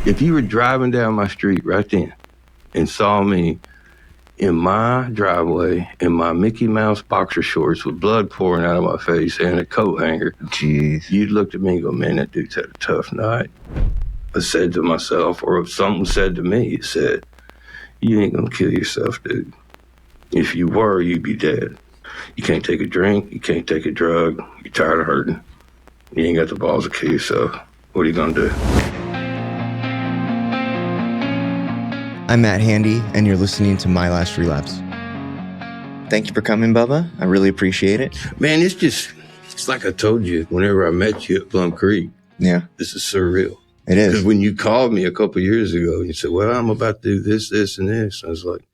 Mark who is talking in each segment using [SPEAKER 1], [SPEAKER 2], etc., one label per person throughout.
[SPEAKER 1] If you were driving down my street right then and saw me in my driveway in my Mickey Mouse boxer shorts with blood pouring out of my face and a coat hanger,
[SPEAKER 2] jeez,
[SPEAKER 1] you'd look at me and go, man, that dude's had a tough night. I said to myself, or if something said to me, it said, you ain't gonna kill yourself, dude. If you were, you'd be dead. You can't take a drink, you can't take a drug, you're tired of hurting. You ain't got the balls to kill yourself. What are you gonna do?
[SPEAKER 2] I'm Matt Handy, and you're listening to My Last Relapse. Thank you for coming, Bubba. I really appreciate it.
[SPEAKER 1] Man, it's like I told you whenever I met you at Plum Creek.
[SPEAKER 2] Yeah.
[SPEAKER 1] This is surreal.
[SPEAKER 2] It is.
[SPEAKER 1] Because when you called me a couple years ago, you said, well, I'm about to do this, this, and this. I was like,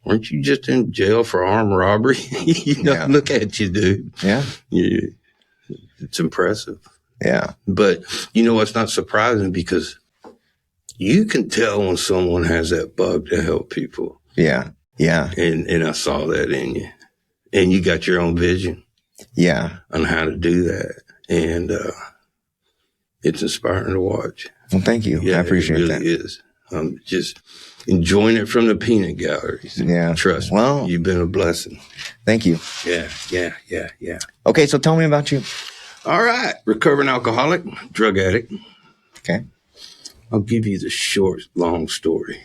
[SPEAKER 1] weren't you just in jail for armed robbery?
[SPEAKER 2] Yeah.
[SPEAKER 1] Look at you, dude.
[SPEAKER 2] Yeah.
[SPEAKER 1] It's impressive.
[SPEAKER 2] Yeah.
[SPEAKER 1] But you know what's not surprising? Because you can tell when someone has that bug to help people.
[SPEAKER 2] Yeah. Yeah.
[SPEAKER 1] And I saw that in you. And you got your own vision.
[SPEAKER 2] Yeah.
[SPEAKER 1] On how to do that. And it's inspiring to watch.
[SPEAKER 2] Well, thank you.
[SPEAKER 1] Yeah,
[SPEAKER 2] I appreciate that.
[SPEAKER 1] It really is. I'm just enjoying it from the peanut galleries.
[SPEAKER 2] Yeah.
[SPEAKER 1] Trust me.
[SPEAKER 2] Well,
[SPEAKER 1] you've been a blessing.
[SPEAKER 2] Thank you.
[SPEAKER 1] Yeah.
[SPEAKER 2] Okay, so tell me about you.
[SPEAKER 1] All right. Recovering alcoholic, drug addict.
[SPEAKER 2] Okay.
[SPEAKER 1] I'll give you the short, long story.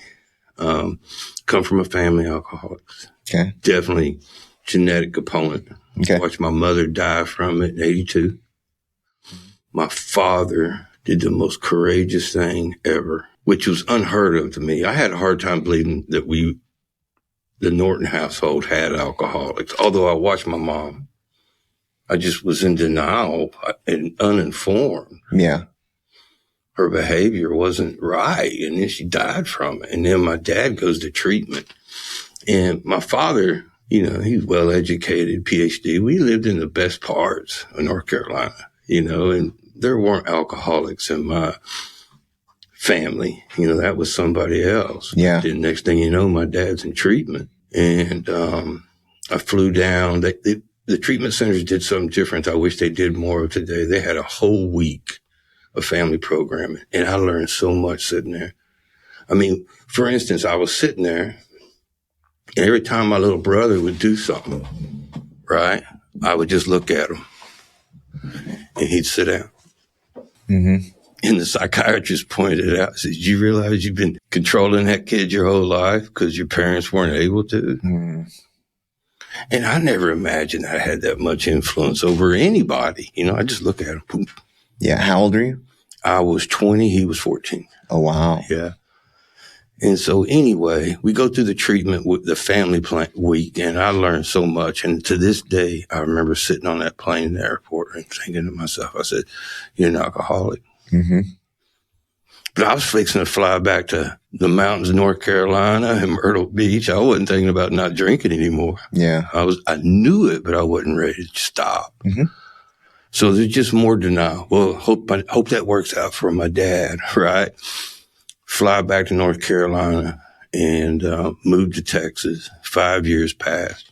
[SPEAKER 1] Come from a family of alcoholics.
[SPEAKER 2] Okay.
[SPEAKER 1] Definitely genetic component.
[SPEAKER 2] Okay.
[SPEAKER 1] Watched my mother die from it in 82. My father did the most courageous thing ever, which was unheard of to me. I had a hard time believing that the Norton household had alcoholics. Although I watched my mom, I just was in denial and uninformed.
[SPEAKER 2] Yeah.
[SPEAKER 1] Her behavior wasn't right, and then she died from it. And then my dad goes to treatment. And my father, he's well-educated, PhD. We lived in the best parts of North Carolina, and there weren't alcoholics in my family. That was somebody else.
[SPEAKER 2] Yeah.
[SPEAKER 1] The next thing you know, my dad's in treatment. And I flew down. The treatment centers did something different I wish they did more of today. They had a whole week of family programming, and I learned so much sitting there. I mean, for instance, I was sitting there, and every time my little brother would do something, right, I would just look at him, and he'd sit down.
[SPEAKER 2] Mm-hmm.
[SPEAKER 1] And the psychiatrist pointed out, said, "You realize you've been controlling that kid your whole life because your parents weren't able to?" Mm. And I never imagined I had that much influence over anybody. I just look at him. Boom.
[SPEAKER 2] Yeah. How old are you?
[SPEAKER 1] I was 20. He was 14.
[SPEAKER 2] Oh, wow.
[SPEAKER 1] Yeah. And so anyway, we go through the treatment with the family week, and I learned so much. And to this day, I remember sitting on that plane in the airport and thinking to myself, I said, you're an alcoholic.
[SPEAKER 2] Mm-hmm.
[SPEAKER 1] But I was fixing to fly back to the mountains of North Carolina and Myrtle Beach. I wasn't thinking about not drinking anymore.
[SPEAKER 2] Yeah.
[SPEAKER 1] I knew it, but I wasn't ready to stop. Mm-hmm. So there's just more denial. Well, hope that works out for my dad, right? Fly back to North Carolina and moved to Texas. 5 years passed.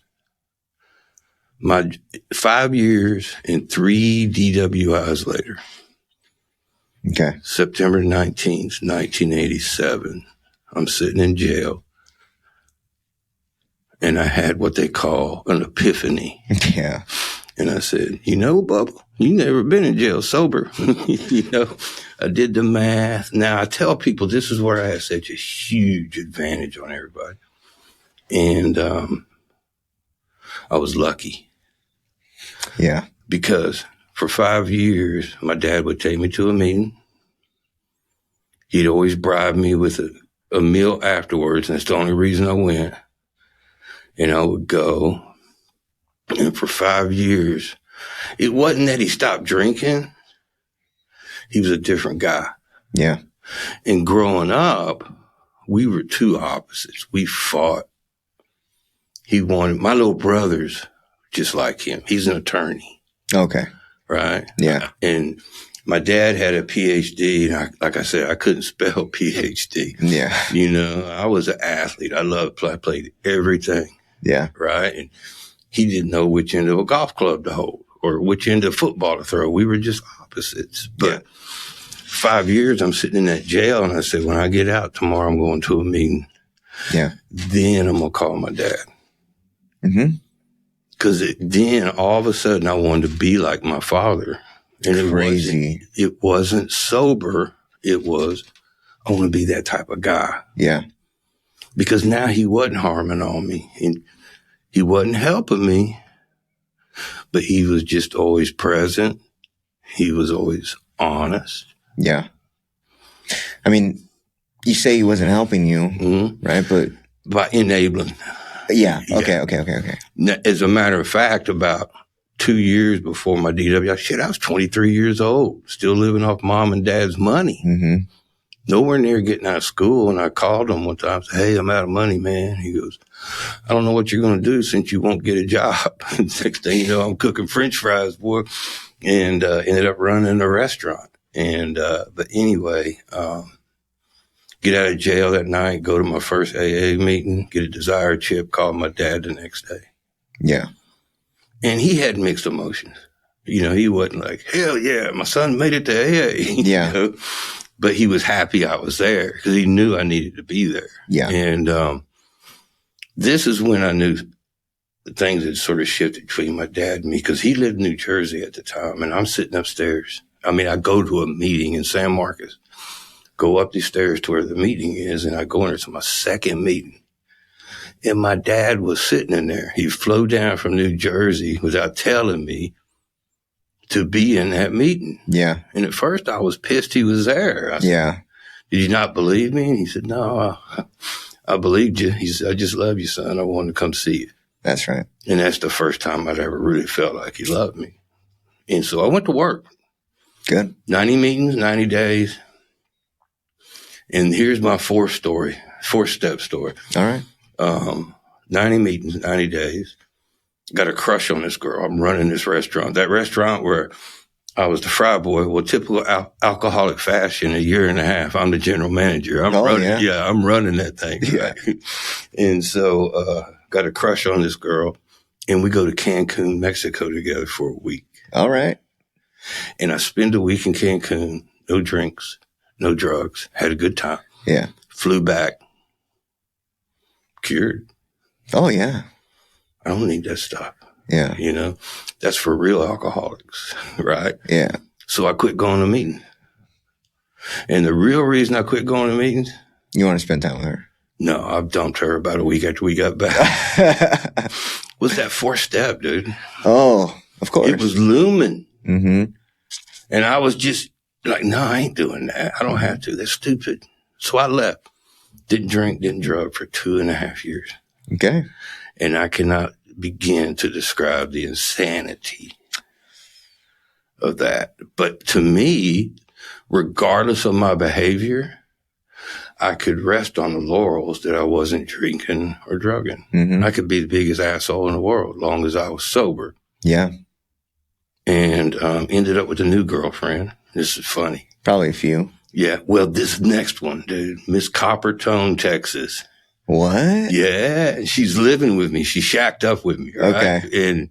[SPEAKER 1] My 5 years and 3 DWIs later.
[SPEAKER 2] Okay.
[SPEAKER 1] September 19th, 1987. I'm sitting in jail. And I had what they call an epiphany.
[SPEAKER 2] Yeah.
[SPEAKER 1] And I said, Bubba, you never been in jail sober. I did the math. Now, I tell people this is where I have such a huge advantage on everybody. And I was lucky.
[SPEAKER 2] Yeah.
[SPEAKER 1] Because for 5 years, my dad would take me to a meeting. He'd always bribe me with a meal afterwards, and that's the only reason I went. And I would go. And for 5 years, it wasn't that he stopped drinking. He was a different guy.
[SPEAKER 2] Yeah.
[SPEAKER 1] And growing up, we were two opposites. We fought. He wanted, my little brother's just like him. He's an attorney.
[SPEAKER 2] Okay.
[SPEAKER 1] Right?
[SPEAKER 2] Yeah.
[SPEAKER 1] And my dad had a PhD. And like I said, I couldn't spell PhD.
[SPEAKER 2] Yeah.
[SPEAKER 1] I was an athlete. I played everything.
[SPEAKER 2] Yeah.
[SPEAKER 1] Right? And he didn't know which end of a golf club to hold or which end of football to throw. We were just opposites. But 5 years, I'm sitting in that jail, and I said, when I get out tomorrow, I'm going to a meeting.
[SPEAKER 2] Yeah.
[SPEAKER 1] Then I'm going to call my dad.
[SPEAKER 2] Mm-hmm.
[SPEAKER 1] Because then all of a sudden I wanted to be like my father. And
[SPEAKER 2] Crazy.
[SPEAKER 1] It wasn't sober. It was, I want to be that type of guy.
[SPEAKER 2] Yeah.
[SPEAKER 1] Because now he wasn't harming on me. And he wasn't helping me. But he was just always present. He was always honest.
[SPEAKER 2] Yeah. I mean, you say he wasn't helping you,
[SPEAKER 1] Mm-hmm.
[SPEAKER 2] right? But
[SPEAKER 1] by enabling.
[SPEAKER 2] Yeah.
[SPEAKER 1] Yeah.
[SPEAKER 2] Okay.
[SPEAKER 1] Now, as a matter of fact, about 2 years before my DWI, I was 23 years old, still living off mom and dad's money.
[SPEAKER 2] Mm-hmm.
[SPEAKER 1] Nowhere near getting out of school. And I called him one time and said, hey, I'm out of money, man. He goes, I don't know what you're going to do since you won't get a job. Next thing you know, I'm cooking French fries, boy, and ended up running a restaurant. And but anyway, get out of jail that night, go to my first AA meeting, get a Desire chip, call my dad the next day.
[SPEAKER 2] Yeah.
[SPEAKER 1] And he had mixed emotions. You know, he wasn't like, hell yeah, my son made it to AA.
[SPEAKER 2] Yeah.
[SPEAKER 1] You know? But he was happy I was there because he knew I needed to be there.
[SPEAKER 2] Yeah.
[SPEAKER 1] And this is when I knew things had sort of shifted between my dad and me, because he lived in New Jersey at the time, and I'm sitting upstairs. I mean, I go to a meeting in San Marcos, go up these stairs to where the meeting is, and I go into my second meeting. And my dad was sitting in there. He flew down from New Jersey without telling me to be in that meeting.
[SPEAKER 2] Yeah.
[SPEAKER 1] And at first I was pissed he was there. I said,
[SPEAKER 2] Yeah.
[SPEAKER 1] did you not believe me? And he said, no, I believed you. He said, I just love you, son. I wanted to come see you.
[SPEAKER 2] That's right.
[SPEAKER 1] And that's the first time I'd ever really felt like he loved me. And so I went to work.
[SPEAKER 2] Good.
[SPEAKER 1] 90 meetings, 90 days. And here's my fourth step story.
[SPEAKER 2] All right.
[SPEAKER 1] 90 meetings, 90 days. Got a crush on this girl. I'm running this restaurant. That restaurant where I was the fry boy. Well, typical alcoholic fashion, a year and a half. I'm the general manager. I'm running that thing.
[SPEAKER 2] Yeah.
[SPEAKER 1] Right? And so got a crush on this girl. And we go to Cancun, Mexico together for a week.
[SPEAKER 2] All right.
[SPEAKER 1] And I spend a week in Cancun. No drinks, no drugs. Had a good time.
[SPEAKER 2] Yeah.
[SPEAKER 1] Flew back. Cured.
[SPEAKER 2] Oh, yeah.
[SPEAKER 1] I don't need that stuff.
[SPEAKER 2] Yeah.
[SPEAKER 1] You know, that's for real alcoholics, right?
[SPEAKER 2] Yeah.
[SPEAKER 1] So I quit going to meetings. And the real reason I quit going to meetings?
[SPEAKER 2] You want to spend time with her?
[SPEAKER 1] No, I've dumped her about a week after we got back. Was that fourth step, dude?
[SPEAKER 2] Oh, of course.
[SPEAKER 1] It was looming.
[SPEAKER 2] Mm-hmm.
[SPEAKER 1] And I was just like, no, I ain't doing that. I don't have to. That's stupid. So I left. Didn't drink, didn't drug for 2.5 years.
[SPEAKER 2] Okay.
[SPEAKER 1] And I cannot begin to describe the insanity of that. But to me, regardless of my behavior, I could rest on the laurels that I wasn't drinking or drugging.
[SPEAKER 2] Mm-hmm.
[SPEAKER 1] I could be the biggest asshole in the world as long as I was sober.
[SPEAKER 2] Yeah.
[SPEAKER 1] And ended up with a new girlfriend. This is funny.
[SPEAKER 2] Probably a few.
[SPEAKER 1] Yeah. Well, this next one, dude, Miss Coppertone, Texas.
[SPEAKER 2] What?
[SPEAKER 1] Yeah. She's living with me. She shacked up with me. Right?
[SPEAKER 2] Okay.
[SPEAKER 1] And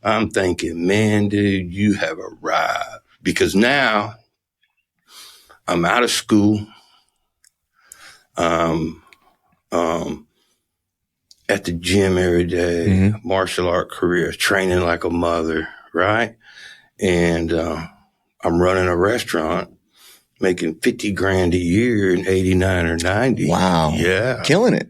[SPEAKER 1] I'm thinking, man, dude, you have arrived. Because now I'm out of school. At the gym every day,
[SPEAKER 2] Mm-hmm.
[SPEAKER 1] martial art career, training like a mother, right? And I'm running a restaurant, making $50,000 a year in 89 or 90.
[SPEAKER 2] Wow.
[SPEAKER 1] Yeah.
[SPEAKER 2] Killing it.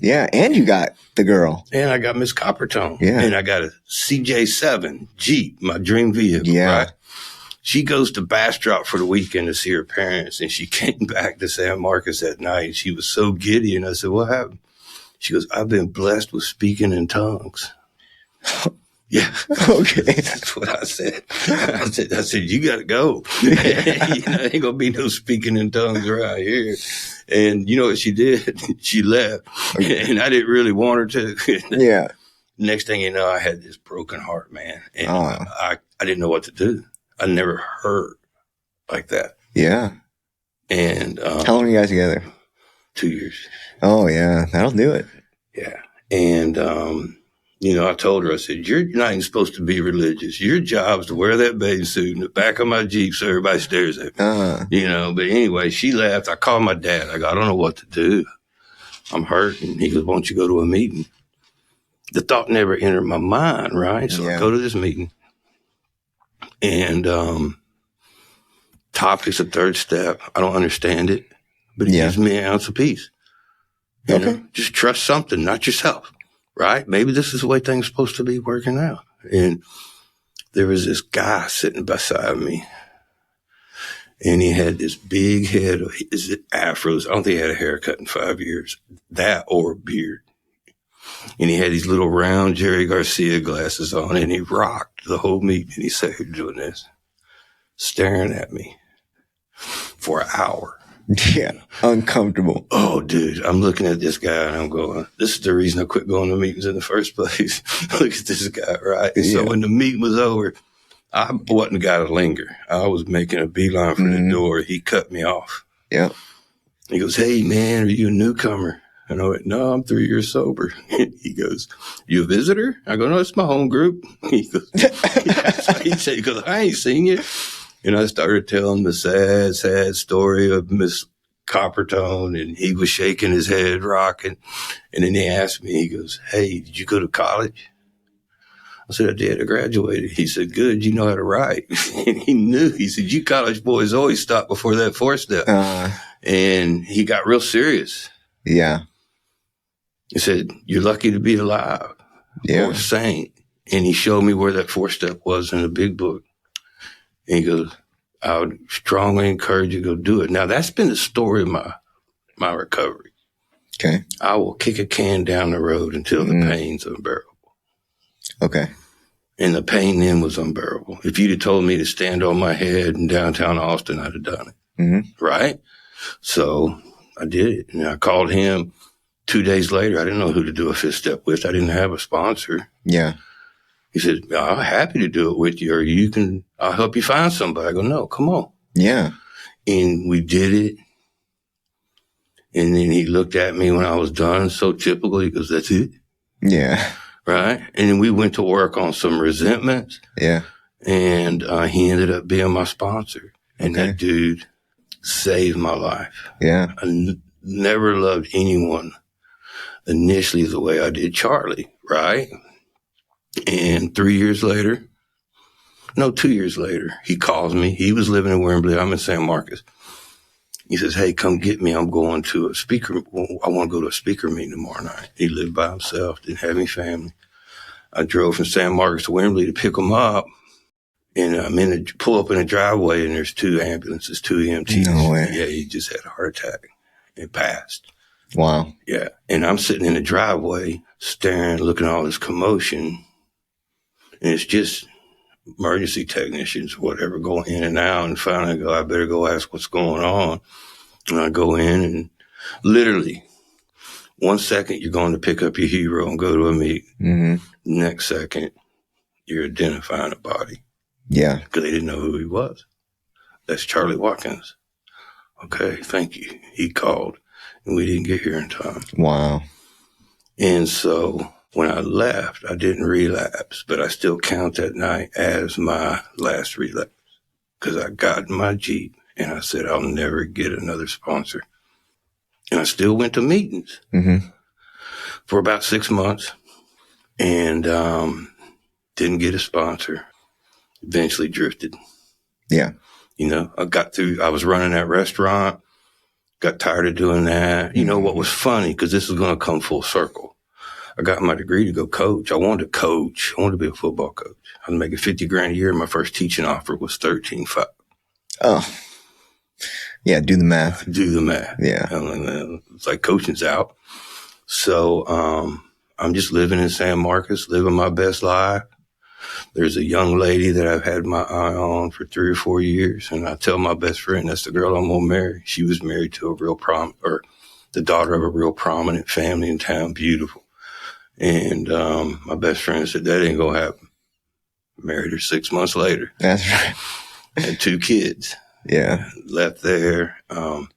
[SPEAKER 2] Yeah. And you got the girl.
[SPEAKER 1] And I got Miss Coppertone.
[SPEAKER 2] Yeah.
[SPEAKER 1] And I got a CJ7 Jeep, my dream vehicle,
[SPEAKER 2] Yeah.
[SPEAKER 1] right? She goes to Bastrop for the weekend to see her parents, and she came back to San Marcos that night. She was so giddy, and I said, what happened? She goes, I've been blessed with speaking in tongues. Yeah.
[SPEAKER 2] Okay.
[SPEAKER 1] That's what I said. I said, you got to go. Ain't going to be no speaking in tongues around here. And you know what she did? She left. And I didn't really want her to.
[SPEAKER 2] Yeah.
[SPEAKER 1] Next thing you know, I had this broken heart, man. And I didn't know what to do. I never heard like that.
[SPEAKER 2] Yeah.
[SPEAKER 1] And
[SPEAKER 2] how long are you guys together?
[SPEAKER 1] 2 years.
[SPEAKER 2] Oh, yeah. That'll do it.
[SPEAKER 1] Yeah. And I told her, I said, you're not even supposed to be religious. Your job is to wear that bathing suit in the back of my Jeep so everybody stares at me. But anyway, she left. I called my dad. I go, I don't know what to do. I'm hurt. And he goes, why don't you go to a meeting? The thought never entered my mind, right? So I go to this meeting. And topic's a third step. I don't understand it, but it gives me an ounce of peace. You know, just trust something, not yourself, right? Maybe this is the way things are supposed to be working out. And there was this guy sitting beside me, and he had this big head of afros. I don't think he had a haircut in 5 years, that or a beard. And he had these little round Jerry Garcia glasses on, and he rocked the whole meeting. And he sat here doing this, staring at me for an hour.
[SPEAKER 2] Yeah, uncomfortable.
[SPEAKER 1] Oh, dude, I'm looking at this guy and I'm going, this is the reason I quit going to meetings in the first place. Look at this guy, right? And so when the meeting was over, I wasn't the guy to linger. I was making a beeline for the door. He cut me off.
[SPEAKER 2] Yeah. He
[SPEAKER 1] goes, hey, man, are you a newcomer? And I went, no, I'm 3 years sober. He goes, you a visitor? I go, no, it's my home group. He goes, he goes, I ain't seen you. And I started telling the sad story of Miss Coppertone, and he was shaking his head, rocking. And then he asked me, he goes, hey, did you go to college? I said, I did. I graduated. He said, good. You know how to write. And he knew. He said, you college boys always stop before that 4-step. And he got real serious.
[SPEAKER 2] Yeah.
[SPEAKER 1] He said, you're lucky to be alive or sane. And he showed me where that 4-step was in the big book. And he goes, I would strongly encourage you to go do it. Now, that's been the story of my recovery.
[SPEAKER 2] Okay.
[SPEAKER 1] I will kick a can down the road until the pain's unbearable.
[SPEAKER 2] Okay.
[SPEAKER 1] And the pain then was unbearable. If you'd have told me to stand on my head in downtown Austin, I'd have done it. Right? So I did it. And I called him 2 days later. I didn't know who to do a 5th step with. I didn't have a sponsor.
[SPEAKER 2] Yeah.
[SPEAKER 1] He said, I'm happy to do it with you, or I'll help you find somebody. I go, no, come on.
[SPEAKER 2] Yeah.
[SPEAKER 1] And we did it. And then he looked at me when I was done. So typical. He goes, that's it.
[SPEAKER 2] Yeah.
[SPEAKER 1] Right. And then we went to work on some resentments.
[SPEAKER 2] Yeah.
[SPEAKER 1] And he ended up being my sponsor. And that dude saved my life.
[SPEAKER 2] Yeah.
[SPEAKER 1] I never loved anyone initially the way I did Charlie. Right. And 2 years later, he calls me. He was living in Wembley. I'm in San Marcos. He says, hey, come get me. I'm going to a speaker. I want to go to a speaker meeting tomorrow night. He lived by himself, didn't have any family. I drove from San Marcos to Wembley to pick him up. And I'm pull up in a driveway, and there's 2 ambulances, 2 EMTs.
[SPEAKER 2] No way.
[SPEAKER 1] Yeah, he just had a heart attack and passed.
[SPEAKER 2] Wow.
[SPEAKER 1] Yeah. And I'm sitting in the driveway, staring, looking at all this commotion. And it's just emergency technicians, whatever, going in and out. And finally I go, I better go ask what's going on. And I go in, and literally 1 second you're going to pick up your hero and go to a meeting. Next second, you're identifying a body.
[SPEAKER 2] Yeah.
[SPEAKER 1] Because they didn't know who he was. That's Charlie Watkins. Okay, thank you. He called, and we didn't get here in time.
[SPEAKER 2] Wow.
[SPEAKER 1] And so when I left, I didn't relapse, but I still count that night as my last relapse, because I got in my Jeep and I said, I'll never get another sponsor. And I still went to meetings for about 6 months and didn't get a sponsor. Eventually drifted.
[SPEAKER 2] Yeah.
[SPEAKER 1] I was running that restaurant, got tired of doing that. You know what was funny, because this is going to come full circle. I got my degree to go coach. I wanted to coach. I wanted to be a football coach. I was making $50,000 a year. My first teaching offer was $13,500.
[SPEAKER 2] Oh, yeah. Do the math.
[SPEAKER 1] Yeah. It's like coaching's out. So, I'm just living in San Marcos, living my best life. There's a young lady that I've had my eye on for 3 or 4 years. And I tell my best friend, that's the girl I'm going to marry. She was married to the daughter of a real prominent family in town. Beautiful. And my best friend said, that ain't going to happen. Married her 6 months later.
[SPEAKER 2] That's right.
[SPEAKER 1] Had 2 kids.
[SPEAKER 2] Yeah.
[SPEAKER 1] Left there. Went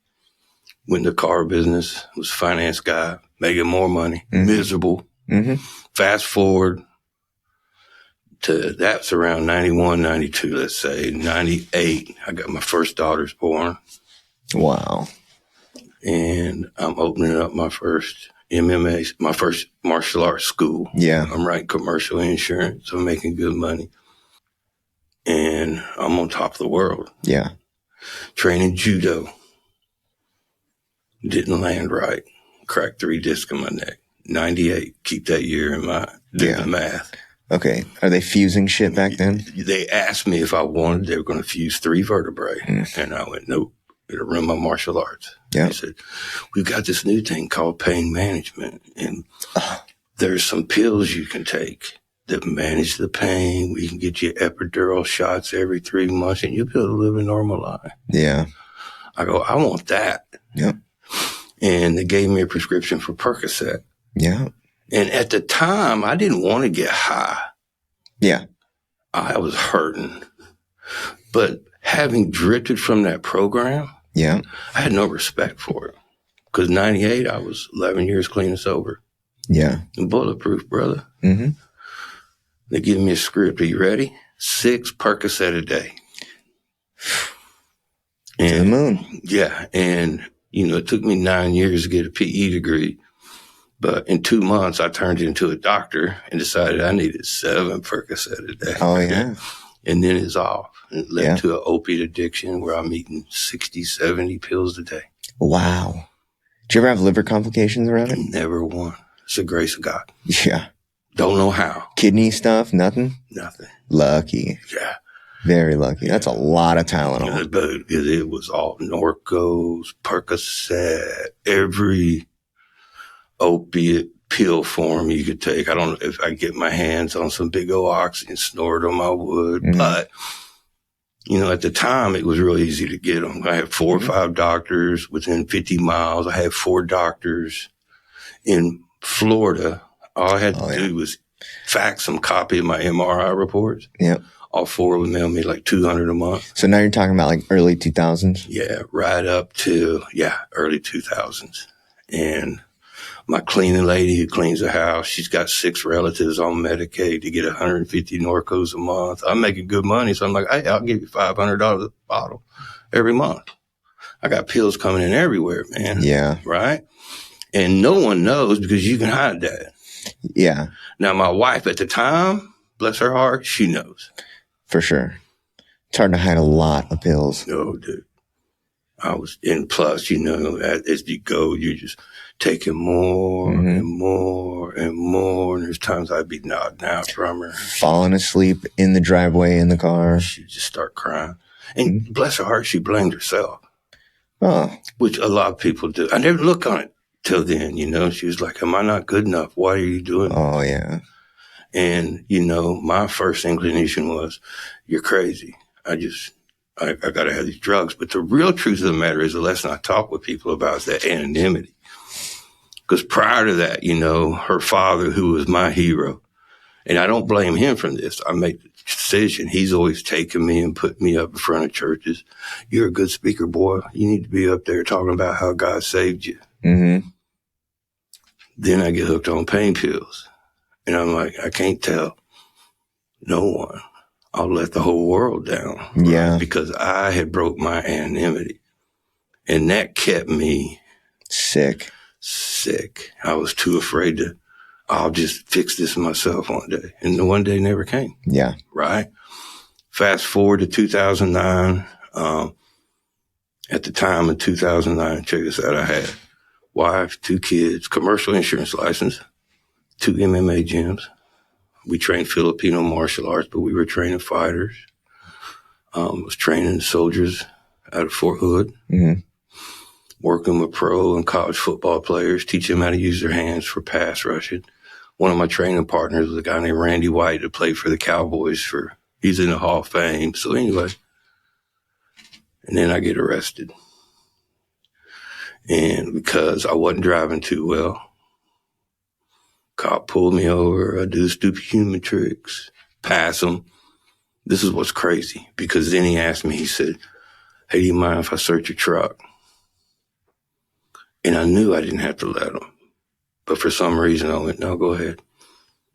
[SPEAKER 1] in the car business. Was a finance guy. Making more money. Miserable.
[SPEAKER 2] Mm-hmm.
[SPEAKER 1] Fast forward to, that's around 91, 92, let's say. 98, I got my first daughters born.
[SPEAKER 2] Wow.
[SPEAKER 1] And I'm opening up my first MMA, my first martial arts school.
[SPEAKER 2] Yeah.
[SPEAKER 1] I'm writing commercial insurance. I'm making good money. And I'm on top of the world.
[SPEAKER 2] Yeah.
[SPEAKER 1] Training judo. Didn't land right. Cracked 3 discs in my neck. 98. Keep that year in mind. Do the math.
[SPEAKER 2] Okay. Are they fusing shit back then?
[SPEAKER 1] They asked me if I wanted, they were going to fuse 3 vertebrae. And I went, nope. It'll run my martial arts.
[SPEAKER 2] Yeah.
[SPEAKER 1] They said, we've got this new thing called pain management. And there's some pills you can take that manage the pain. We can get you epidural shots every 3 months and you'll be able to live a normal life.
[SPEAKER 2] Yeah.
[SPEAKER 1] I go, I want that.
[SPEAKER 2] Yeah.
[SPEAKER 1] And they gave me a prescription for Percocet.
[SPEAKER 2] Yeah.
[SPEAKER 1] And at the time, I didn't want to get high.
[SPEAKER 2] Yeah.
[SPEAKER 1] I was hurting. But having drifted from that program,
[SPEAKER 2] yeah,
[SPEAKER 1] I had no respect for it. Because 98, I was 11 years clean and sober.
[SPEAKER 2] Yeah.
[SPEAKER 1] And bulletproof, brother.
[SPEAKER 2] Mm-hmm.
[SPEAKER 1] They give me a script. Are you ready? 6 Percocet a day. And,
[SPEAKER 2] to the moon.
[SPEAKER 1] Yeah. And, it took me 9 years to get a PE degree. But in 2 months, I turned into a doctor and decided I needed 7 Percocet a day.
[SPEAKER 2] Oh, yeah.
[SPEAKER 1] And then it's off. It led to an opiate addiction where I'm eating 60, 70 pills a day.
[SPEAKER 2] Wow. Did you ever have liver complications around it?
[SPEAKER 1] Never one. It's the grace of God.
[SPEAKER 2] Yeah.
[SPEAKER 1] Don't know how.
[SPEAKER 2] Kidney stuff? Nothing?
[SPEAKER 1] Nothing.
[SPEAKER 2] Lucky.
[SPEAKER 1] Yeah.
[SPEAKER 2] Very lucky. That's a lot of Tylenol.
[SPEAKER 1] But it was all Norcos, Percocet, every opiate pill form you could take. I don't know if I get my hands on some big old oxy and snort them, I would. Mm-hmm. But, at the time, it was real easy to get them. I had 4 or 5 doctors within 50 miles. I had 4 doctors in Florida. All I had to do was fax some copy of my MRI reports.
[SPEAKER 2] Yep.
[SPEAKER 1] All 4 would mail me like $200 a month.
[SPEAKER 2] So now you're talking about like early 2000s?
[SPEAKER 1] Yeah, right up to, early 2000s. And my cleaning lady who cleans the house, she's got 6 relatives on Medicaid to get 150 Norcos a month. I'm making good money, so I'm like, hey, I'll give you $500 a bottle every month. I got pills coming in everywhere, man.
[SPEAKER 2] Yeah.
[SPEAKER 1] Right? And no one knows because you can hide that.
[SPEAKER 2] Yeah.
[SPEAKER 1] Now, my wife at the time, bless her heart, she knows.
[SPEAKER 2] For sure. It's hard to hide a lot of pills.
[SPEAKER 1] Oh, dude. I was, and plus, as you go, you just taking more and more and more. And there's times I'd be knocked out from her.
[SPEAKER 2] Falling asleep in the driveway in the car.
[SPEAKER 1] She'd just start crying. And bless her heart, she blamed herself.
[SPEAKER 2] Oh.
[SPEAKER 1] Which a lot of people do. I never look on it till then, She was like, am I not good enough? Why are you doing that?
[SPEAKER 2] Oh, yeah.
[SPEAKER 1] And, my first inclination was, you're crazy. I got to have these drugs. But the real truth of the matter is the lesson I talk with people about is that anonymity. Because prior to that, her father, who was my hero, and I don't blame him for this. I made the decision. He's always taken me and put me up in front of churches. You're a good speaker, boy. You need to be up there talking about how God saved you.
[SPEAKER 2] Mm-hmm.
[SPEAKER 1] Then I get hooked on pain pills. And I'm like, I can't tell no one. I'll let the whole world down. Right?
[SPEAKER 2] Yeah.
[SPEAKER 1] Because I had broke my anonymity. And that kept me
[SPEAKER 2] sick.
[SPEAKER 1] I was too afraid I'll just fix this myself one day. And the one day never came.
[SPEAKER 2] Yeah.
[SPEAKER 1] Right? Fast forward to 2009. At the time of 2009, check this out, I had wife, 2 kids, commercial insurance license, 2 MMA gyms. We trained Filipino martial arts, but we were training fighters. Was training soldiers out of Fort Hood. Mm-hmm. Working with pro and college football players, teaching them how to use their hands for pass rushing. One of my training partners was a guy named Randy White that played for the Cowboys he's in the Hall of Fame. So anyway, and then I get arrested. And because I wasn't driving too well, cop pulled me over. I do stupid human tricks, pass him. This is what's crazy, because then he asked me, he said, hey, do you mind if I search your truck? And I knew I didn't have to let him. But for some reason, I went, no, go ahead.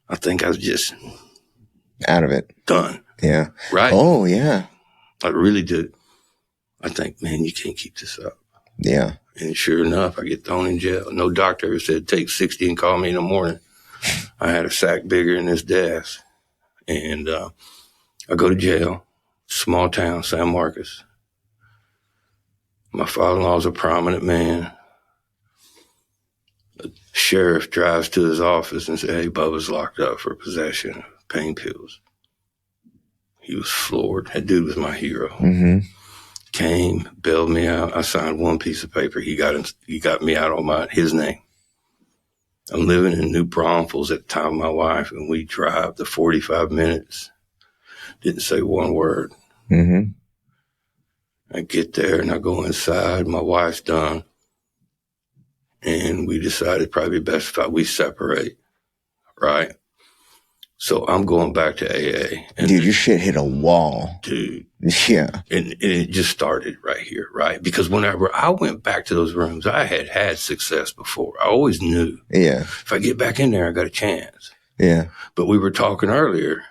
[SPEAKER 1] I think I was just
[SPEAKER 2] out of it.
[SPEAKER 1] Done.
[SPEAKER 2] Yeah.
[SPEAKER 1] Right.
[SPEAKER 2] Oh, yeah.
[SPEAKER 1] I really did. I think, man, you can't keep this up.
[SPEAKER 2] Yeah.
[SPEAKER 1] And sure enough, I get thrown in jail. No doctor ever said, take 60 and call me in the morning. I had a sack bigger than this desk. And I go to jail, small town, San Marcos. My father-in-law is a prominent man. The sheriff drives to his office and says, hey, Bubba's locked up for possession of pain pills. He was floored. That dude was my hero.
[SPEAKER 2] Mm-hmm.
[SPEAKER 1] Came, bailed me out. I signed one piece of paper. He got me out on his name. I'm living in New Braunfels at the time of my wife, and we drive the 45 minutes. Didn't say one word.
[SPEAKER 2] Mm-hmm.
[SPEAKER 1] I get there and I go inside. My wife's done. And we decided probably best if we separate. Right? So I'm going back to AA. And
[SPEAKER 2] dude, your shit hit a wall.
[SPEAKER 1] Dude.
[SPEAKER 2] Yeah.
[SPEAKER 1] And it just started right here, right? Because whenever I went back to those rooms, I had success before. I always knew.
[SPEAKER 2] Yeah.
[SPEAKER 1] If I get back in there, I got a chance.
[SPEAKER 2] Yeah.
[SPEAKER 1] But we were talking earlier.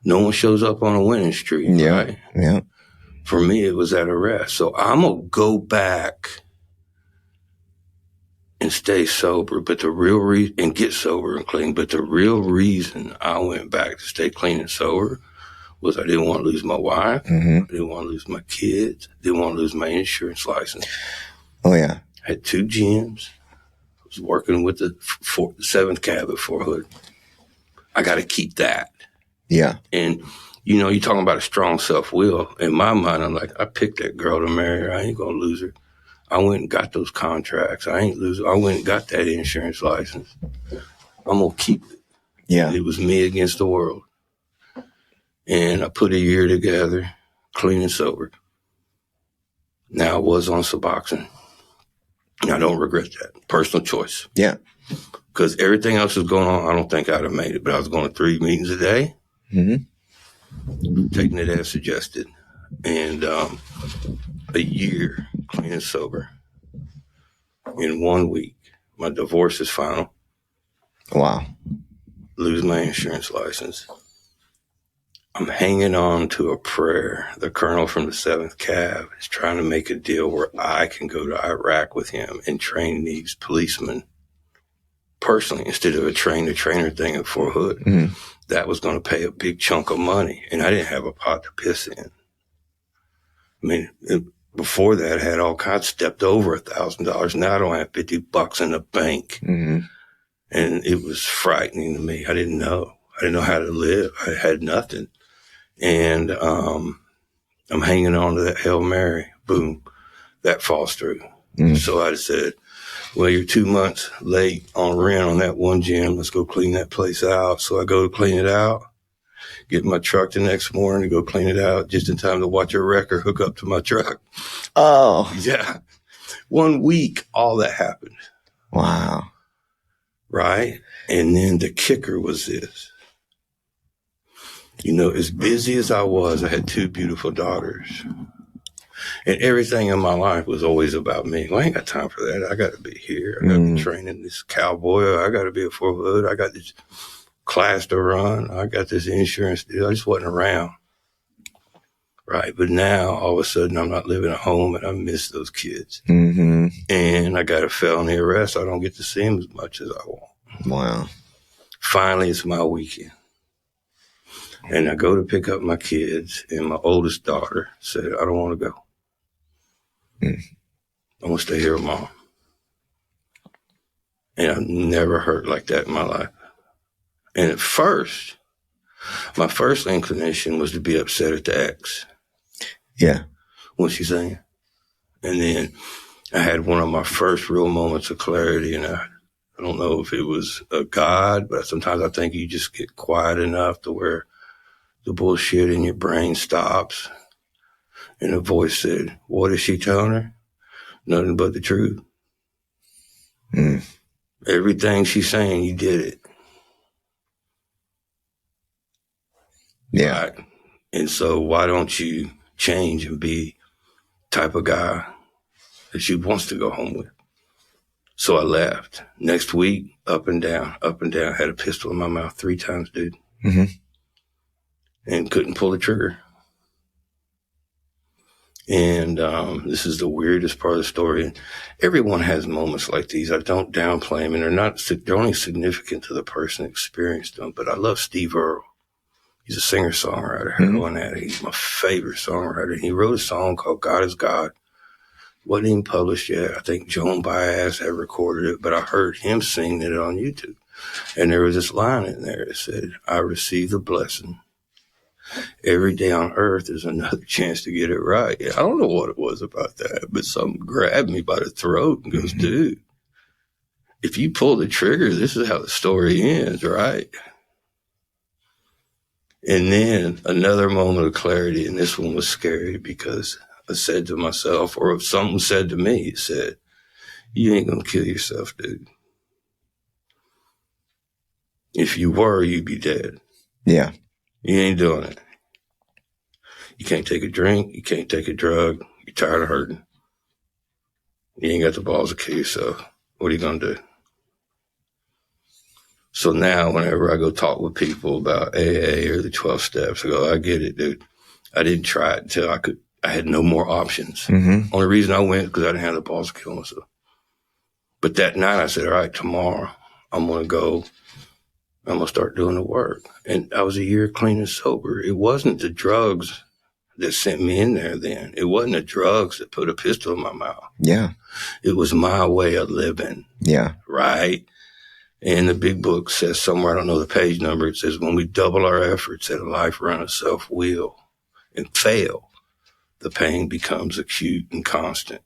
[SPEAKER 1] No one shows up on a winning streak, right?
[SPEAKER 2] Yeah.
[SPEAKER 1] For me, it was at arrest. So I'm going to go back and stay sober, but the real reason, and get sober and clean. But the real reason I went back to stay clean and sober was I didn't want to lose my wife.
[SPEAKER 2] Mm-hmm.
[SPEAKER 1] I didn't want to lose my kids. Didn't want to lose my insurance license.
[SPEAKER 2] Oh, yeah.
[SPEAKER 1] I had 2 gyms. I was working with the 7th cab at Fort Hood. I got to keep that.
[SPEAKER 2] Yeah.
[SPEAKER 1] And, you know, you're talking about a strong self-will. In my mind, I'm like, I picked that girl to marry her. I ain't going to lose her. I went and got those contracts. I went and got that insurance license. I'm going to keep it.
[SPEAKER 2] Yeah.
[SPEAKER 1] It was me against the world. And I put a year together, clean and sober. Now I was on Suboxone. I don't regret that. Personal choice.
[SPEAKER 2] Yeah.
[SPEAKER 1] Because everything else is going on, I don't think I'd have made it. But I was going to 3 meetings a day.
[SPEAKER 2] Mm-hmm.
[SPEAKER 1] Taking it as suggested. And a year clean and sober. In 1 week, my divorce is final.
[SPEAKER 2] Wow.
[SPEAKER 1] Lose my insurance license. I'm hanging on to a prayer. The colonel from the 7th Cav is trying to make a deal where I can go to Iraq with him and train these policemen personally instead of a train-the-trainer thing at Fort Hood.
[SPEAKER 2] Mm-hmm.
[SPEAKER 1] That was going to pay a big chunk of money, and I didn't have a pot to piss in. I mean, before that, I had all kinds, stepped over $1,000. Now I don't have $50 in the bank.
[SPEAKER 2] Mm-hmm.
[SPEAKER 1] And it was frightening to me. I didn't know. I didn't know how to live. I had nothing. And I'm hanging on to that Hail Mary. Boom. That falls through. Mm-hmm. So I said, well, you're 2 months late on rent on that one gym. Let's go clean that place out. So I go to clean it out. Get in my truck the next morning to go clean it out just in time to watch a wrecker hook up to my truck.
[SPEAKER 2] Oh.
[SPEAKER 1] Yeah. 1 week, all that happened.
[SPEAKER 2] Wow.
[SPEAKER 1] Right? And then the kicker was this. You know, as busy as I was, I had 2 beautiful daughters. And everything in my life was always about me. Well, I ain't got time for that. I got to be here. I got to be training this cowboy. I got to be a Fort Hood. I got this class to run. I got this insurance deal. I just wasn't around. Right. But now, all of a sudden, I'm not living at home and I miss those kids. Mm-hmm. And I got a felony arrest. I don't get to see them as much as I want.
[SPEAKER 2] Wow. Finally,
[SPEAKER 1] it's my weekend. And I go to pick up my kids, and my oldest daughter said, I don't want to go. I want to stay here with Mom. And I've never hurt like that in my life. And at first, my first inclination was to be upset at the ex.
[SPEAKER 2] Yeah.
[SPEAKER 1] What she's saying. And then I had one of my first real moments of clarity, and I don't know if it was a God, but sometimes I think you just get quiet enough to where the bullshit in your brain stops. And a voice said, what is she telling her? Nothing but the truth. Everything she's saying, you did it.
[SPEAKER 2] Yeah.
[SPEAKER 1] Right? And so why don't you change and be the type of guy that she wants to go home with? So I left. Next week, up and down, had a pistol in my mouth 3 times, dude.
[SPEAKER 2] Mm-hmm.
[SPEAKER 1] And couldn't pull the trigger. And this is the weirdest part of the story. Everyone has moments like these. I don't downplay them, and they're only significant to the person who experienced them. But I love Steve Earle. He's a singer-songwriter, heroin addict. He's my favorite songwriter. He wrote a song called God is God. Wasn't even published yet. I think Joan Baez had recorded it, but I heard him sing it on YouTube. And there was this line in there that said, I receive the blessing. Every day on earth is another chance to get it right. I don't know what it was about that, but something grabbed me by the throat and goes, dude, if you pull the trigger, this is how the story ends, right? And then another moment of clarity, and this one was scary because I said to myself, or if something said to me, it said, you ain't gonna kill yourself, dude. If you were, you'd be dead.
[SPEAKER 2] Yeah.
[SPEAKER 1] You ain't doing it. You can't take a drink. You can't take a drug. You're tired of hurting. You ain't got the balls to kill yourself. What are you going to do? So now whenever I go talk with people about AA or the 12 steps, I go, I get it, dude. I didn't try it until I had no more options.
[SPEAKER 2] Mm-hmm.
[SPEAKER 1] Only reason I went because I didn't have the balls to kill myself. But that night I said, all right, tomorrow I'm going to go. I'm going to start doing the work. And I was a year clean and sober. It wasn't the drugs that sent me in there then. It wasn't the drugs that put a pistol in my mouth.
[SPEAKER 2] Yeah.
[SPEAKER 1] It was my way of living.
[SPEAKER 2] Yeah.
[SPEAKER 1] Right? And the big book says somewhere, I don't know the page number, it says when we double our efforts at a life run of self-will and fail, the pain becomes acute and constant.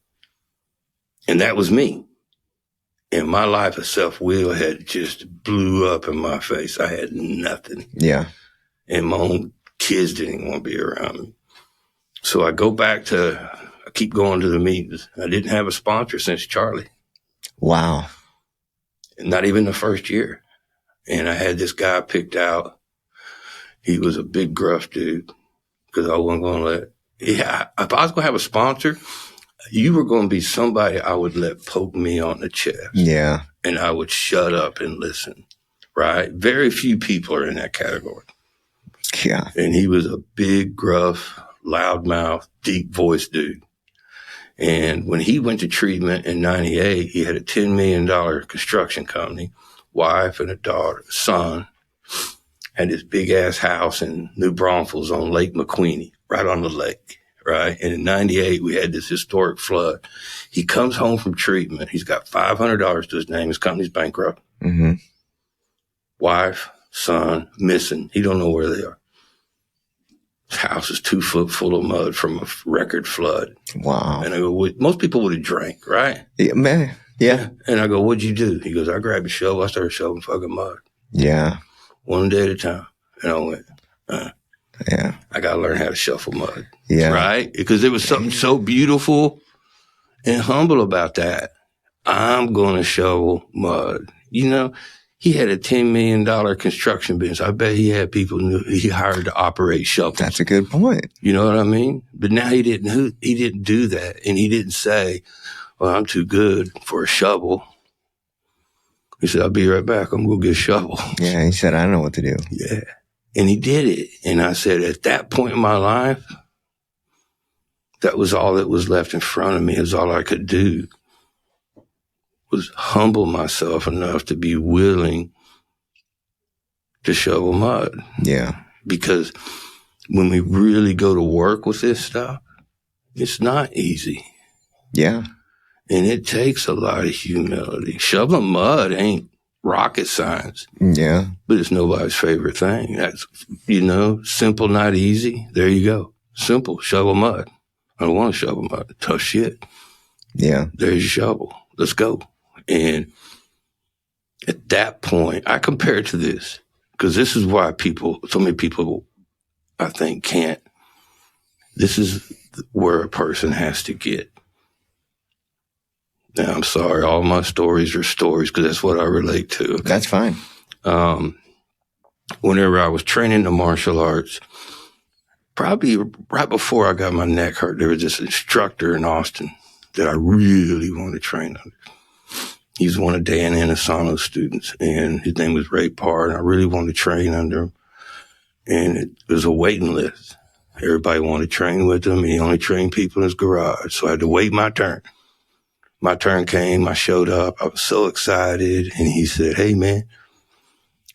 [SPEAKER 1] And that was me. And my life of self-will had just blew up in my face. I had nothing.
[SPEAKER 2] Yeah.
[SPEAKER 1] And my own kids didn't want to be around me. So I keep going to the meetings. I didn't have a sponsor since Charlie.
[SPEAKER 2] Wow.
[SPEAKER 1] Not even the first year. And I had this guy picked out. He was a big gruff dude because I wasn't going to if I was going to have a sponsor, you were going to be somebody I would let poke me on the chest.
[SPEAKER 2] Yeah.
[SPEAKER 1] And I would shut up and listen, right? Very few people are in that category.
[SPEAKER 2] Yeah.
[SPEAKER 1] And he was a big, gruff, loudmouth, deep voice dude. And when he went to treatment in 98, he had a $10 million construction company, wife and a daughter, son, had this big ass house in New Braunfels on Lake McQueenie, right on the lake, right? And in 98, we had this historic flood. He comes home from treatment. He's got $500 to his name. His company's bankrupt.
[SPEAKER 2] Mm-hmm.
[SPEAKER 1] Wife, son, missing. He don't know where they are. His house is 2 foot full of mud from a record flood.
[SPEAKER 2] Wow.
[SPEAKER 1] And I go, most people would have drank, right?
[SPEAKER 2] Yeah, man. Yeah.
[SPEAKER 1] And I go, what'd you do? He goes, I grabbed a shovel. I started shoveling fucking mud.
[SPEAKER 2] Yeah.
[SPEAKER 1] One day at a time. And I went,
[SPEAKER 2] yeah.
[SPEAKER 1] I got to learn how to shuffle mud.
[SPEAKER 2] Yeah.
[SPEAKER 1] Right? Because there was something so beautiful and humble about that. I'm going to shovel mud. You know, he had a $10 million construction business. I bet he had people he hired to operate shovels.
[SPEAKER 2] That's a good point.
[SPEAKER 1] You know what I mean? But now he didn't do that. And he didn't say, well, I'm too good for a shovel. He said, I'll be right back. I'm going to get a shovel.
[SPEAKER 2] Yeah. He said, I don't know what to do.
[SPEAKER 1] Yeah. And he did it. And I said, at that point in my life, that was all that was left in front of me. It was all I could do. Was humble myself enough to be willing to shovel mud.
[SPEAKER 2] Yeah.
[SPEAKER 1] Because when we really go to work with this stuff, it's not easy.
[SPEAKER 2] Yeah. And
[SPEAKER 1] it takes a lot of humility. Shoveling mud ain't rocket science.
[SPEAKER 2] Yeah.
[SPEAKER 1] But it's nobody's favorite thing. That's, simple, not easy. There you go. Simple, shovel mud. I don't want to shovel mud. Tough shit.
[SPEAKER 2] Yeah.
[SPEAKER 1] There's your shovel. Let's go. And at that point, I compare it to this, because this is why so many people, I think, can't. This is where a person has to get. Now, I'm sorry, all my stories are stories, because that's what I relate to. Okay?
[SPEAKER 2] That's fine.
[SPEAKER 1] Whenever I was training the martial arts, probably right before I got my neck hurt, there was this instructor in Austin that I really wanted to train under. He's one of Dan Anasano's students, and his name was Ray Parr, and I really wanted to train under him. And it was a waiting list. Everybody wanted to train with him, and he only trained people in his garage. So I had to wait my turn. My turn came, I showed up, I was so excited, and he said, hey, man,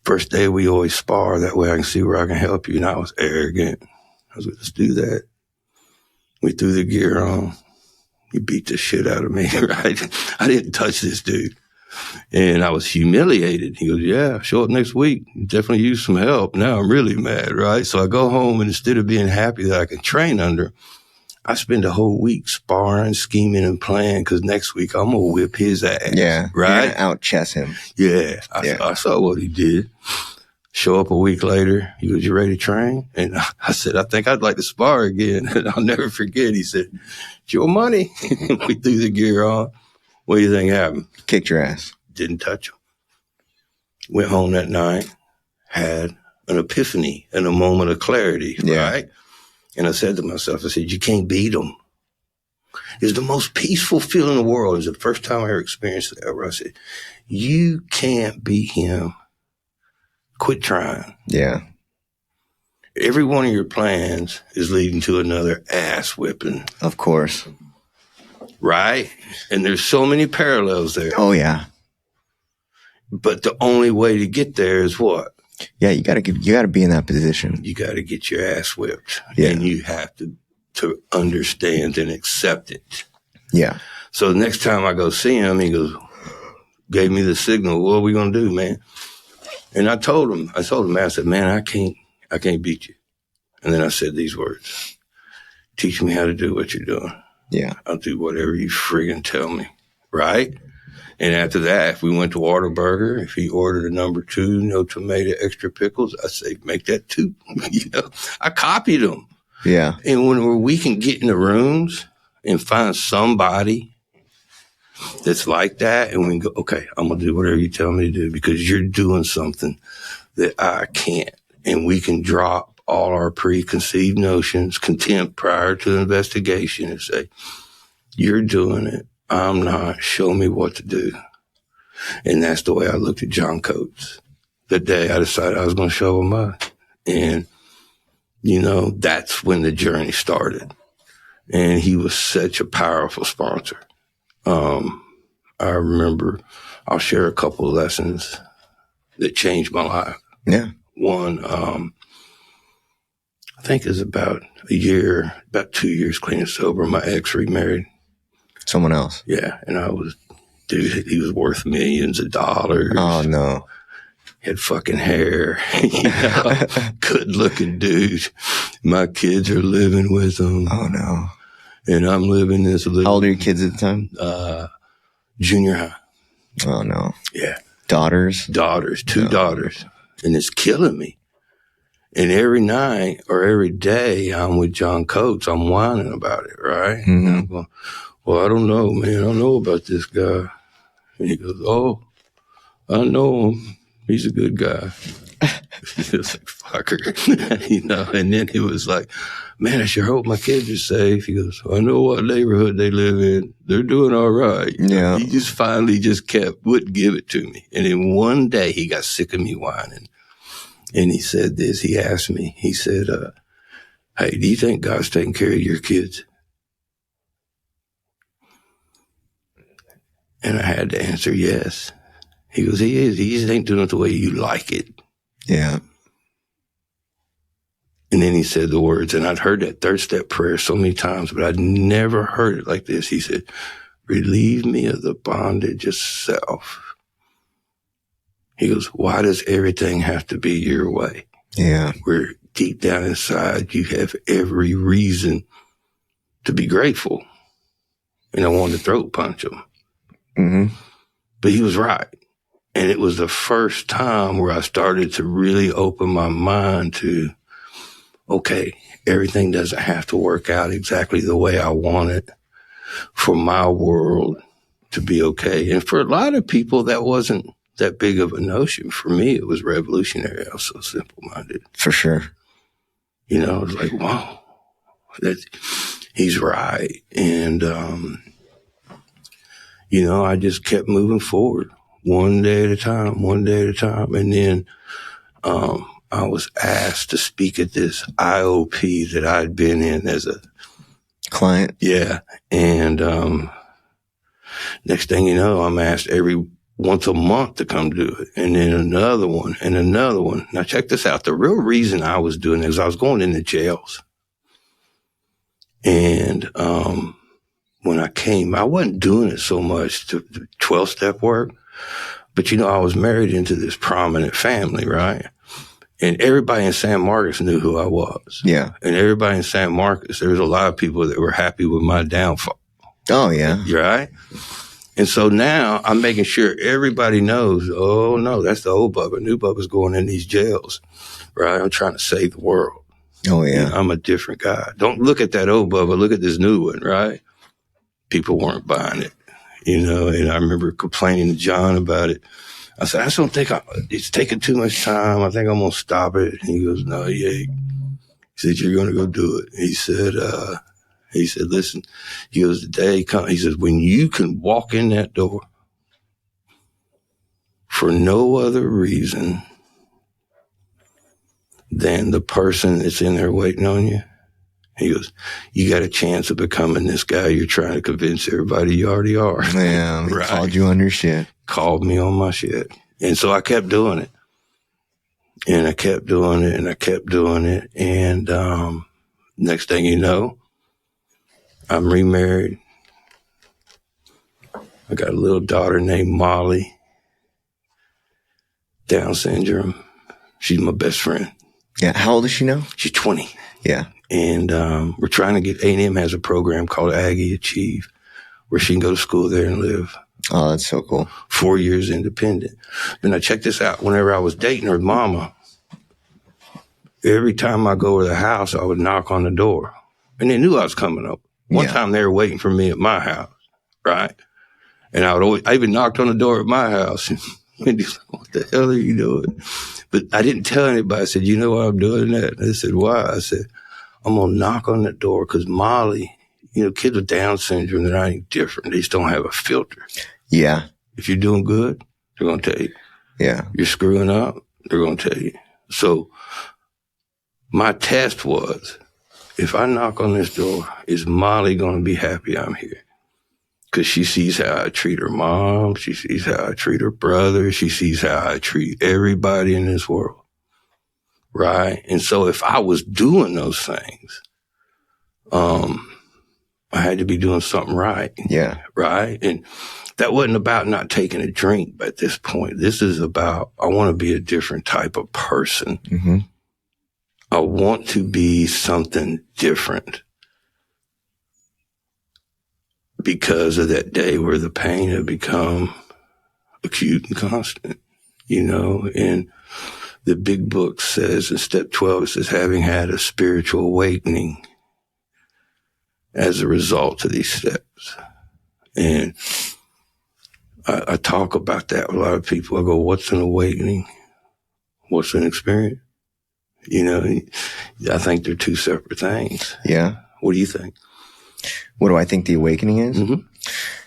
[SPEAKER 1] first day we always spar, that way I can see where I can help you. And I was arrogant. I was like, let's do that. We threw the gear on. He beat the shit out of me, right? I didn't touch this dude. And I was humiliated. He goes, yeah, show up next week. Definitely use some help. Now I'm really mad, right? So I go home, and instead of being happy that I can train under, I spend a whole week sparring, scheming, and planning, because next week I'm going to whip his ass.
[SPEAKER 2] Yeah.
[SPEAKER 1] Right?
[SPEAKER 2] Out chess him.
[SPEAKER 1] Yeah. I saw what he did. Show up a week later. He goes, you ready to train? And I said, I think I'd like to spar again. And I'll never forget. He said, it's your money. We threw the gear on. What do you think happened?
[SPEAKER 2] Kicked your ass.
[SPEAKER 1] Didn't touch him. Went home that night, had an epiphany and a moment of clarity, right? And I said to myself, I said, you can't beat him. It's the most peaceful feeling in the world. It was the first time I ever experienced it ever. I said, you can't beat him. Quit trying.
[SPEAKER 2] Yeah.
[SPEAKER 1] Every one of your plans is leading to another ass whipping.
[SPEAKER 2] Of course.
[SPEAKER 1] Right? And there's so many parallels there.
[SPEAKER 2] Oh, yeah.
[SPEAKER 1] But the only way to get there is what?
[SPEAKER 2] Yeah, you gotta be in that position.
[SPEAKER 1] You gotta get your ass whipped.
[SPEAKER 2] Yeah.
[SPEAKER 1] And you have to understand and accept it.
[SPEAKER 2] Yeah.
[SPEAKER 1] So the next time I go see him, he goes, gave me the signal, what are we gonna do, man? And I told him, man, I said, man, I can't beat you. And then I said these words, teach me how to do what you're doing.
[SPEAKER 2] Yeah.
[SPEAKER 1] I'll do whatever you friggin' tell me. Right? And after that, if we went to Whataburger, if he ordered a number 2, no tomato, extra pickles, I say, make that 2. I copied him.
[SPEAKER 2] Yeah.
[SPEAKER 1] And when we can get in the rooms and find somebody that's like that, and we can go, okay, I'm going to do whatever you tell me to do because you're doing something that I can't. And we can drop all our preconceived notions, contempt prior to the investigation, and say, you're doing it. I'm not. Show me what to do. And that's the way I looked at John Coates. The day I decided I was going to show him up. And, that's when the journey started. And he was such a powerful sponsor. I remember, I'll share a couple of lessons that changed my life.
[SPEAKER 2] Yeah.
[SPEAKER 1] One, I think it was about 2 years clean and sober. My ex remarried.
[SPEAKER 2] Someone else.
[SPEAKER 1] Yeah. And he was worth millions of dollars.
[SPEAKER 2] Oh, no.
[SPEAKER 1] Had fucking hair. Good looking dude. My kids are living with him.
[SPEAKER 2] Oh, no.
[SPEAKER 1] And I'm living this little.
[SPEAKER 2] How old are your kids at the time?
[SPEAKER 1] Junior high.
[SPEAKER 2] Oh, no.
[SPEAKER 1] Yeah.
[SPEAKER 2] Daughters?
[SPEAKER 1] Two daughters. And it's killing me. And every night or every day I'm with John Coates, I'm whining about it, right?
[SPEAKER 2] Mm-hmm.
[SPEAKER 1] And I'm going, well, I don't know, man. I don't know about this guy. And he goes, oh, I know him. He's a good guy. He was like, fucker. And then he was like, man, I sure hope my kids are safe. He goes, I know what neighborhood they live in. They're doing all right.
[SPEAKER 2] Yeah.
[SPEAKER 1] He just finally wouldn't give it to me. And then one day he got sick of me whining. And he said this, he asked me, he said, hey, do you think God's taking care of your kids? And I had to answer yes. He goes, he is. He just ain't doing it the way you like it.
[SPEAKER 2] Yeah.
[SPEAKER 1] And then he said the words, and I'd heard that third step prayer so many times, but I'd never heard it like this. He said, relieve me of the bondage of self. He goes, why does everything have to be your way?
[SPEAKER 2] Yeah.
[SPEAKER 1] Where deep down inside, you have every reason to be grateful. And I wanted to throat punch him.
[SPEAKER 2] Mm-hmm.
[SPEAKER 1] But he was right. And it was the first time where I started to really open my mind to, okay, everything doesn't have to work out exactly the way I want it for my world to be okay. And for a lot of people, that wasn't that big of a notion. For me, it was revolutionary. I was so simple-minded.
[SPEAKER 2] For sure.
[SPEAKER 1] I was like, wow, he's right. And I just kept moving forward one day at a time. And then I was asked to speak at this IOP that I'd been in as a
[SPEAKER 2] client.
[SPEAKER 1] Yeah. And next thing you know, I'm asked once a month to come do it. And then another one and another one. Now check this out. The real reason I was doing it is I was going into jails. And when I came, I wasn't doing it so much to 12-step work. But, I was married into this prominent family, right? And everybody in San Marcos knew who I was.
[SPEAKER 2] Yeah.
[SPEAKER 1] And everybody in San Marcos, there was a lot of people that were happy with my downfall.
[SPEAKER 2] Oh, yeah.
[SPEAKER 1] Right? And so now I'm making sure everybody knows, oh, no, that's the old Bubba. New Bubba's going in these jails, right? I'm trying to save the world.
[SPEAKER 2] Oh, yeah.
[SPEAKER 1] I'm a different guy. Don't look at that old Bubba. Look at this new one, right? People weren't buying it, and I remember complaining to John about it. I said, I just don't think it's taking too much time. I think I'm going to stop it. And he goes, no, you ain't. He said, you're going to go do it. He said, listen, he goes, the day comes. He says, when you can walk in that door for no other reason than the person that's in there waiting on you, he goes, you got a chance of becoming this guy you're trying to convince everybody you already are.
[SPEAKER 2] Yeah, he called you on your shit.
[SPEAKER 1] Called me on my shit. And so I kept doing it. And I kept doing it, and I kept doing it. And next thing you know, I'm remarried. I got a little daughter named Molly. Down syndrome. She's my best friend.
[SPEAKER 2] Yeah. How old is she now?
[SPEAKER 1] She's 20.
[SPEAKER 2] Yeah.
[SPEAKER 1] And we're trying to get, A&M has a program called Aggie Achieve, where she can go to school there and live.
[SPEAKER 2] Oh, that's so cool.
[SPEAKER 1] 4 years independent. Then I check this out. Whenever I was dating her mama, every time I go to the house, I would knock on the door. And they knew I was coming up. One time they were waiting for me at my house, right? And I even knocked on the door at my house. And Wendy's like, what the hell are you doing? But I didn't tell anybody. I said, you know why I'm doing that? And they said, why? I said, I'm going to knock on the door because Molly, kids with Down syndrome, they're not any different. They just don't have a filter.
[SPEAKER 2] Yeah.
[SPEAKER 1] If you're doing good, they're going to tell you.
[SPEAKER 2] Yeah.
[SPEAKER 1] You're screwing up, they're going to tell you. So my test was, if I knock on this door, is Molly going to be happy I'm here? Because she sees how I treat her mom. She sees how I treat her brother. She sees how I treat everybody in this world. Right? And so if I was doing those things, I had to be doing something right.
[SPEAKER 2] Yeah.
[SPEAKER 1] Right? And that wasn't about not taking a drink at this point. This is about, I want to be a different type of person.
[SPEAKER 2] Mm-hmm.
[SPEAKER 1] I want to be something different because of that day where the pain had become acute and constant, and the big book says in step 12, it says, having had a spiritual awakening as a result of these steps. And I talk about that with a lot of people. I go, what's an awakening? What's an experience? I think they're two separate things.
[SPEAKER 2] Yeah.
[SPEAKER 1] What do you think?
[SPEAKER 2] What do I think the awakening is?
[SPEAKER 1] Mm-hmm.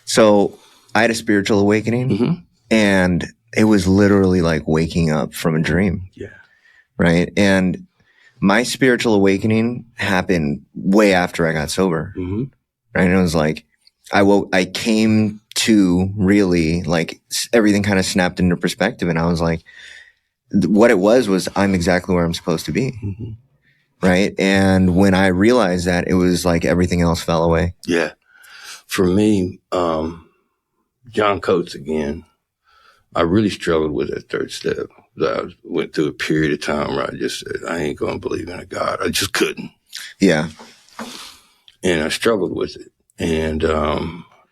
[SPEAKER 2] So I had a spiritual awakening,
[SPEAKER 1] mm-hmm.
[SPEAKER 2] and it was literally like waking up from a dream.
[SPEAKER 1] Yeah.
[SPEAKER 2] Right. And my spiritual awakening happened way after I got sober.
[SPEAKER 1] Mm-hmm.
[SPEAKER 2] Right. And it was like, I came to really like everything kind of snapped into perspective. And I was like, what it was I'm exactly where I'm supposed to be.
[SPEAKER 1] Mm-hmm.
[SPEAKER 2] Right. And when I realized that, it was like everything else fell away.
[SPEAKER 1] Yeah. For me, John Coates again, I really struggled with that third step. I went through a period of time where I just said, I ain't going to believe in a God. I just couldn't.
[SPEAKER 2] Yeah.
[SPEAKER 1] And I struggled with it. And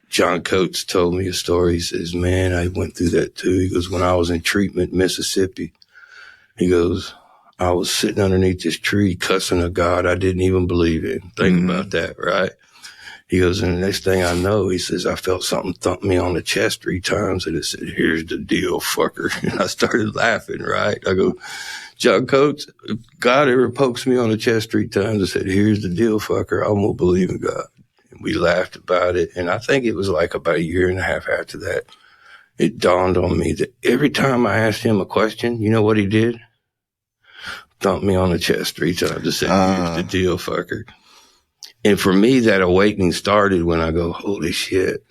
[SPEAKER 1] John Coates told me a story. He says, man, I went through that too. He goes, when I was in treatment in Mississippi, he goes, I was sitting underneath this tree cussing a God I didn't even believe in. Think about that, right? He goes, and the next thing I know, he says, I felt something thump me on the chest 3 times, and it said, here's the deal, fucker. And I started laughing, right? I go, John Coates, if God ever pokes me on the chest 3 times and said, here's the deal, fucker, I'm going to believe in God. we laughed about it. And I think it was like about a year and a half after that, it dawned on me that every time I asked him a question, you know what he did? Thumped me on the chest 3 times and said, here's the deal, fucker. And for me, that awakening started when I go, holy shit,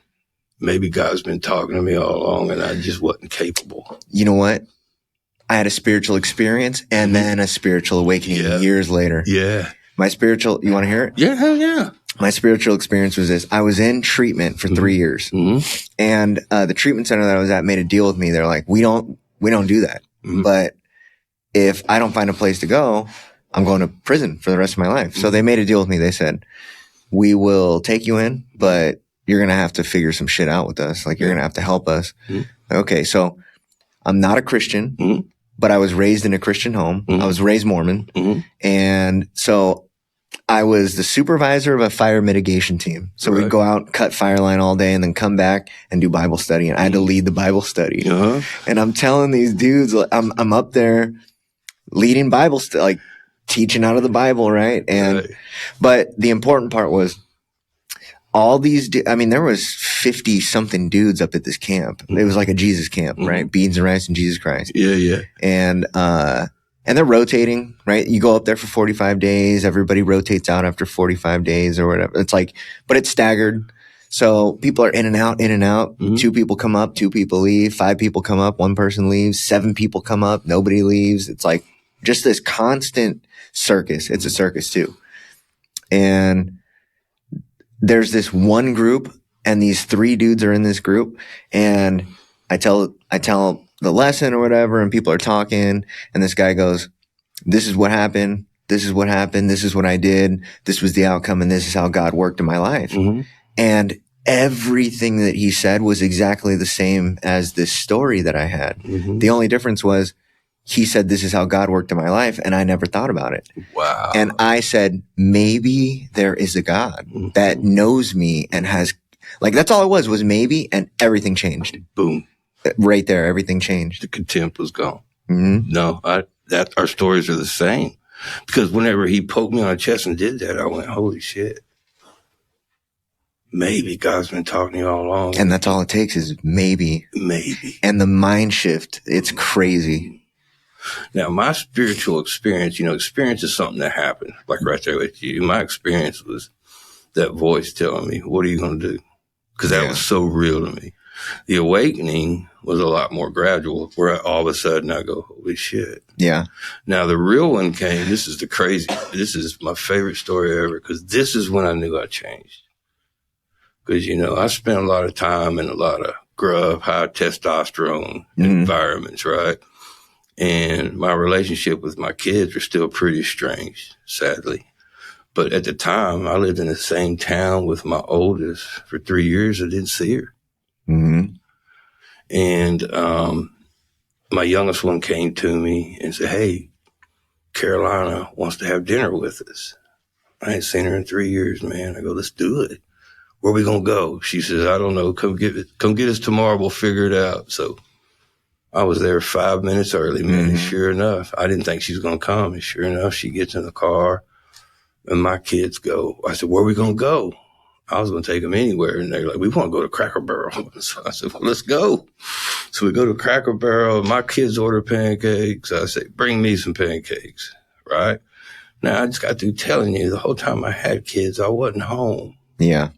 [SPEAKER 1] maybe God's been talking to me all along and I just wasn't capable.
[SPEAKER 2] You know what? I had a spiritual experience and then a spiritual awakening years later.
[SPEAKER 1] Yeah.
[SPEAKER 2] My spiritual, you want to hear it?
[SPEAKER 1] Yeah, hell yeah.
[SPEAKER 2] My spiritual experience was this. I was in treatment for 3 years. And the treatment center that I was at made a deal with me. They're like, we don't do that. But if I don't find a place to go, I'm going to prison for the rest of my life. So they made a deal with me. They said, we will take you in, but you're going to have to figure some shit out with us. Like, you're going to have to help us. Okay. So I'm not a Christian, but I was raised in a Christian home. I was raised Mormon. And so I was the supervisor of a fire mitigation team. So we'd go out, cut fire line all day and then come back and do Bible study. And I had to lead the Bible study. And I'm telling these dudes, I'm up there leading Bible study, like teaching out of the Bible. Right. And, but the important part was all these, there was 50 something dudes up at this camp. It was like a Jesus camp, right? Beans and rice and Jesus Christ.
[SPEAKER 1] Yeah.
[SPEAKER 2] And they're rotating, right? You go up there for 45 days. Everybody rotates out after 45 days or whatever. It's like, but it's staggered. So people are in and out. 2 people come up, 2 people leave, 5 people come up, 1 person leaves, 7 people come up, nobody leaves. It's like just this constant circus. It's a circus too. And there's this one group and these 3 dudes are in this group and I tell the lesson or whatever and people are talking and this guy goes, this is what happened. This is what happened. This is what I did. This was the outcome. And this is how God worked in my life. And everything that he said was exactly the same as this story that I had. The only difference was he said, this is how God worked in my life. And I never thought about it.
[SPEAKER 1] Wow.
[SPEAKER 2] And I said, maybe there is a God that knows me and has, like, that's all it was maybe, and everything changed.
[SPEAKER 1] Boom.
[SPEAKER 2] Right there, everything changed.
[SPEAKER 1] The contempt was gone. No, our stories are the same. Because whenever he poked me on the chest and did that, I went, holy shit. Maybe God's been talking to you all along.
[SPEAKER 2] And that's all it takes is maybe.
[SPEAKER 1] Maybe.
[SPEAKER 2] And the mind shift, it's crazy.
[SPEAKER 1] Now, my spiritual experience, experience is something that happened, like right there with you. My experience was that voice telling me, what are you going to do? Because that was so real to me. The awakening was a lot more gradual, where all of a sudden I go, holy shit.
[SPEAKER 2] Yeah.
[SPEAKER 1] Now, the real one came, this is my favorite story ever, because this is when I knew I changed. Because, I spent a lot of time in a lot of grub, high testosterone environments, right? And my relationship with my kids were still pretty strange, sadly. But at the time, I lived in the same town with my oldest for 3 years. I didn't see her. And my youngest one came to me and said, hey, Carolina wants to have dinner with us. I ain't seen her in 3 years, man. I go, let's do it. Where we going to go? She says, I don't know. Come get us tomorrow. We'll figure it out. So I was there 5 minutes early, man. And sure enough, I didn't think she was going to come. And sure enough, she gets in the car and my kids go. I said, where are we going to go? I was going to take them anywhere. And they're like, we want to go to Cracker Barrel. So I said, well, let's go. So we go to Cracker Barrel. My kids order pancakes. I say, bring me some pancakes, right? Now, I just got through telling you the whole time I had kids, I wasn't home.
[SPEAKER 2] Yeah.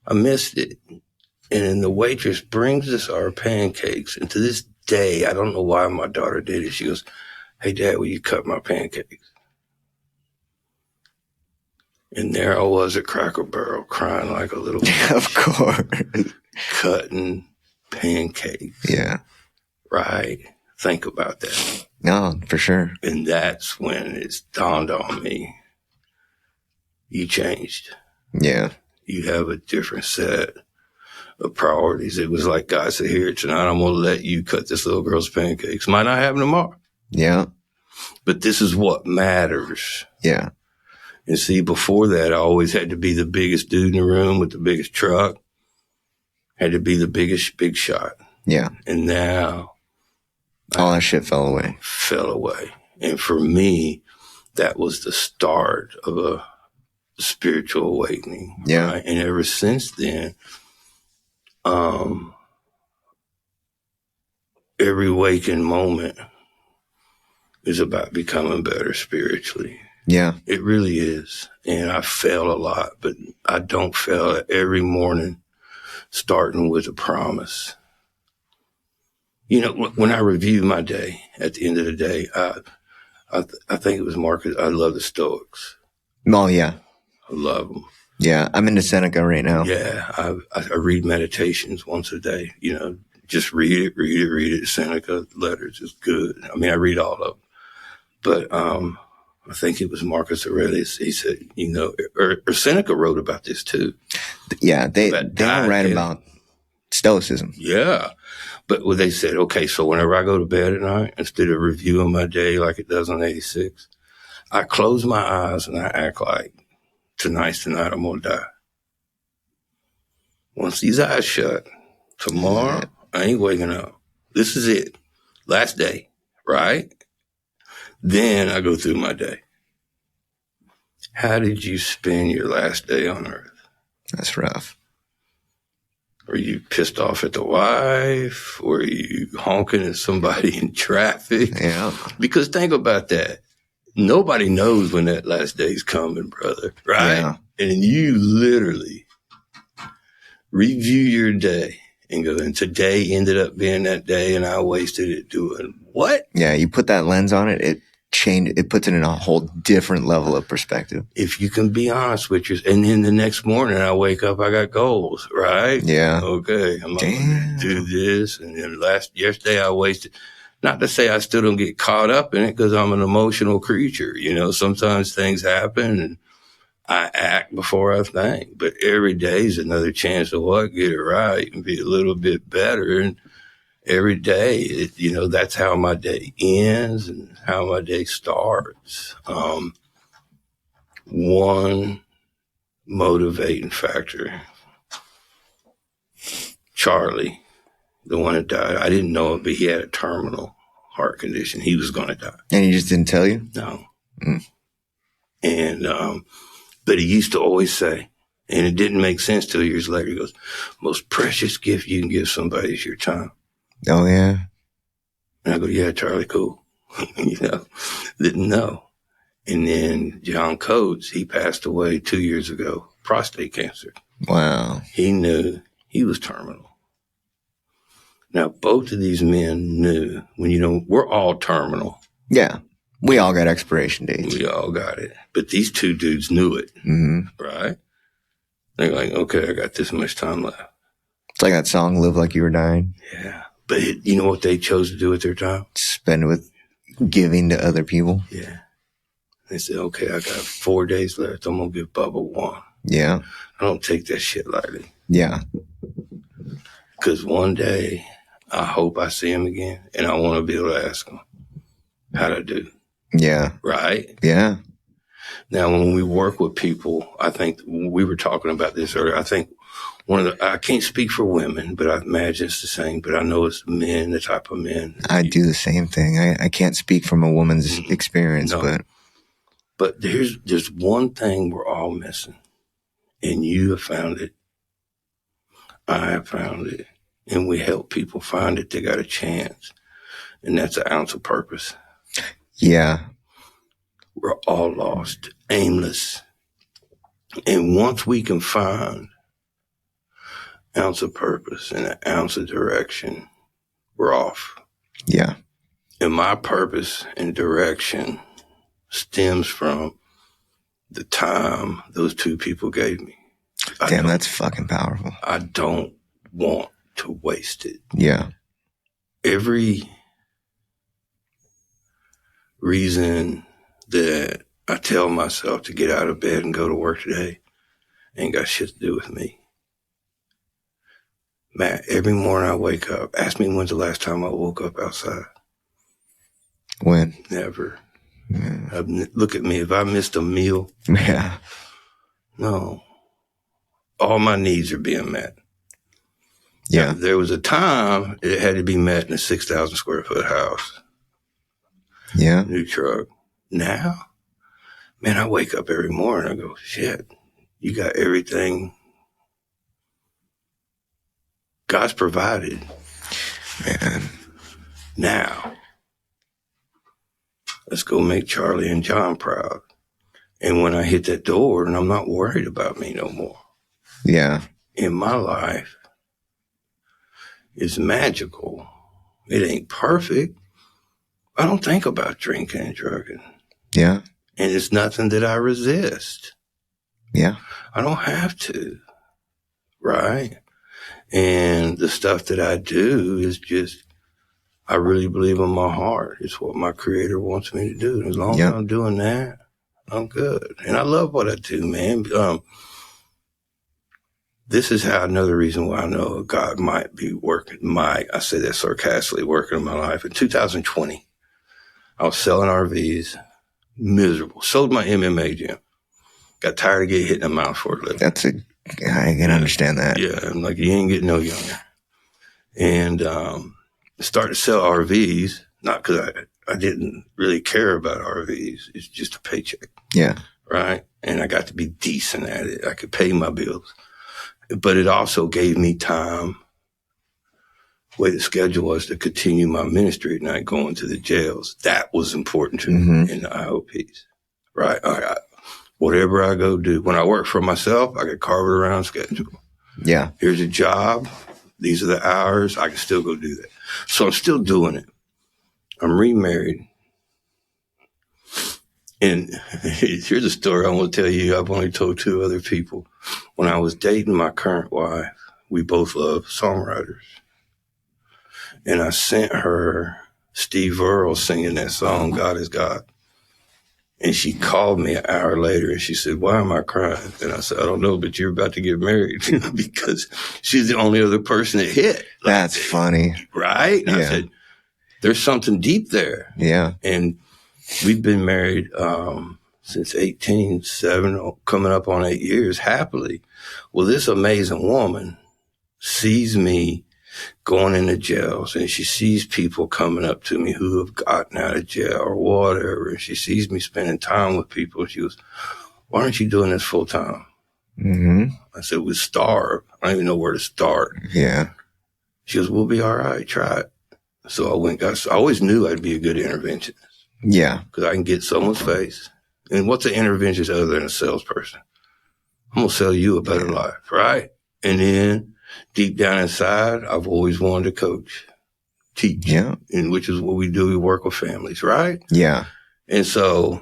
[SPEAKER 1] I missed it. And then the waitress brings us our pancakes. And to this day, I don't know why my daughter did it. She goes, hey, Dad, will you cut my pancakes? And there I was at Cracker Barrel crying like a little bitch.
[SPEAKER 2] Of course.
[SPEAKER 1] Cutting pancakes.
[SPEAKER 2] Yeah.
[SPEAKER 1] Right. Think about that.
[SPEAKER 2] No, for sure.
[SPEAKER 1] And that's when it's dawned on me. You changed.
[SPEAKER 2] Yeah.
[SPEAKER 1] You have a different set of priorities. It was like God said, here tonight, I'm going to let you cut this little girl's pancakes. Might not happen tomorrow.
[SPEAKER 2] Yeah.
[SPEAKER 1] But this is what matters.
[SPEAKER 2] Yeah.
[SPEAKER 1] And see, before that, I always had to be the biggest dude in the room with the biggest truck. Had to be the biggest big shot.
[SPEAKER 2] Yeah.
[SPEAKER 1] And now
[SPEAKER 2] all that shit fell away.
[SPEAKER 1] Fell away. And for me, that was the start of spiritual awakening.
[SPEAKER 2] Yeah.
[SPEAKER 1] Right? And ever since then, every waking moment is about becoming better spiritually.
[SPEAKER 2] Yeah.
[SPEAKER 1] It really is. And I fail a lot, but I don't fail every morning, starting with a promise. You know, when I review my day at the end of the day, I think it was Marcus. I love the Stoics.
[SPEAKER 2] Oh, yeah.
[SPEAKER 1] I love them.
[SPEAKER 2] Yeah. I'm into Seneca right now.
[SPEAKER 1] Yeah. I read Meditations once a day, you know, just read it. Seneca letters is good. I mean, I read all of them. But I think it was Marcus Aurelius. He said, you know, or Seneca wrote about this too.
[SPEAKER 2] Yeah, they don't write about stoicism.
[SPEAKER 1] Yeah. But they said, okay, so whenever I go to bed at night, instead of reviewing my day like it does on 86, I close my eyes and I act like tonight's the night I'm going to die. Once these eyes shut, tomorrow, I ain't waking up. This is it. Last day, right? Then I go through my day. How did you spend your last day on earth?
[SPEAKER 2] That's rough.
[SPEAKER 1] Are you pissed off at the wife? Or are you honking at somebody in traffic?
[SPEAKER 2] Yeah.
[SPEAKER 1] Because think about that. Nobody knows when that last day's coming, brother. Right?
[SPEAKER 2] Yeah.
[SPEAKER 1] And you literally review your day and go, and today ended up being that day and I wasted it doing what?
[SPEAKER 2] Yeah, you put that lens on it, it puts it in a whole different level of perspective.
[SPEAKER 1] If you can be honest with yourself. And then the next morning I wake up, I got goals, right?
[SPEAKER 2] Yeah.
[SPEAKER 1] Okay, I'm going to do this. And then yesterday I wasted. Not to say I still don't get caught up in it because I'm an emotional creature. You know, sometimes things happen and I act before I think. But every day is another chance to get it right and be a little bit better. And every day, that's how my day ends and how my day starts. One motivating factor. Charlie, the one that died, I didn't know it, but he had a terminal heart condition. He was going to die.
[SPEAKER 2] And he just didn't tell you?
[SPEAKER 1] No. And, but he used to always say, and it didn't make sense till years later, he goes, most precious gift you can give somebody is your time.
[SPEAKER 2] Oh, yeah.
[SPEAKER 1] And I go, yeah, Charlie, cool. Didn't know. And then John Coates, he passed away 2 years ago, prostate cancer.
[SPEAKER 2] Wow.
[SPEAKER 1] He knew he was terminal. Now, both of these men knew we're all terminal.
[SPEAKER 2] Yeah. We all got expiration dates.
[SPEAKER 1] We all got it. But these two dudes knew it, right? They're like, okay, I got this much time left.
[SPEAKER 2] It's like that song, Live Like You Were Dying.
[SPEAKER 1] Yeah. But you know what they chose to do with their time?
[SPEAKER 2] Spend it with giving to other people.
[SPEAKER 1] Yeah. They said, okay, I got 4 days left. I'm going to give Bubba one.
[SPEAKER 2] Yeah.
[SPEAKER 1] I don't take that shit lightly.
[SPEAKER 2] Yeah.
[SPEAKER 1] Because one day, I hope I see him again, and I want to be able to ask him how to do.
[SPEAKER 2] Yeah.
[SPEAKER 1] Right?
[SPEAKER 2] Yeah.
[SPEAKER 1] Now, when we work with people, I think we were talking about this earlier. I think I can't speak for women, but I imagine it's the same. But I know it's men, the type of men.
[SPEAKER 2] I do the same thing. I can't speak from a woman's experience,
[SPEAKER 1] but there's one thing we're all missing, and you have found it. I have found it, and we help people find it. They got a chance, and that's an ounce of purpose.
[SPEAKER 2] Yeah.
[SPEAKER 1] We're all lost, aimless. And once we can find an ounce of purpose and an ounce of direction, we're off.
[SPEAKER 2] Yeah.
[SPEAKER 1] And my purpose and direction stems from the time those two people gave me.
[SPEAKER 2] Damn, that's fucking powerful.
[SPEAKER 1] I don't want to waste it.
[SPEAKER 2] Yeah.
[SPEAKER 1] Every reason that I tell myself to get out of bed and go to work today ain't got shit to do with me. Matt, every morning I wake up, ask me when's the last time I woke up outside.
[SPEAKER 2] When?
[SPEAKER 1] Never. Yeah. Look at me. If I missed a meal,
[SPEAKER 2] yeah.
[SPEAKER 1] No. All my needs are being met.
[SPEAKER 2] Yeah.
[SPEAKER 1] Now, there was a time it had to be met in a 6,000 square foot house.
[SPEAKER 2] Yeah.
[SPEAKER 1] New truck. Now, Man, I wake up every morning. I go, shit, you got everything God's provided.
[SPEAKER 2] Man.
[SPEAKER 1] Now, let's go make Charlie and John proud. And when I hit that door, and I'm not worried about me no more.
[SPEAKER 2] Yeah.
[SPEAKER 1] In my life, it's magical. It ain't perfect. I don't think about drinking and drugging.
[SPEAKER 2] Yeah.
[SPEAKER 1] And it's nothing that I resist.
[SPEAKER 2] Yeah.
[SPEAKER 1] I don't have to. Right? And the stuff that I do is just, I really believe in my heart. It's what my creator wants me to do. And as long as I'm doing that, I'm good. And I love what I do, man. This is how another reason why I know God might be working, I say that sarcastically, working in my life. In 2020, I was selling RVs, miserable. Sold my MMA gym. Got tired of getting hit in the mouth for a living.
[SPEAKER 2] I can understand that.
[SPEAKER 1] Yeah, I'm like, you ain't getting no younger. And started to sell RVs, not because I didn't really care about RVs. It's just a paycheck.
[SPEAKER 2] Yeah.
[SPEAKER 1] Right? And I got to be decent at it. I could pay my bills. But it also gave me time. The way the schedule was to continue my ministry at night, going to the jails. That was important to me in the IOPs. Right? Whatever I go do. When I work for myself, I could carve it around schedule.
[SPEAKER 2] Yeah.
[SPEAKER 1] Here's a job. These are the hours. I can still go do that. So I'm still doing it. I'm remarried. And here's a story I want to tell you. I've only told 2 other people. When I was dating my current wife, we both love songwriters. And I sent her Steve Earle singing that song, God is God. And she called me an hour later and she said, why am I crying? And I said, I don't know, but you're about to get married because she's the only other person that hit.
[SPEAKER 2] That's funny.
[SPEAKER 1] Right? And I said, there's something deep there.
[SPEAKER 2] Yeah.
[SPEAKER 1] And we've been married since 7 coming up on 8 years, happily. Well, this amazing woman sees me going into jails, and she sees people coming up to me who have gotten out of jail or whatever, and she sees me spending time with people. She goes, why aren't you doing this full time? I said, we starve. I don't even know where to start.
[SPEAKER 2] Yeah.
[SPEAKER 1] She goes, we'll be all right. Try it. So I always knew I'd be a good interventionist.
[SPEAKER 2] Yeah.
[SPEAKER 1] Because I can get someone's face. And what's an interventionist other than a salesperson? I'm going to sell you a better life, right? And then deep down inside, I've always wanted to coach, teach.
[SPEAKER 2] Yeah.
[SPEAKER 1] And which is what we do. We work with families, right?
[SPEAKER 2] Yeah.
[SPEAKER 1] And so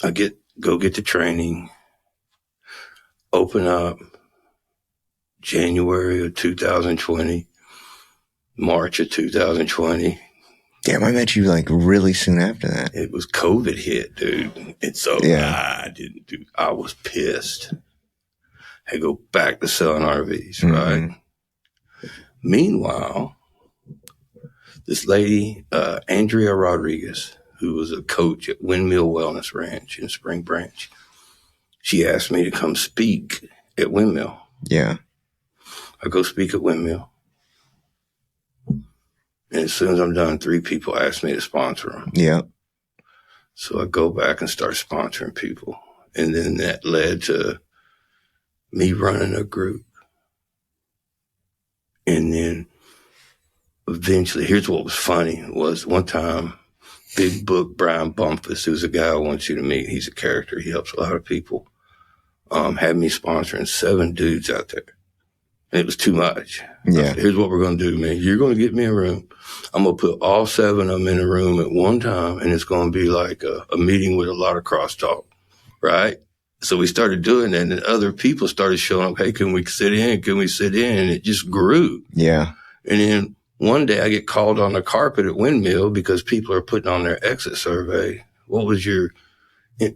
[SPEAKER 1] I go get the training, open up January of 2020, March of 2020.
[SPEAKER 2] Damn, I met you like really soon after that.
[SPEAKER 1] It was COVID hit, dude. And so I was pissed. I go back to selling RVs, right? Meanwhile, this lady, Andrea Rodriguez, who was a coach at Windmill Wellness Ranch in Spring Branch, she asked me to come speak at Windmill.
[SPEAKER 2] Yeah.
[SPEAKER 1] I go speak at Windmill. And as soon as I'm done, 3 people ask me to sponsor them.
[SPEAKER 2] Yeah.
[SPEAKER 1] So I go back and start sponsoring people. And then that led to me running a group. And then eventually, here's what was funny, was one time, Big Book Brian Bumpus, who's a guy I want you to meet. He's a character. He helps a lot of people. Had me sponsoring 7 dudes out there. And it was too much.
[SPEAKER 2] Yeah.
[SPEAKER 1] Said, here's what we're going to do, man. You're going to get me a room. I'm going to put all 7 of them in a room at one time, and it's going to be like a meeting with a lot of crosstalk, right? So we started doing that, and other people started showing up, hey, can we sit in? Can we sit in? And it just grew.
[SPEAKER 2] Yeah.
[SPEAKER 1] And then one day I get called on the carpet at Windmill because people are putting on their exit survey. What was your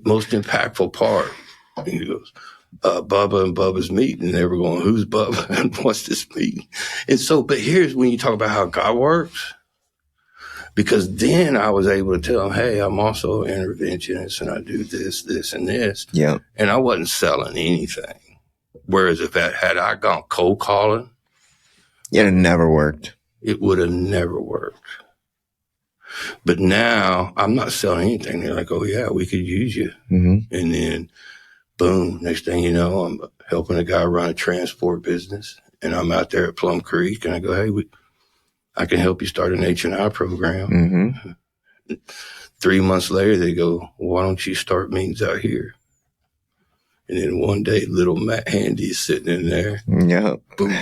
[SPEAKER 1] most impactful part? And he goes, Bubba and Bubba's meeting. And they were going, who's Bubba and what's this meeting? And so, but here's when you talk about how God works. Because then I was able to tell them, hey, I'm also an interventionist and I do this, this, and this.
[SPEAKER 2] Yeah.
[SPEAKER 1] And I wasn't selling anything. Whereas if had I gone cold calling,
[SPEAKER 2] it never worked.
[SPEAKER 1] it would have never worked. But now I'm not selling anything. They're like, oh yeah, we could use you.
[SPEAKER 2] Mm-hmm.
[SPEAKER 1] And then boom, next thing you know, I'm helping a guy run a transport business, and I'm out there at Plum Creek, and I go, hey, I can help you start an H&I program.
[SPEAKER 2] Mm-hmm.
[SPEAKER 1] 3 months later, they go, why don't you start meetings out here? And then one day, little Matt Handy is sitting in there.
[SPEAKER 2] Yeah.
[SPEAKER 1] Boom.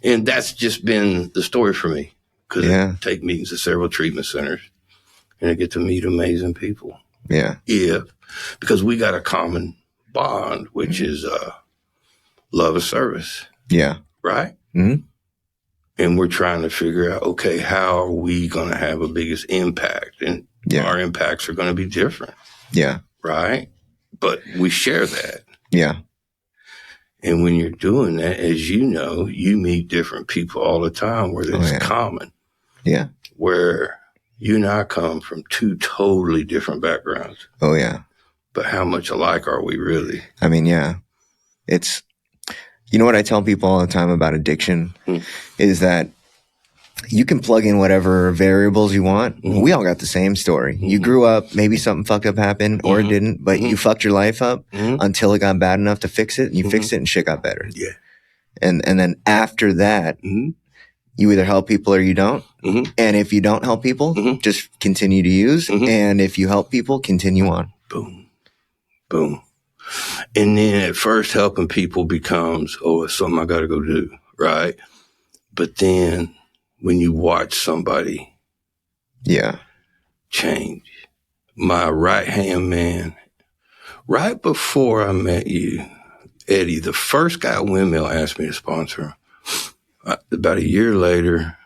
[SPEAKER 1] And that's just been the story for me, because I take meetings at several treatment centers, and I get to meet amazing people.
[SPEAKER 2] Yeah.
[SPEAKER 1] Because we got a common bond, which is love of service.
[SPEAKER 2] Yeah.
[SPEAKER 1] Right?
[SPEAKER 2] Mm-hmm.
[SPEAKER 1] And we're trying to figure out, okay, how are we going to have a biggest impact? And our impacts are going to be different.
[SPEAKER 2] Yeah.
[SPEAKER 1] Right? But we share that.
[SPEAKER 2] Yeah.
[SPEAKER 1] And when you're doing that, as you know, you meet different people all the time where it's common.
[SPEAKER 2] Yeah.
[SPEAKER 1] Where you and I come from two totally different backgrounds.
[SPEAKER 2] Oh, yeah.
[SPEAKER 1] But how much alike are we really?
[SPEAKER 2] I mean, yeah. It's, you know what I tell people all the time about addiction is that you can plug in whatever variables you want. Mm-hmm. We all got the same story. Mm-hmm. You grew up, maybe something fucked up happened or it didn't, but you fucked your life up until it got bad enough to fix it. And you fixed it and shit got better.
[SPEAKER 1] Yeah.
[SPEAKER 2] And then after that, you either help people or you don't. Mm-hmm. And if you don't help people, just continue to use. Mm-hmm. And if you help people, continue on.
[SPEAKER 1] Boom. Boom. And then at first helping people becomes, oh, it's something I got to go do. Right. But then when you watch somebody change, my right-hand man, right before I met you, Eddie, the first guy at Windmill asked me to sponsor him. About a year later,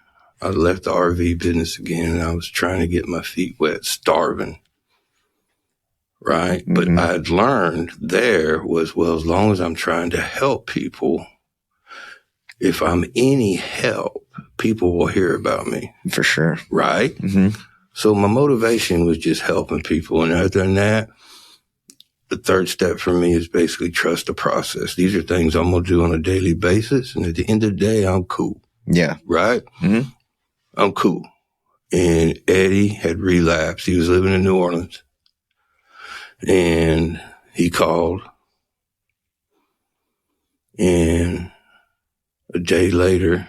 [SPEAKER 1] I left the RV business again, and I was trying to get my feet wet, starving. Right? Mm-hmm. But I had learned there was, well, as long as I'm trying to help people, if I'm any help, people will hear about me.
[SPEAKER 2] For sure.
[SPEAKER 1] Right? Mm-hmm. So my motivation was just helping people. And other than that, the third step for me is basically trust the process. These are things I'm going to do on a daily basis. And at the end of the day, I'm cool.
[SPEAKER 2] Yeah.
[SPEAKER 1] Right? Mm-hmm. I'm cool. And Eddie had relapsed. He was living in New Orleans. And he called. And a day later,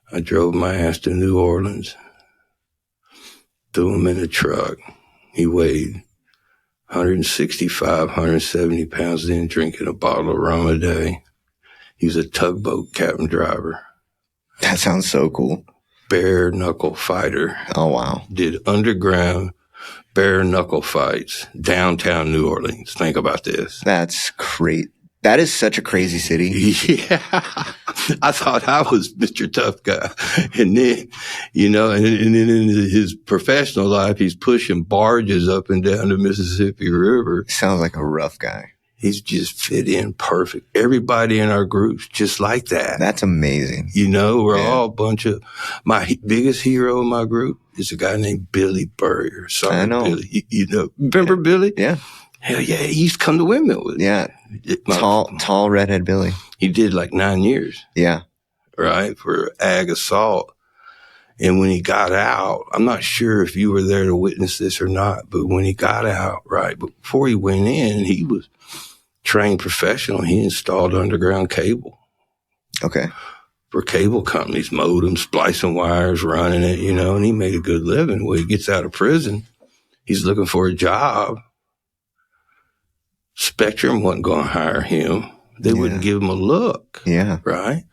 [SPEAKER 1] I drove my ass to New Orleans, threw him in a truck. He weighed 165, 170 pounds, then drinking a bottle of rum a day. He was a tugboat captain driver.
[SPEAKER 2] That sounds so cool.
[SPEAKER 1] Bare knuckle fighter.
[SPEAKER 2] Oh, wow.
[SPEAKER 1] Did underground bare knuckle fights downtown New Orleans. Think about this.
[SPEAKER 2] That's great. That is such a crazy city.
[SPEAKER 1] Yeah. I thought I was Mr. Tough Guy. And then, and then in his professional life, he's pushing barges up and down the Mississippi River.
[SPEAKER 2] Sounds like a rough guy.
[SPEAKER 1] He's just fit in perfect. Everybody in our group's just like that.
[SPEAKER 2] That's amazing.
[SPEAKER 1] We're all a bunch of, my biggest hero in my group is a guy named Billy Burrier. Sorry,
[SPEAKER 2] I know.
[SPEAKER 1] Billy. Remember Billy?
[SPEAKER 2] Yeah.
[SPEAKER 1] Hell yeah, he used to come to Windmill with me.
[SPEAKER 2] Yeah. Tall redhead Billy.
[SPEAKER 1] He did like 9 years.
[SPEAKER 2] Yeah.
[SPEAKER 1] Right, for ag assault. And when he got out, I'm not sure if you were there to witness this or not, but when he got out, right, but before he went in, he was trained professional. He installed underground cable.
[SPEAKER 2] Okay.
[SPEAKER 1] For cable companies, modems, splicing wires, running it, and he made a good living. Well, he gets out of prison. He's looking for a job. Spectrum wasn't going to hire him. They wouldn't give him a look.
[SPEAKER 2] Yeah.
[SPEAKER 1] Right?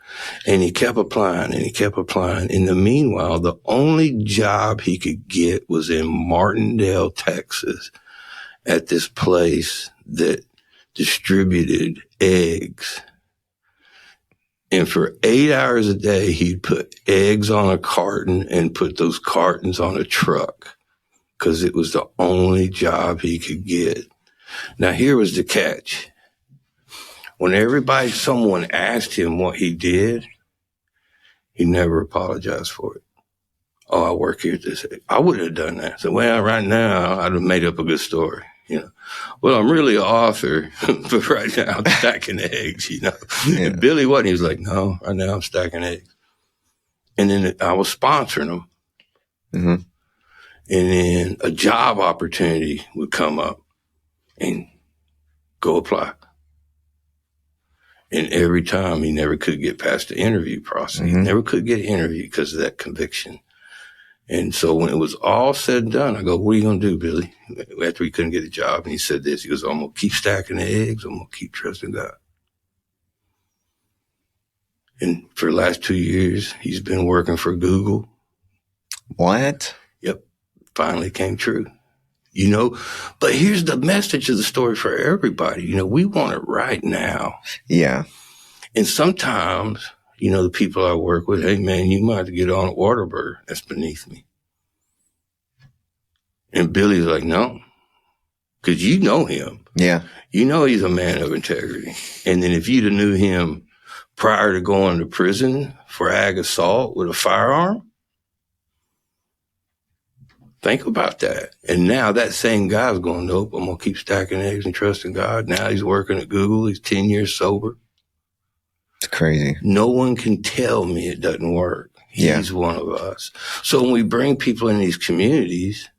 [SPEAKER 1] And he kept applying and he kept applying. In the meanwhile, the only job he could get was in Martindale, Texas, at this place that distributed eggs. And for 8 hours a day, he'd put eggs on a carton and put those cartons on a truck because it was the only job he could get. Now, here was the catch. When someone asked him what he did, he never apologized for it. Oh, I work here at this. I wouldn't have done that. So, well, right now, I'd have made up a good story. Well, I'm really an author, but right now I'm stacking eggs, Yeah. And Billy wasn't. He was like, no, right now I'm stacking eggs. And then I was sponsoring him. Mm-hmm. And then a job opportunity would come up and go apply. And every time he never could get past the interview process. He never could get an interview because of that conviction. And so when it was all said and done, I go, what are you going to do, Billy? After he couldn't get a job. And he said this, he goes, I'm going to keep stacking the eggs. I'm going to keep trusting God. And for the last 2 years, he's been working for Google.
[SPEAKER 2] What?
[SPEAKER 1] Yep. Finally came true. You know, but here's the message of the story for everybody. You know, we want it right now.
[SPEAKER 2] Yeah.
[SPEAKER 1] And sometimes, you know, the people I work with, hey, man, you might have to get on a Whataburger. That's beneath me. And Billy's like, no, because you know him.
[SPEAKER 2] Yeah.
[SPEAKER 1] You know he's a man of integrity. And then if you'd have knew him prior to going to prison for ag assault with a firearm, think about that. And now that same guy's going, nope, I'm going to keep stacking eggs and trusting God. Now he's working at Google. He's 10 years sober.
[SPEAKER 2] It's crazy.
[SPEAKER 1] No one can tell me it doesn't work. He's one of us. So when we bring people in these communities,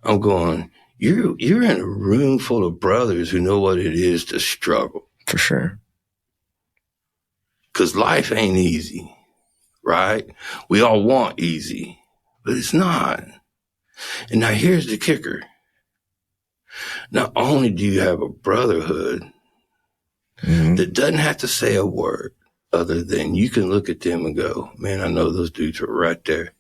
[SPEAKER 1] I'm going, you're in a room full of brothers who know what it is to struggle.
[SPEAKER 2] For sure.
[SPEAKER 1] Because life ain't easy, right? We all want easy, but it's not. And now here's the kicker. Not only do you have a brotherhood that doesn't have to say a word other than you can look at them and go, man, I know those dudes are right there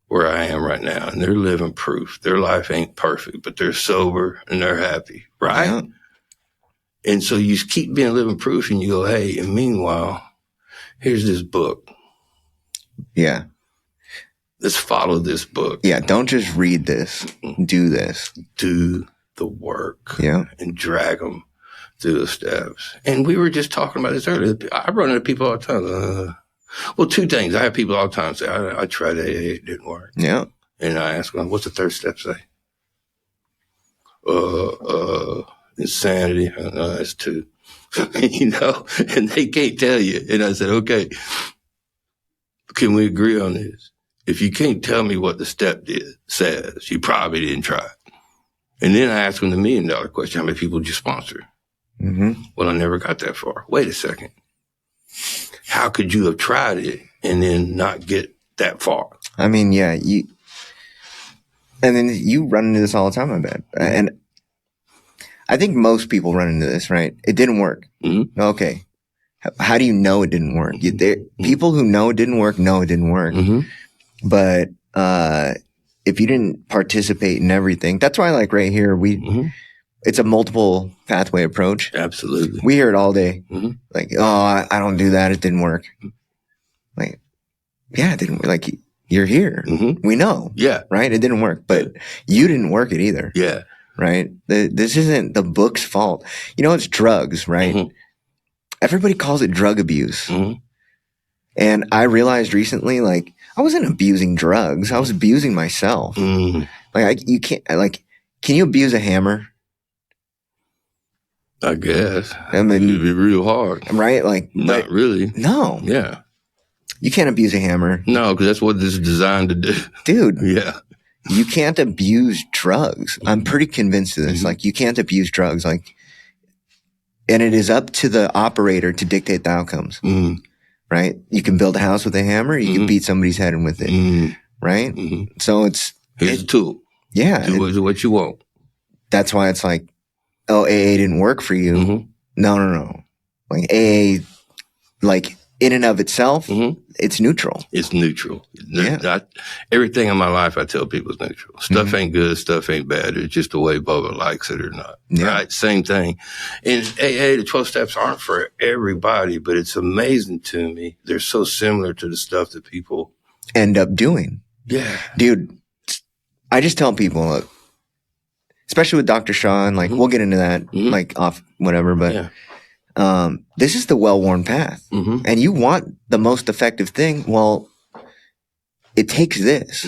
[SPEAKER 1] where I am right now. And they're living proof. Their life ain't perfect, but they're sober and they're happy, right? Yeah. And so you just keep being living proof and you go, hey, and meanwhile, here's this book.
[SPEAKER 2] Yeah.
[SPEAKER 1] Let's follow this book.
[SPEAKER 2] Yeah. Don't just read this. Do this.
[SPEAKER 1] Do the work.
[SPEAKER 2] Yeah.
[SPEAKER 1] And drag them through the steps. And we were just talking about this earlier. I run into people all the time. Well, two things. I have people all the time say, I tried AA, it didn't work.
[SPEAKER 2] Yeah.
[SPEAKER 1] And I ask them, what's the third step say? Insanity. That's two. You know, and they can't tell you. And I said, okay, can we agree on this? If you can't tell me what the step says, you probably didn't try it. And then I asked them the $1 million question, how many people did you sponsor? Well, I never got that far. Wait a second. How could you have tried it and then not get that far? I
[SPEAKER 2] mean, yeah, and then you run into this all the time, I bet. And I think most people run into this, right? It didn't work. Okay. How do you know it didn't work? People who know it didn't work. But if you didn't participate in everything, that's why, like right here, it's a multiple pathway approach.
[SPEAKER 1] Absolutely.
[SPEAKER 2] We hear it all day. Like, oh, I don't do that. It didn't work. Like, yeah, it didn't work. Like, you're here. We know.
[SPEAKER 1] Yeah.
[SPEAKER 2] Right? It didn't work. But you didn't work it either.
[SPEAKER 1] Yeah.
[SPEAKER 2] Right? This isn't the book's fault. You know, it's drugs, right? Everybody calls it drug abuse. And I realized recently, like, I wasn't abusing drugs. I was abusing myself. Like, you can't, like, can you abuse a hammer?
[SPEAKER 1] I guess. I mean, it'd be real hard.
[SPEAKER 2] Right? Like,
[SPEAKER 1] not really.
[SPEAKER 2] No.
[SPEAKER 1] Yeah.
[SPEAKER 2] You can't abuse a hammer.
[SPEAKER 1] No, because that's what this is designed to do.
[SPEAKER 2] Dude.
[SPEAKER 1] Yeah.
[SPEAKER 2] You can't abuse drugs. I'm pretty convinced of this. Like, you can't abuse drugs. Like, and it is up to the operator to dictate the outcomes. Right? You can build a house with a hammer. You can beat somebody's head in with it. Right? So
[SPEAKER 1] here's a tool.
[SPEAKER 2] Yeah.
[SPEAKER 1] Do what you want.
[SPEAKER 2] That's why it's like, oh, AA didn't work for you. No. Like, AA, like, in and of itself, it's neutral.
[SPEAKER 1] It's neutral.
[SPEAKER 2] Yeah.
[SPEAKER 1] Everything in my life, I tell people is neutral. Stuff ain't good. Stuff ain't bad. It's just the way Bubba likes it or not. Yeah. Right? Same thing. And AA, the 12 steps aren't for everybody, but it's amazing to me. They're so similar to the stuff that people
[SPEAKER 2] end up doing.
[SPEAKER 1] Yeah.
[SPEAKER 2] Dude, I just tell people, look, especially with Dr. Shaw, and like, we'll get into that, like, off whatever, but this is the well-worn path. And you want the most effective thing. Well, it takes this.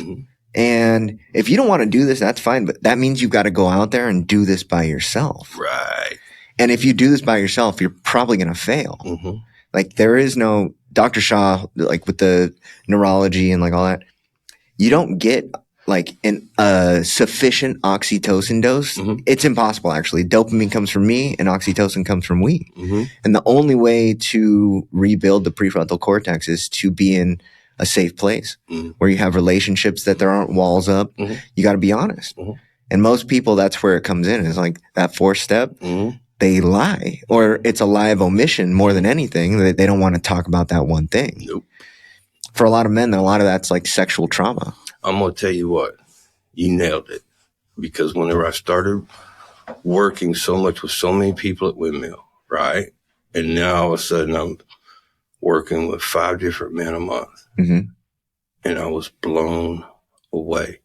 [SPEAKER 2] And if you don't want to do this, that's fine. But that means you've got to go out there and do this by yourself.
[SPEAKER 1] Right.
[SPEAKER 2] And if you do this by yourself, you're probably going to fail. Like, there is no Dr. Shaw, like with the neurology and like all that. You don't get like a sufficient oxytocin dose, it's impossible actually. Dopamine comes from me and oxytocin comes from weed. And the only way to rebuild the prefrontal cortex is to be in a safe place where you have relationships that there aren't walls up. You got to be honest. And most people, that's where it comes in. It's like that fourth step. They lie, or it's a lie of omission more than anything. They don't want to talk about that one thing.
[SPEAKER 1] Nope.
[SPEAKER 2] For a lot of men, a lot of that's like sexual trauma.
[SPEAKER 1] I'm going to tell you what, you nailed it. Because whenever I started working so much with so many people at Windmill, right? And now all of a sudden I'm working with 5 different men a month. And I was blown away.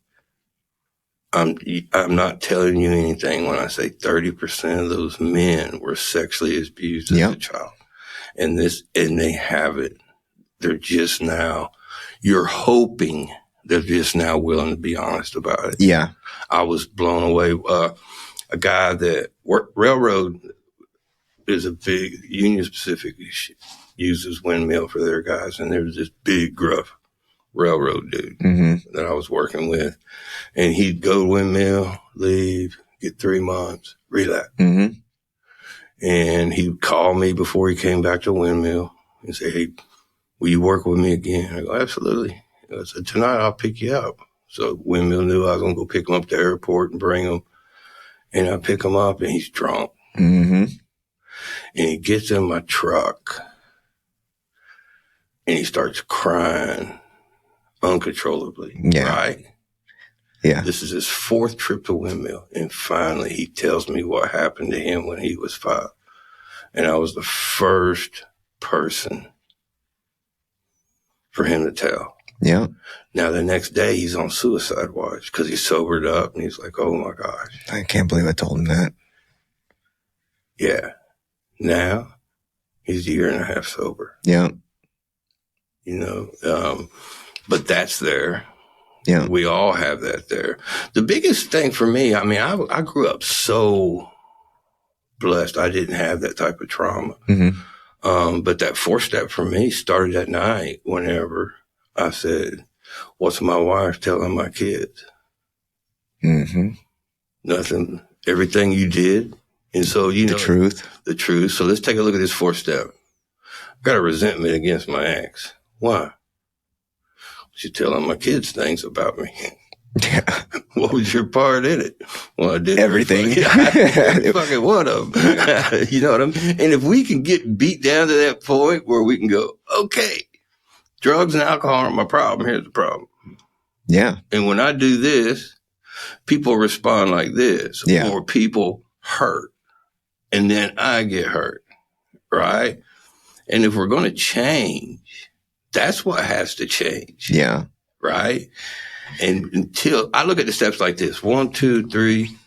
[SPEAKER 1] I'm not telling you anything when I say 30% of those men were sexually abused as a child. And they have it. They're just now, you're hoping they're just now willing to be honest about it.
[SPEAKER 2] Yeah.
[SPEAKER 1] I was blown away. A guy that railroad is a big Union Pacific uses Windmill for their guys. And there was this big gruff railroad dude that I was working with. And he'd go to Windmill, leave, get 3 months, relapse. And he'd call me before he came back to Windmill and say, hey, will you work with me again? I go, absolutely. I said, tonight I'll pick you up. So Windmill knew I was going to go pick him up at the airport and bring him. And I pick him up and he's drunk. And he gets in my truck and he starts crying uncontrollably. Right?
[SPEAKER 2] Yeah.
[SPEAKER 1] This is his 4th trip to Windmill. And finally he tells me what happened to him when he was 5. And I was the first person for him to tell.
[SPEAKER 2] Yeah.
[SPEAKER 1] Now the next day he's on suicide watch because he's sobered up and he's like, oh my gosh.
[SPEAKER 2] I can't believe I told him that.
[SPEAKER 1] Yeah. Now he's 1.5 years sober.
[SPEAKER 2] Yeah.
[SPEAKER 1] You know, but that's there.
[SPEAKER 2] Yeah.
[SPEAKER 1] We all have that there. The biggest thing for me, I mean, I grew up so blessed. I didn't have that type of trauma. But that 4th step for me started at night whenever I said, what's my wife telling my kids? Nothing. Everything you did. And so, you know. The truth. So let's take a look at this 4th step. I've got a resentment against my ex. Why? She's telling my kids things about me.
[SPEAKER 2] Yeah.
[SPEAKER 1] What was your part in it? Well, I did
[SPEAKER 2] everything.
[SPEAKER 1] Fucking one of them. You know what I mean? And if we can get beat down to that point where we can go, okay, drugs and alcohol aren't my problem. Here's the problem.
[SPEAKER 2] Yeah.
[SPEAKER 1] And when I do this, people respond like this. Or people hurt. And then I get hurt. Right? And if we're going to change, that's what has to change.
[SPEAKER 2] Yeah.
[SPEAKER 1] Right? And until I look at the steps like this, 1, 2, 3,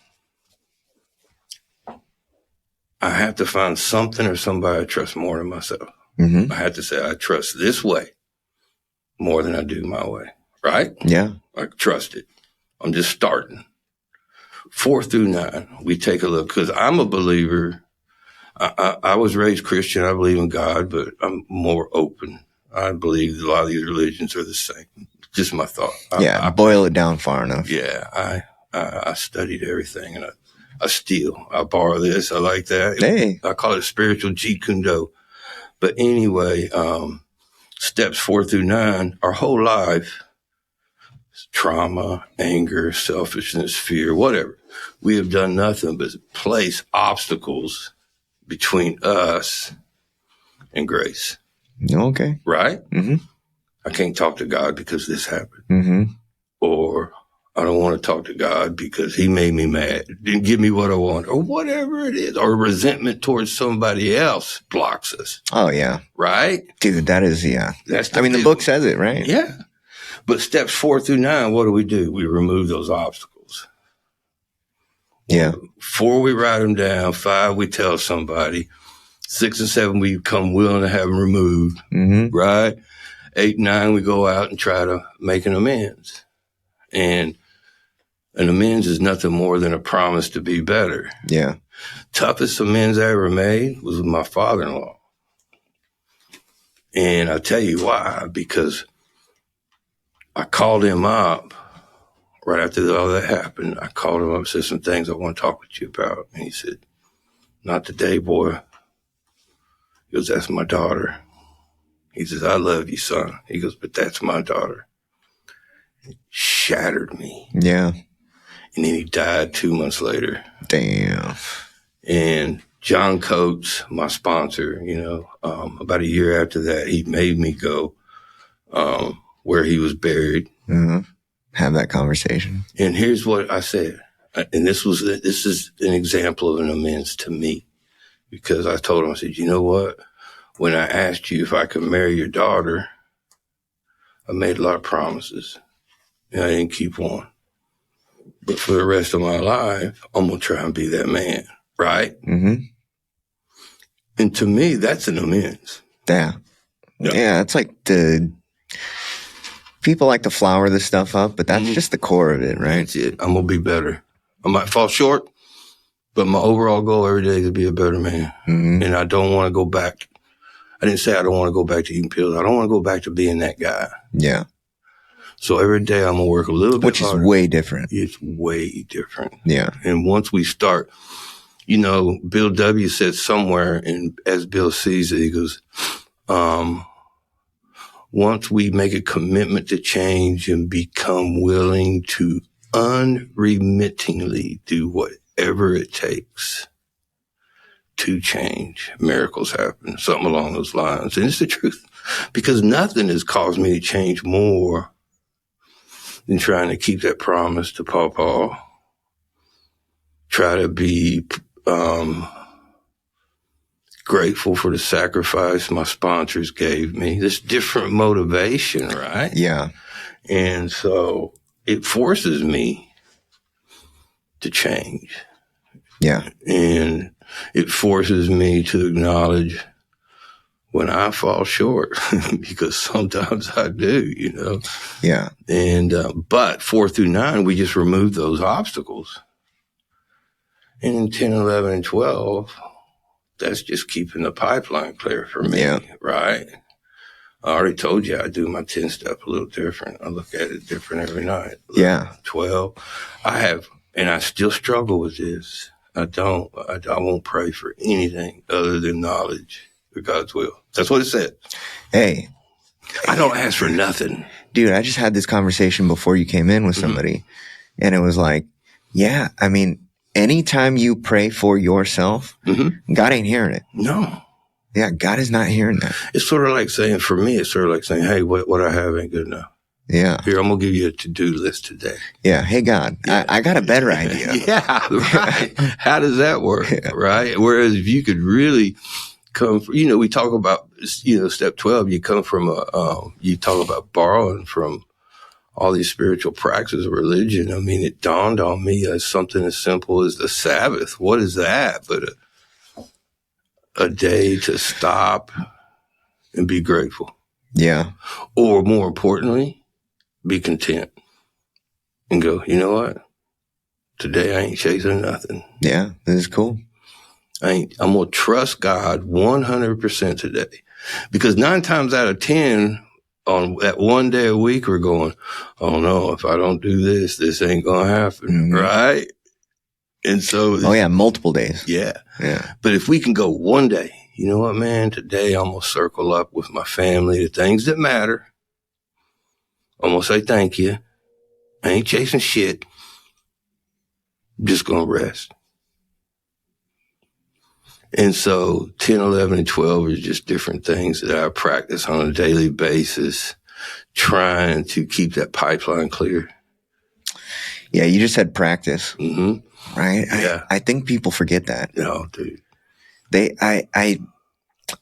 [SPEAKER 1] I have to find something or somebody I trust more than myself. I have to say, I trust this way more than I do my way. Right?
[SPEAKER 2] Yeah.
[SPEAKER 1] I trust it. I'm just starting. 4 through 9, we take a look because I'm a believer. I was raised Christian. I believe in God, but I'm more open. I believe a lot of these religions are the same. Just my thought.
[SPEAKER 2] I boil it down far enough.
[SPEAKER 1] Yeah, I studied everything, and I steal. I borrow this. I like that.
[SPEAKER 2] Hey.
[SPEAKER 1] I call it spiritual Jeet Kune Do. But anyway, steps 4 through 9, our whole life, trauma, anger, selfishness, fear, whatever. We have done nothing but place obstacles between us and grace.
[SPEAKER 2] Okay.
[SPEAKER 1] Right? I can't talk to God because this happened. Or I don't want to talk to God because he made me mad, didn't give me what I want, or whatever it is. Or resentment towards somebody else blocks us.
[SPEAKER 2] Oh, yeah.
[SPEAKER 1] Right?
[SPEAKER 2] Dude, that is,
[SPEAKER 1] That's
[SPEAKER 2] the book says it, right?
[SPEAKER 1] Yeah. But steps 4 through 9, what do? We remove those obstacles.
[SPEAKER 2] Yeah.
[SPEAKER 1] 4, we write them down. 5, we tell somebody. 6 and 7, we become willing to have them removed. Right? 8, 9, we go out and try to make an amends. And an amends is nothing more than a promise to be better.
[SPEAKER 2] Yeah.
[SPEAKER 1] Toughest amends I ever made was with my father-in-law. And I'll tell you why. Because I called him up right after all that happened, I called him up and said some things I want to talk with you about. And he said, not today, boy. He goes, that's my daughter. He says, I love you, son. He goes, but that's my daughter. It shattered me.
[SPEAKER 2] Yeah.
[SPEAKER 1] And then he died 2 months later.
[SPEAKER 2] Damn.
[SPEAKER 1] And John Coates, my sponsor, about a year after that, he made me go where he was buried.
[SPEAKER 2] Mm-hmm. Have that conversation.
[SPEAKER 1] And here's what I said. And this is an example of an amends to me. Because I told him, I said, you know what? When I asked you if I could marry your daughter, I made a lot of promises. And I didn't keep one. But for the rest of my life, I'm going to try and be that man. Right?
[SPEAKER 2] Mm-hmm.
[SPEAKER 1] And to me, that's an amends.
[SPEAKER 2] Yeah. Yeah, it's like people like to flower this stuff up, but that's just the core of it, right?
[SPEAKER 1] That's it. I'm going to be better. I might fall short, but my overall goal every day is to be a better man. Mm-hmm. And I don't want to go back. I didn't say I don't want to go back to eating pills. I don't want to go back to being that guy.
[SPEAKER 2] Yeah.
[SPEAKER 1] So every day I'm going to work a little bit harder.
[SPEAKER 2] Which is way different.
[SPEAKER 1] It's way different.
[SPEAKER 2] Yeah.
[SPEAKER 1] And once we start, Bill W. said somewhere, and as Bill sees it, he goes, once we make a commitment to change and become willing to unremittingly do whatever it takes to change, miracles happen, something along those lines. And it's the truth, because nothing has caused me to change more than trying to keep that promise to Paw, try to be grateful for the sacrifice my sponsors gave me. This different motivation, right?
[SPEAKER 2] Yeah.
[SPEAKER 1] And so it forces me to change.
[SPEAKER 2] Yeah.
[SPEAKER 1] And it forces me to acknowledge when I fall short, because sometimes I do,
[SPEAKER 2] Yeah.
[SPEAKER 1] And, but 4 through 9, we just remove those obstacles. And in 10, 11, and 12, that's just keeping the pipeline clear for me, right? I already told you I do my 10-step a little different. I look at it different every night. 11, 12. And I still struggle with this. I won't pray for anything other than knowledge of God's will. That's what it said.
[SPEAKER 2] Hey.
[SPEAKER 1] I don't ask for nothing.
[SPEAKER 2] Dude, I just had this conversation before you came in with somebody. Mm-hmm. And it was like, yeah, I mean, anytime you pray for yourself, God ain't hearing it.
[SPEAKER 1] No.
[SPEAKER 2] Yeah, God is not hearing that.
[SPEAKER 1] It's sort of like saying, for me, hey, what I have ain't good enough.
[SPEAKER 2] Yeah.
[SPEAKER 1] Here, I'm going to give you a to-do list today.
[SPEAKER 2] Yeah. Hey, God, I got a better idea.
[SPEAKER 1] Yeah, right. How does that work? Yeah. Right. Whereas if you could really come from, we talk about, step 12, you come from you talk about borrowing from all these spiritual practices of religion. I mean, it dawned on me as something as simple as the Sabbath. What is that? But a day to stop and be grateful.
[SPEAKER 2] Yeah.
[SPEAKER 1] Or more importantly, be content and go, you know what? Today I ain't chasing nothing.
[SPEAKER 2] Yeah, this is cool.
[SPEAKER 1] I'm going to trust God 100% today. Because 9 times out of 10, on that one day a week, we're going, oh no, if I don't do this, this ain't going to happen. Right? And so.
[SPEAKER 2] Oh yeah, multiple days.
[SPEAKER 1] Yeah. But if we can go one day, you know what, man, today I'm going to circle up with my family, the things that matter. I'm going to say thank you. I ain't chasing shit. I'm just going to rest. And so 10, 11, and 12 are just different things that I practice on a daily basis, trying to keep that pipeline clear.
[SPEAKER 2] Yeah, you just said practice.
[SPEAKER 1] Mm-hmm.
[SPEAKER 2] Right?
[SPEAKER 1] Yeah.
[SPEAKER 2] I think people forget that.
[SPEAKER 1] No, dude.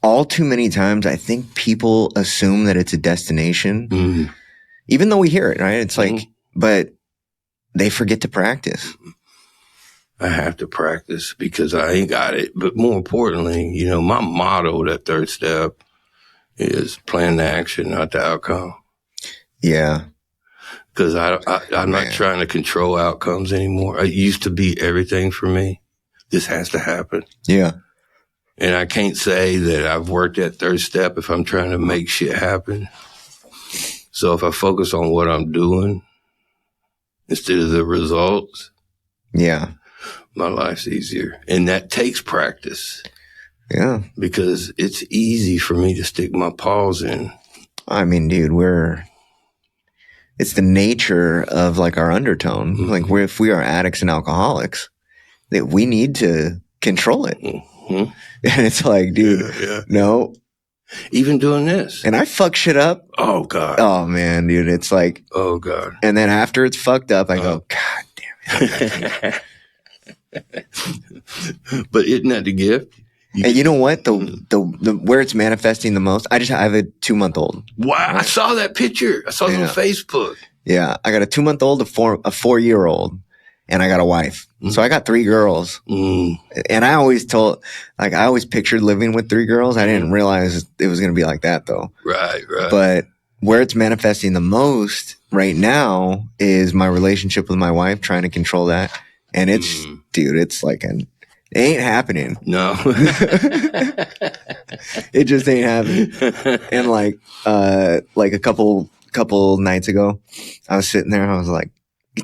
[SPEAKER 2] All too many times, I think people assume that it's a destination, even though we hear it, right? It's like, but they forget to practice.
[SPEAKER 1] I have to practice because I ain't got it. But more importantly, my motto, that 3rd step, is plan the action, not the outcome.
[SPEAKER 2] Yeah.
[SPEAKER 1] Because I'm not trying to control outcomes anymore. It used to be everything for me. This has to happen.
[SPEAKER 2] Yeah.
[SPEAKER 1] And I can't say that I've worked that 3rd step if I'm trying to make shit happen. So if I focus on what I'm doing, instead of the results,
[SPEAKER 2] Yeah.
[SPEAKER 1] my life's easier. And that takes practice.
[SPEAKER 2] Yeah.
[SPEAKER 1] Because it's easy for me to stick my paws in.
[SPEAKER 2] I mean, dude, it's the nature of like our undertone.
[SPEAKER 1] Mm-hmm.
[SPEAKER 2] Like if we are addicts and alcoholics, that we need to control it.
[SPEAKER 1] Mm-hmm.
[SPEAKER 2] And it's like, dude, no.
[SPEAKER 1] Even doing this.
[SPEAKER 2] And I fuck shit up.
[SPEAKER 1] Oh, God.
[SPEAKER 2] Oh, man, dude. It's like,
[SPEAKER 1] oh, God.
[SPEAKER 2] And then after it's fucked up, I go, God damn it.
[SPEAKER 1] But isn't that the gift?
[SPEAKER 2] And you know what? The where it's manifesting the most, I have a 2-month-old.
[SPEAKER 1] Wow. Right? I saw that picture. I saw it on Facebook.
[SPEAKER 2] Yeah. I got a 2-month-old, a 4-year-old, and I got a wife. So I got 3 girls. And I always pictured living with 3 girls. I didn't realize it was going to be like that though.
[SPEAKER 1] Right.
[SPEAKER 2] But where it's manifesting the most right now is my relationship with my wife, trying to control that. And it's, dude, it's like it ain't happening.
[SPEAKER 1] No.
[SPEAKER 2] It just ain't happening. And like a couple nights ago, I was sitting there and I was like,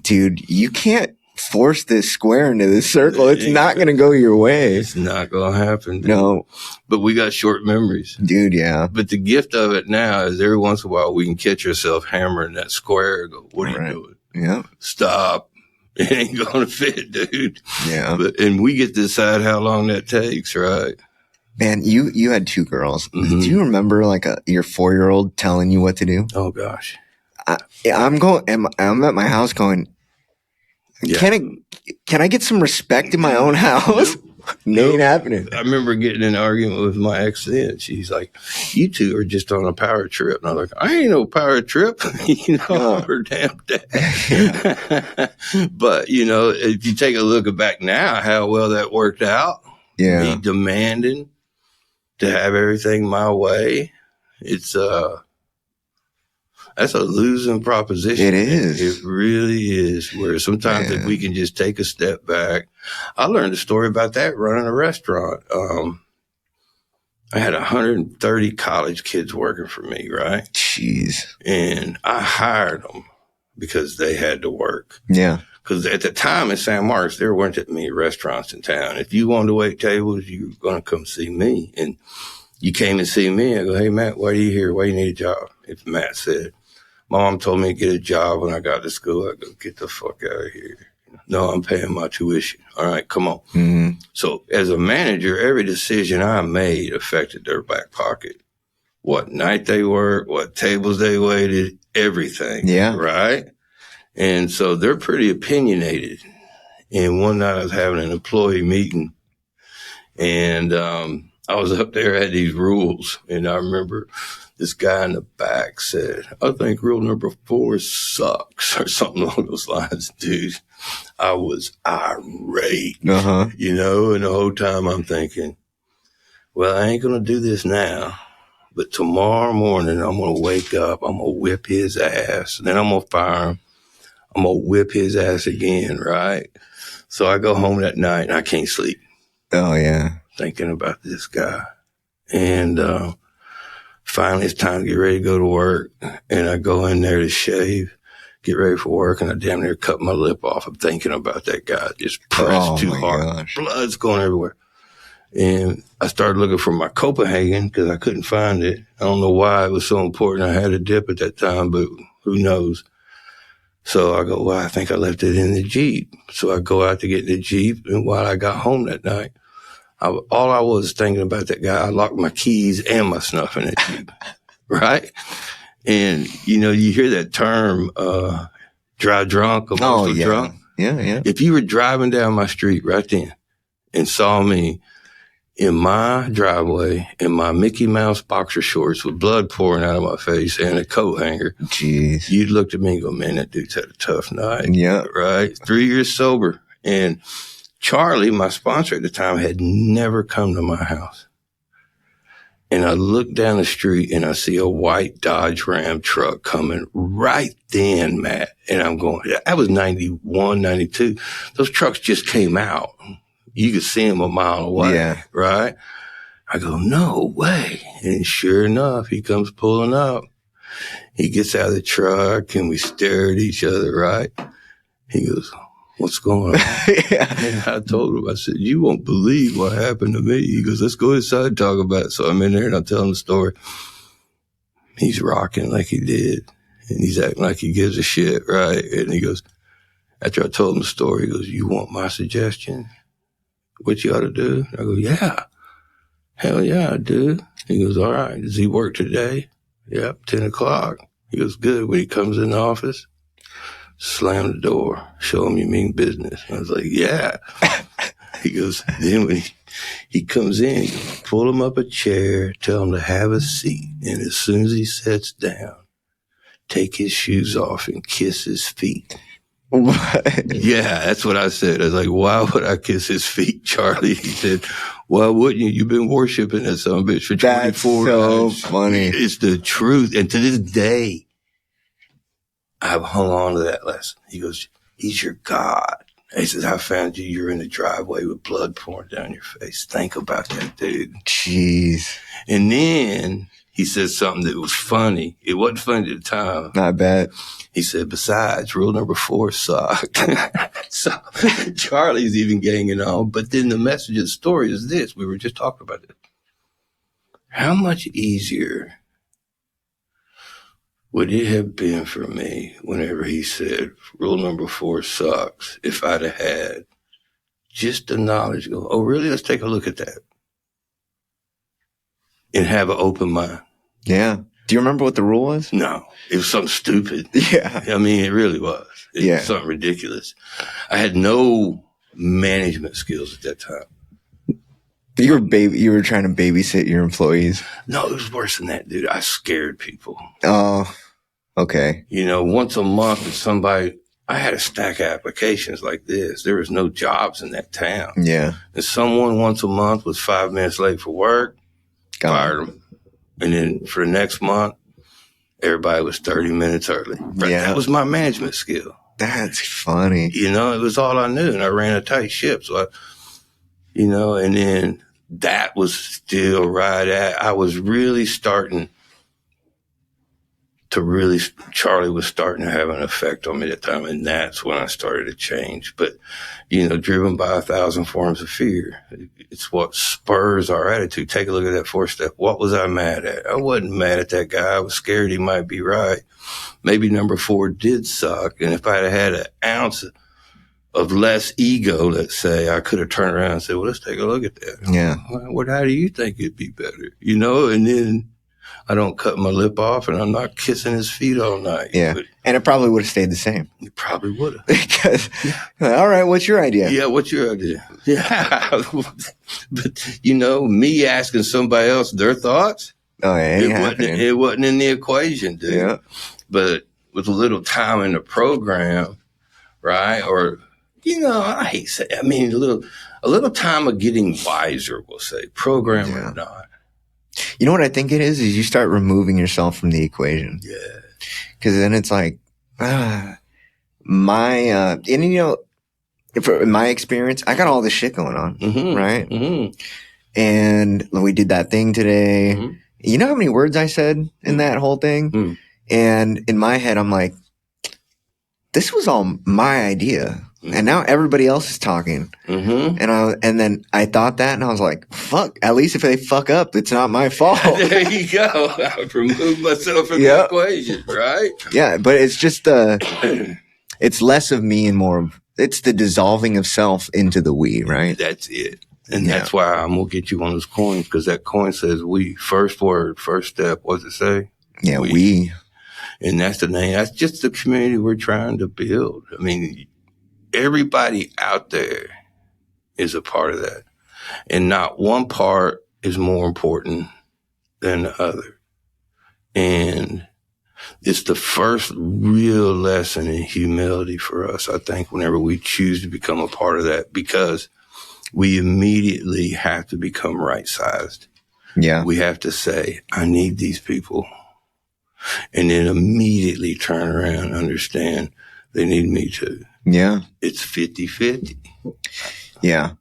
[SPEAKER 2] dude, you can't force this square into this circle. It's not going to go your way.
[SPEAKER 1] It's not going to happen. Dude.
[SPEAKER 2] No.
[SPEAKER 1] But we got short memories.
[SPEAKER 2] Dude, yeah.
[SPEAKER 1] But the gift of it now is every once in a while we can catch ourselves hammering that square and go, what are you doing?
[SPEAKER 2] Yeah.
[SPEAKER 1] Stop. It ain't going to fit, dude.
[SPEAKER 2] Yeah.
[SPEAKER 1] And we get to decide how long that takes, right?
[SPEAKER 2] Man, you had 2 girls.
[SPEAKER 1] Mm-hmm.
[SPEAKER 2] Do you remember like your 4-year-old telling you what to do?
[SPEAKER 1] Oh, gosh.
[SPEAKER 2] I'm at my house going, can I get some respect in my own house? No, ain't happening.
[SPEAKER 1] I remember getting in an argument with my ex then. She's like, you 2 are just on a power trip. And I was like, I ain't no power trip. Her damn dad. But, if you take a look back now, how well that worked out.
[SPEAKER 2] Yeah.
[SPEAKER 1] Me demanding to have everything my way. It's, that's a losing proposition.
[SPEAKER 2] It is.
[SPEAKER 1] It really is. Where sometimes if we can just take a step back. I learned a story about that running a restaurant. I had 130 college kids working for me, right?
[SPEAKER 2] Jeez.
[SPEAKER 1] And I hired them because they had to work.
[SPEAKER 2] Yeah.
[SPEAKER 1] Because at the time in San Marcos, there weren't that many restaurants in town. If you wanted to wait tables, you were going to come see me. And you came and see me. I go, hey, Matt, why are you here? Why do you need a job? If Matt said, my mom told me to get a job when I got to school. I go, get the fuck out of here. No, I'm paying my tuition. All right, come on. Mm-hmm. So as a manager, every decision I made affected their back pocket. What night they worked, what tables they waited, everything.
[SPEAKER 2] Yeah.
[SPEAKER 1] Right? And so they're pretty opinionated. And one night I was having an employee meeting and I was up there, I had these rules. And I remember this guy in the back said, I think rule number 4 sucks or something along those lines. Dude, I was irate, and the whole time I'm thinking, well, I ain't going to do this now, but tomorrow morning I'm going to wake up, I'm going to whip his ass, then I'm going to fire him, I'm going to whip his ass again, right? So I go home that night and I can't sleep.
[SPEAKER 2] Oh, yeah.
[SPEAKER 1] Thinking about this guy. And finally it's time to get ready to go to work, and I go in there to shave, get ready for work, and I damn near cut my lip off. I'm thinking about that guy, just pressed too hard. Gosh. Blood's going everywhere. And I started looking for my Copenhagen because I couldn't find it. I don't know why it was so important. I had a dip at that time, but who knows? So I go, well, I think I left it in the Jeep. So I go out to get the Jeep, and while I got home that night, all I was thinking about that guy, I locked my keys and my snuff in the Jeep, right? And, you hear that term, drive drunk, emotional drunk.
[SPEAKER 2] Yeah, yeah.
[SPEAKER 1] If you were driving down my street right then and saw me in my driveway in my Mickey Mouse boxer shorts with blood pouring out of my face and a coat hanger,
[SPEAKER 2] jeez,
[SPEAKER 1] you'd look at me and go, man, that dude's had a tough night.
[SPEAKER 2] Yeah.
[SPEAKER 1] Right? 3 years sober. And Charlie, my sponsor at the time, had never come to my house. And I look down the street and I see a white Dodge Ram truck coming right then, Matt. And I'm going, that was 91, 92. Those trucks just came out. You could see them a mile away, right? I go, no way. And sure enough, he comes pulling up. He gets out of the truck and we stare at each other, right? He goes, what's going on?
[SPEAKER 2] Yeah.
[SPEAKER 1] And I told him, I said, you won't believe what happened to me. He goes, let's go inside and talk about it. So I'm in there and I'm telling the story. He's rocking like he did. And he's acting like he gives a shit, right? And he goes, after I told him the story, he goes, you want my suggestion? What you ought to do? I go, yeah. Hell yeah, I do. He goes, all right. Does he work today? Yep, 10 o'clock. He goes, good. When he comes in the office, slam the door, show him you mean business. I was like, yeah. He goes, then when he comes in, he goes, pull him up a chair, tell him to have a seat. And as soon as he sits down, take his shoes off and kiss his feet.
[SPEAKER 2] What?
[SPEAKER 1] Yeah, that's what I said. I was like, why would I kiss his feet, Charlie? He said, why wouldn't you? You've been worshiping that son of a bitch for 24
[SPEAKER 2] That's so
[SPEAKER 1] years.
[SPEAKER 2] funny.
[SPEAKER 1] It's the truth. And to this day, I've hung on to that lesson. He goes, he's your God. He says, I found you. You're in the driveway with blood pouring down your face. Think about that, dude.
[SPEAKER 2] Jeez.
[SPEAKER 1] And then he said something that was funny. It wasn't funny at the time.
[SPEAKER 2] I bet.
[SPEAKER 1] He said, besides, rule number 4 sucked. So Charlie's even ganging on. But then the message of the story is this. We were just talking about it. How much easier would it have been for me whenever he said, rule number 4 sucks, if I'd have had just the knowledge to go, oh, really? Let's take a look at that. And have an open mind.
[SPEAKER 2] Yeah. Do you remember what the rule was?
[SPEAKER 1] No, it was something stupid.
[SPEAKER 2] Yeah.
[SPEAKER 1] I mean, it really was. It was something ridiculous. I had no management skills at that time.
[SPEAKER 2] You were trying to babysit your employees?
[SPEAKER 1] No, it was worse than that, dude. I scared people.
[SPEAKER 2] Oh, okay.
[SPEAKER 1] You know, once a month, if somebody, I had a stack of applications like this. There was no jobs in that town.
[SPEAKER 2] Yeah.
[SPEAKER 1] And someone once a month was 5 minutes late for work, fired them. And then for the next month, everybody was 30 minutes early. Yeah. That was my management skill.
[SPEAKER 2] That's funny.
[SPEAKER 1] You know, it was all I knew. And I ran a tight ship. So, and then that was still I was really starting to Charlie was starting to have an effect on me at the time. And that's when I started to change. But, driven by 1,000 forms of fear. It's what spurs our attitude. Take a look at that 4-step. What was I mad at? I wasn't mad at that guy. I was scared he might be right. Maybe number 4 did suck. And if I'd have had an ounce of less ego, let's say, I could have turned around and said, well, let's take a look at that.
[SPEAKER 2] Yeah.
[SPEAKER 1] How do you think it'd be better? And then I don't cut my lip off and I'm not kissing his feet all night.
[SPEAKER 2] Yeah. And it probably would have stayed the same.
[SPEAKER 1] It probably would have.
[SPEAKER 2] Because, all right, what's your idea?
[SPEAKER 1] Yeah, what's your idea? Yeah. But, me asking somebody else their thoughts,
[SPEAKER 2] oh, yeah,
[SPEAKER 1] it wasn't in the equation, dude.
[SPEAKER 2] Yeah.
[SPEAKER 1] But with a little time in the program, right? Or, I hate saying, a little time of getting wiser, we'll say, program or not.
[SPEAKER 2] You know what I think it is you start removing yourself from the equation.
[SPEAKER 1] Yeah.
[SPEAKER 2] Because then it's like, in my experience, I got all this shit going on, right? Mm-hmm. And we did that thing today. Mm-hmm. You know how many words I said in that whole thing? Mm-hmm. And in my head, I'm like, this was all my idea. Mm-hmm. And now everybody else is talking. Mm-hmm. And then I thought that and I was like, fuck, at least if they fuck up, it's not my fault.
[SPEAKER 1] There you go. I've removed myself from the equation, right?
[SPEAKER 2] Yeah, but it's just it's less of me and more of, it's the dissolving of self into the we, right?
[SPEAKER 1] That's it. And that's why I'm going to get you one of those coins, because that coin says we. First word, first step, what does it say?
[SPEAKER 2] Yeah, we.
[SPEAKER 1] And that's the name. That's just the community we're trying to build. I mean, everybody out there is a part of that. And not one part is more important than the other. And it's the first real lesson in humility for us, I think, whenever we choose to become a part of that, because we immediately have to become right-sized.
[SPEAKER 2] Yeah.
[SPEAKER 1] We have to say, I need these people. And then immediately turn around and understand they need me too.
[SPEAKER 2] Yeah.
[SPEAKER 1] It's 50-50.
[SPEAKER 2] Yeah.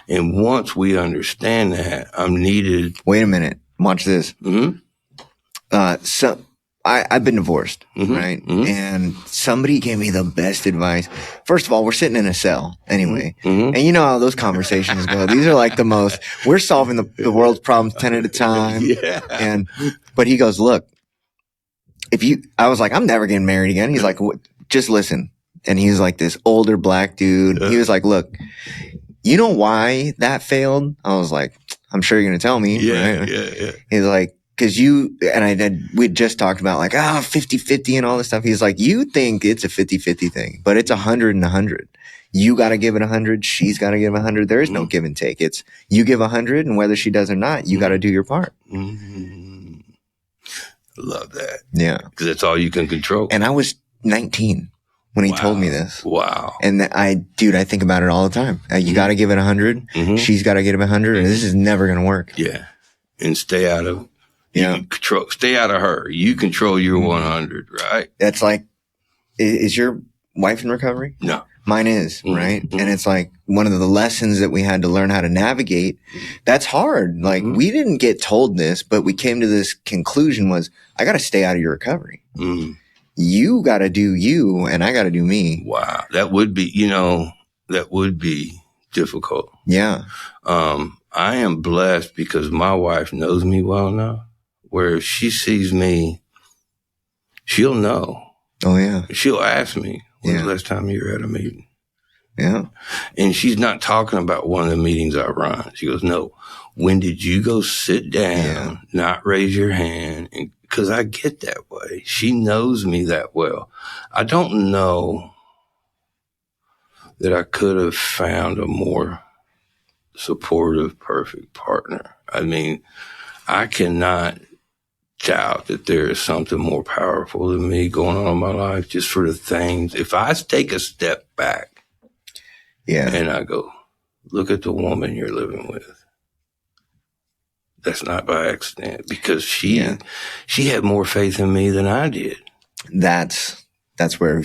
[SPEAKER 1] And once we understand that, I'm needed.
[SPEAKER 2] Wait a minute. Watch this.
[SPEAKER 1] Mm-hmm.
[SPEAKER 2] So I've been divorced, right? And somebody gave me the best advice. First of all, we're sitting in a cell anyway. And you know how those conversations go. These are like we're solving the world's problems 10 at a time.
[SPEAKER 1] Yeah.
[SPEAKER 2] But he goes, look, I was like, I'm never getting married again. He's like, just listen. And he's like this older black dude. He was like, look, you know why that failed? I was like, I'm sure you're going to tell me.
[SPEAKER 1] Yeah,
[SPEAKER 2] right?
[SPEAKER 1] yeah.
[SPEAKER 2] He's like, cause we'd just talked about like, 50-50 and all this stuff. He's like, you think it's a 50-50 thing, but it's 100 and 100. You got to give it 100. She's got to give 100. There is no give and take. It's you give 100 and whether she does or not, you got to do your part.
[SPEAKER 1] Love that.
[SPEAKER 2] Yeah.
[SPEAKER 1] Cause that's all you can control.
[SPEAKER 2] And I was 19 when he told me this.
[SPEAKER 1] Wow.
[SPEAKER 2] And I think about it all the time. You got to give it 100. She's got to give it 100 and this is never going to work.
[SPEAKER 1] Yeah. And stay out of stay out of her. You control your 100, right?
[SPEAKER 2] That's like, is your wife in recovery?
[SPEAKER 1] No.
[SPEAKER 2] Mine is, right? And it's like one of the lessons that we had to learn how to navigate. That's hard. Like we didn't get told this, but we came to this conclusion was, I got to stay out of your recovery. You got to do you and I got to do me.
[SPEAKER 1] Wow. That would be, that would be difficult.
[SPEAKER 2] Yeah.
[SPEAKER 1] I am blessed because my wife knows me well enough where if she sees me, she'll know.
[SPEAKER 2] Oh, yeah.
[SPEAKER 1] She'll ask me, when's the last time you were at a meeting?
[SPEAKER 2] Yeah.
[SPEAKER 1] And she's not talking about one of the meetings I run. She goes, no, when did you go sit down, not raise your hand? Because I get that way. She knows me that well. I don't know that I could have found a more supportive, perfect partner. I mean, I cannot doubt that there is something more powerful than me going on in my life just for the things. If I take a step back and I go, look at the woman you're living with. That's not by accident because she had more faith in me than I did. That's
[SPEAKER 2] where,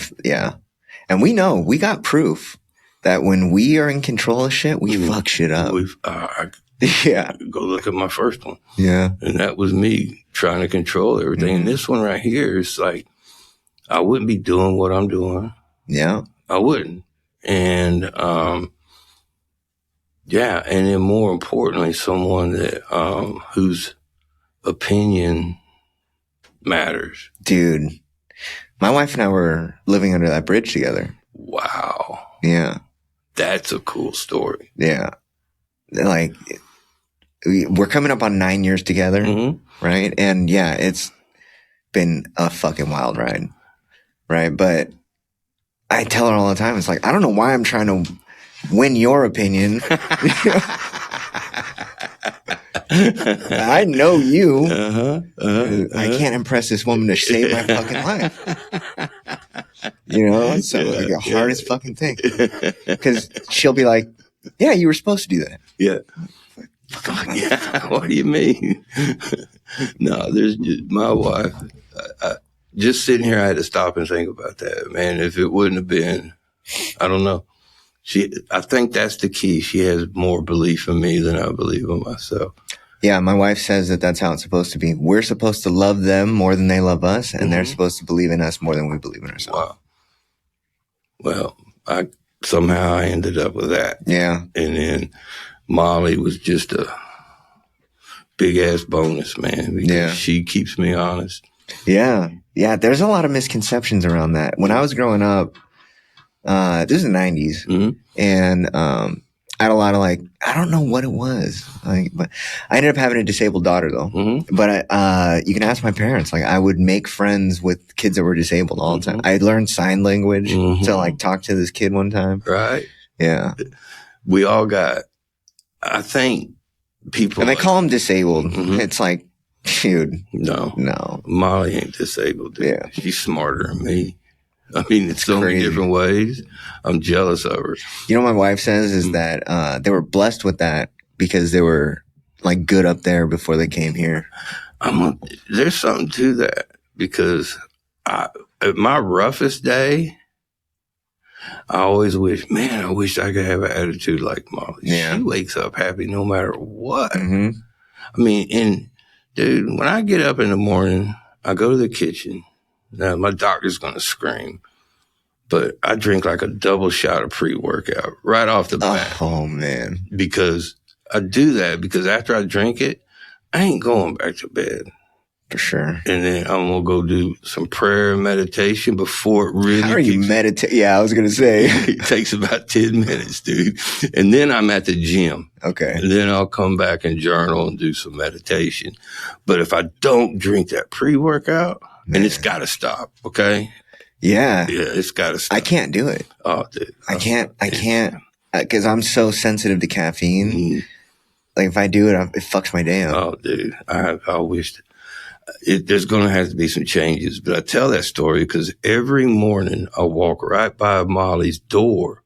[SPEAKER 2] And we got proof that when we are in control of shit, we fuck shit up.
[SPEAKER 1] Go look at my first one.
[SPEAKER 2] Yeah.
[SPEAKER 1] And that was me trying to control everything. And this one right here is like, I wouldn't be doing what I'm doing.
[SPEAKER 2] Yeah.
[SPEAKER 1] I wouldn't. And, and then more importantly, someone that, whose opinion matters.
[SPEAKER 2] Dude, my wife and I were living under that bridge together.
[SPEAKER 1] Wow.
[SPEAKER 2] Yeah.
[SPEAKER 1] That's a cool story.
[SPEAKER 2] Yeah. Like, we're coming up on 9 years together, right? And it's been a fucking wild ride, right? But I tell her all the time, it's like, I don't know why I'm trying to win your opinion. I know you. I can't impress this woman to save my fucking life. It's the hardest fucking thing. Because she'll be like, yeah, you were supposed to do that.
[SPEAKER 1] Yeah. Yeah. What do you mean? No, there's just my wife. Just sitting here, I had to stop and think about that, man. If it wouldn't have been, I don't know. I think that's the key. She has more belief in me than I believe in myself.
[SPEAKER 2] Yeah, my wife says that that's how it's supposed to be. We're supposed to love them more than they love us, and they're supposed to believe in us more than we believe in ourselves.
[SPEAKER 1] Wow. Well, somehow I ended up with that.
[SPEAKER 2] Yeah.
[SPEAKER 1] And then Molly was just a big ass bonus, man, because she keeps me honest.
[SPEAKER 2] Yeah. Yeah. There's a lot of misconceptions around that. When I was growing up, this is the 90s, and I had a lot of I don't know what it was. But I ended up having a disabled daughter though. But you can ask my parents. I would make friends with kids that were disabled all the time. I learned sign language to talk to this kid one time.
[SPEAKER 1] Right.
[SPEAKER 2] Yeah.
[SPEAKER 1] We all got, I think people.
[SPEAKER 2] And they call them disabled. It's like, dude.
[SPEAKER 1] No. Molly ain't disabled, dude.
[SPEAKER 2] Yeah.
[SPEAKER 1] She's smarter than me. I mean, it's so many different ways. I'm jealous of her.
[SPEAKER 2] You know what my wife says is that they were blessed with that because they were good up there before they came here.
[SPEAKER 1] There's something to that because at my roughest day, I always wish I could have an attitude like Molly.
[SPEAKER 2] Yeah.
[SPEAKER 1] She wakes up happy no matter what. I mean, dude, when I get up in the morning, I go to the kitchen. Now, my doctor's going to scream, but I drink like a double shot of pre-workout right off the bat.
[SPEAKER 2] Oh, man.
[SPEAKER 1] Because I do that because after I drink it, I ain't going back to bed.
[SPEAKER 2] For sure.
[SPEAKER 1] And then I'm going to go do some prayer and meditation before it really
[SPEAKER 2] How are you meditate? Yeah, I was going to say.
[SPEAKER 1] It takes about 10 minutes, dude. And then I'm at the gym.
[SPEAKER 2] Okay.
[SPEAKER 1] And then I'll come back and journal and do some meditation. But if I don't drink that pre-workout, and it's got to stop, okay?
[SPEAKER 2] Yeah.
[SPEAKER 1] Yeah, it's got to stop.
[SPEAKER 2] I can't do it.
[SPEAKER 1] Oh, dude.
[SPEAKER 2] I can't, because I'm so sensitive to caffeine.
[SPEAKER 1] Mm.
[SPEAKER 2] Like, if I do it, it fucks my day up.
[SPEAKER 1] Oh, dude. I wish there's going to have to be some changes. But I tell that story because every morning I walk right by Molly's door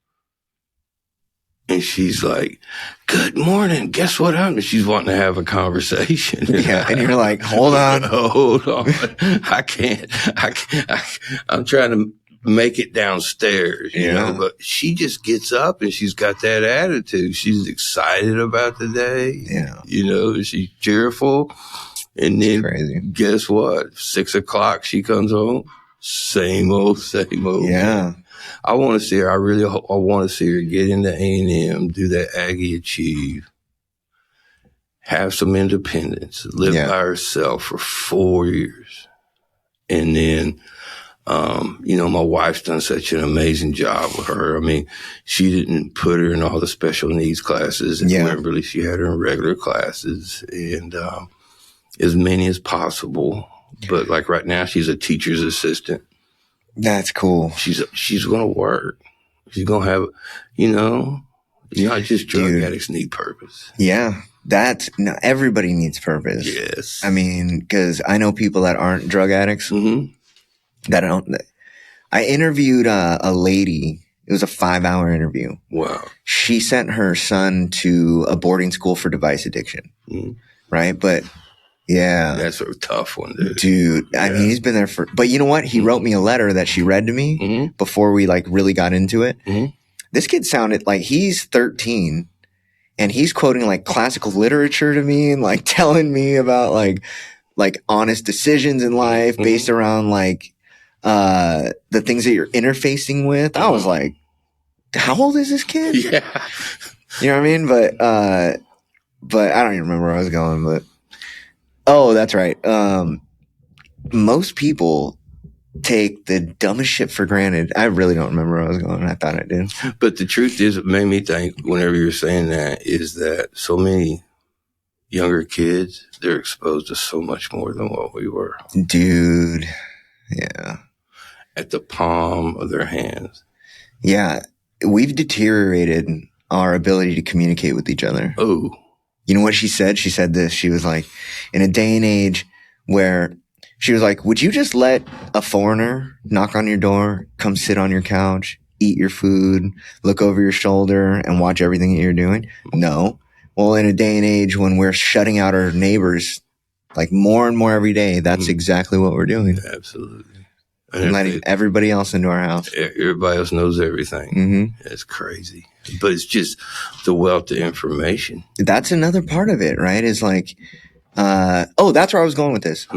[SPEAKER 1] and she's like, "Good morning. Guess what happened?" She's wanting to have a conversation.
[SPEAKER 2] Yeah. And you're like, hold on.
[SPEAKER 1] Hold on. I can't. I'm trying to make it downstairs, you know, but she just gets up and she's got that attitude. She's excited about the day.
[SPEAKER 2] Yeah.
[SPEAKER 1] You know, she's cheerful. And then guess what? 6 o'clock, she comes home. Same old.
[SPEAKER 2] Yeah.
[SPEAKER 1] I want to see her. I want to see her get into A&M, do that Aggie Achieve, have some independence, live by herself for 4 years. And then, you know, my wife's done such an amazing job with her. I mean, she didn't put her in all the special needs classes. Remember, she had her in regular classes and, as many as possible. But like right now, she's a teacher's assistant.
[SPEAKER 2] That's cool.
[SPEAKER 1] She's going to work. She's going to have, you know, not just drug addicts need purpose.
[SPEAKER 2] Yeah. Everybody needs purpose.
[SPEAKER 1] Yes.
[SPEAKER 2] I mean, because I know people that aren't drug addicts that don't. I interviewed a lady. It was a 5-hour interview.
[SPEAKER 1] Wow.
[SPEAKER 2] She sent her son to a boarding school for device addiction. Right. But yeah.
[SPEAKER 1] That's a tough one, dude.
[SPEAKER 2] Dude, I mean, he's been there but you know what? He wrote me a letter that she read to me before we like really got into it. This kid sounded like he's 13 and he's quoting like classical literature to me and like telling me about like honest decisions in life based around like, the things that you're interfacing with. I was like, how old is this kid?
[SPEAKER 1] Yeah.
[SPEAKER 2] You know what I mean? But I don't even remember where I was going, but oh, that's right. Most people take the dumbest shit for granted. I really don't remember where I was going. I thought I did.
[SPEAKER 1] But the truth is, it made me think whenever you were saying that is that so many younger kids, they're exposed to so much more than what we were.
[SPEAKER 2] Dude. Yeah.
[SPEAKER 1] At the palm of their hands.
[SPEAKER 2] Yeah. We've deteriorated our ability to communicate with each other.
[SPEAKER 1] Oh.
[SPEAKER 2] You know what she said? She said this. She was like, in a day and age where she was like, would you just let a foreigner knock on your door, come sit on your couch, eat your food, look over your shoulder and watch everything that you're doing? No. Well, in a day and age when we're shutting out our neighbors like more and more every day, that's exactly what we're doing.
[SPEAKER 1] Absolutely.
[SPEAKER 2] And letting everybody else into our house.
[SPEAKER 1] Everybody else knows everything. That's crazy. But it's just the wealth of information.
[SPEAKER 2] That's another part of it, right? Is like, that's where I was going with this.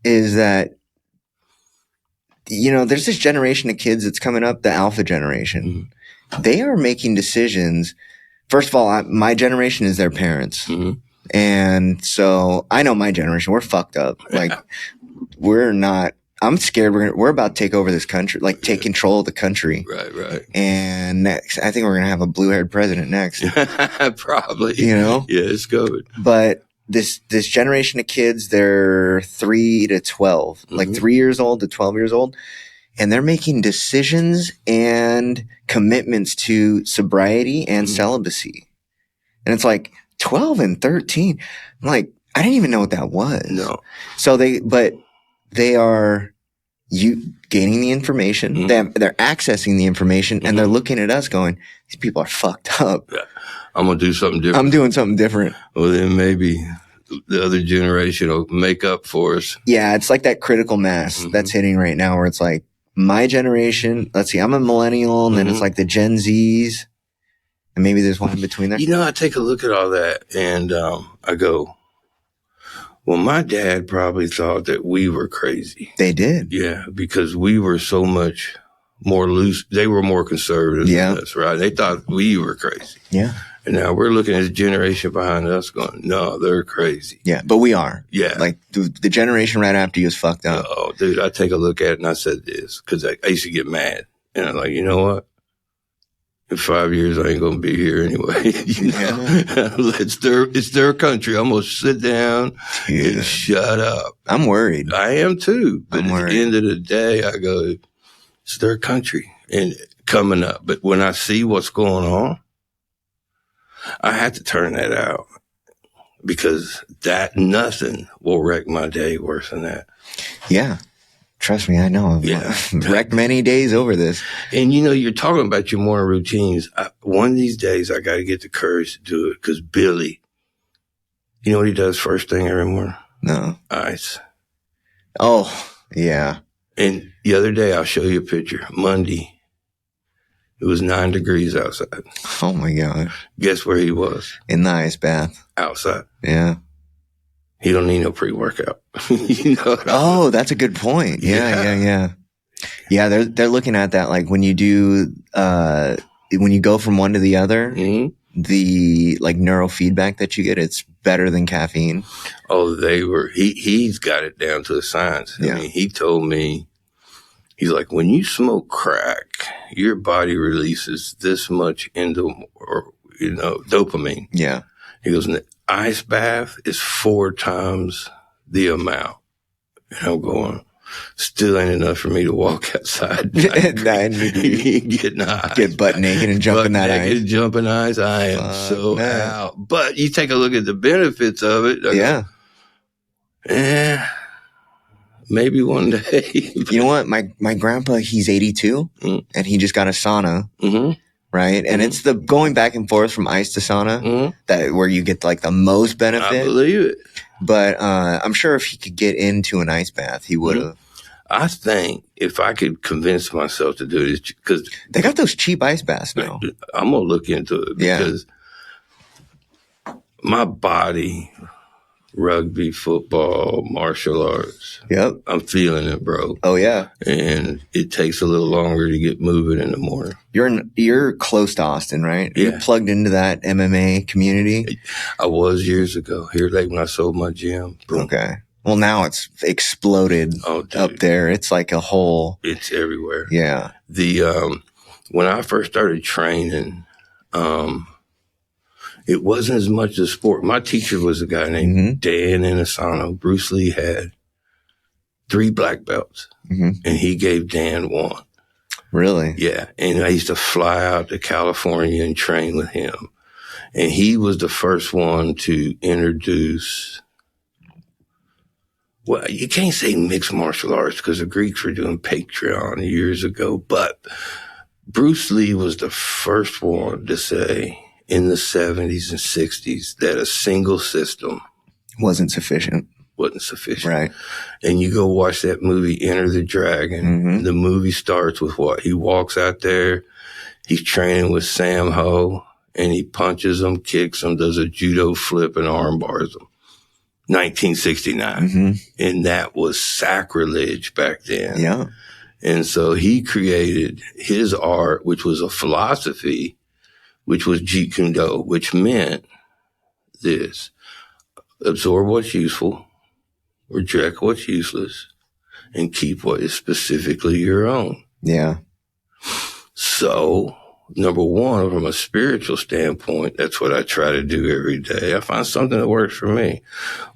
[SPEAKER 2] Is that, you know, there's this generation of kids that's coming up, the alpha generation. They are making decisions. First of all, my generation is their parents. And so I know my generation, we're fucked up. Like, we're not. I'm scared we're about to take over this country, like take control of the country.
[SPEAKER 1] Right.
[SPEAKER 2] And next, I think we're going to have a blue-haired president next.
[SPEAKER 1] Probably.
[SPEAKER 2] You know?
[SPEAKER 1] Yeah, it's good.
[SPEAKER 2] But this generation of kids, they're 3 to 12, like 3 years old to 12 years old. And they're making decisions and commitments to sobriety and celibacy. And it's like 12 and 13. I'm like, I didn't even know what that was.
[SPEAKER 1] No.
[SPEAKER 2] So they are gaining the information. They're accessing the information and they're looking at us going, these people are fucked up.
[SPEAKER 1] Yeah. I'm going to do something different.
[SPEAKER 2] I'm doing something different.
[SPEAKER 1] Well, then maybe the other generation will make up for us.
[SPEAKER 2] Yeah. It's like that critical mass that's hitting right now where it's like my generation, let's see, I'm a millennial and then it's like the Gen Zs and maybe there's one in between there.
[SPEAKER 1] You know, I take a look at all that and I go, Well, my dad probably thought that we were crazy.
[SPEAKER 2] They did.
[SPEAKER 1] Yeah, because we were so much more loose. They were more conservative than us, right? They thought we were crazy.
[SPEAKER 2] Yeah.
[SPEAKER 1] And now we're looking at the generation behind us going, no, they're crazy.
[SPEAKER 2] Yeah, but we are.
[SPEAKER 1] Yeah.
[SPEAKER 2] Like the generation right after you is fucked up.
[SPEAKER 1] Oh, dude, I take a look at it and I said this because I used to get mad. And I'm like, you know what? In 5 years, I ain't going to be here anyway. It's their country. I'm going to sit down and shut up.
[SPEAKER 2] I'm worried.
[SPEAKER 1] I am too. But at the end of the day, I go, it's their country and coming up. But when I see what's going on, I had to turn that out because nothing will wreck my day worse than that.
[SPEAKER 2] Yeah. Trust me, I know. I've wrecked many days over this.
[SPEAKER 1] And you're talking about your morning routines. One of these days, I got to get the courage to do it because Billy, you know what he does first thing every morning?
[SPEAKER 2] No.
[SPEAKER 1] Ice.
[SPEAKER 2] Oh, yeah.
[SPEAKER 1] And the other day, I'll show you a picture. Monday, it was 9 degrees outside.
[SPEAKER 2] Oh, my God.
[SPEAKER 1] Guess where he was?
[SPEAKER 2] In the ice bath.
[SPEAKER 1] Outside.
[SPEAKER 2] Yeah.
[SPEAKER 1] He don't need no pre-workout.
[SPEAKER 2] Oh, that's a good point. Yeah. Yeah, they're looking at that like when you do when you go from one to the other, the like neurofeedback that you get, it's better than caffeine.
[SPEAKER 1] Oh, he's got it down to a science. I mean, he told me, he's like, when you smoke crack, your body releases this much dopamine. Yeah. He goes, ice bath is 4 times the amount. And I'm going, still ain't enough for me to walk outside. Get
[SPEAKER 2] butt naked and jump in that ice.
[SPEAKER 1] Jump in ice. I am so out. But you take a look at the benefits of it. Maybe one day.
[SPEAKER 2] You know what? My grandpa, he's 82 and he just got a sauna. Mm-hmm. Right. And it's the going back and forth from ice to sauna that where you get like the most benefit.
[SPEAKER 1] I believe it.
[SPEAKER 2] But I'm sure if he could get into an ice bath, he would have.
[SPEAKER 1] I think if I could convince myself to do this, because
[SPEAKER 2] they got those cheap ice baths now.
[SPEAKER 1] I'm going to look into it because my body, rugby, football, martial arts.
[SPEAKER 2] Yep.
[SPEAKER 1] I'm feeling it, bro.
[SPEAKER 2] Oh, yeah.
[SPEAKER 1] And it takes a little longer to get moving in the morning.
[SPEAKER 2] You're close to Austin, right?
[SPEAKER 1] Yeah.
[SPEAKER 2] You're plugged into that MMA community?
[SPEAKER 1] I was years ago. Here late when I sold my gym. Boom.
[SPEAKER 2] Okay. Well, now it's exploded up there. It's like a whole...
[SPEAKER 1] It's everywhere.
[SPEAKER 2] Yeah.
[SPEAKER 1] When I first started training, it wasn't as much a sport. My teacher was a guy named Dan Inosanto. Bruce Lee had 3 black belts, and he gave Dan 1.
[SPEAKER 2] Really?
[SPEAKER 1] Yeah. And I used to fly out to California and train with him. And he was the first one to introduce, well, you can't say mixed martial arts because the Greeks were doing Patreon years ago, but Bruce Lee was the first one to say in the 70s and 60s that a single system
[SPEAKER 2] wasn't sufficient.
[SPEAKER 1] Right. And you go watch that movie, Enter the Dragon. The movie starts with what? He walks out there, he's training with Sam Ho, and he punches him, kicks him, does a judo flip, and arm bars him. 1969. And that was sacrilege back then.
[SPEAKER 2] Yeah.
[SPEAKER 1] And so he created his art, which was a philosophy, which was Jeet Kune Do, which meant this: absorb what's useful, reject what's useless, and keep what is specifically your own.
[SPEAKER 2] Yeah.
[SPEAKER 1] So, number one, from a spiritual standpoint, that's what I try to do every day. I find something that works for me.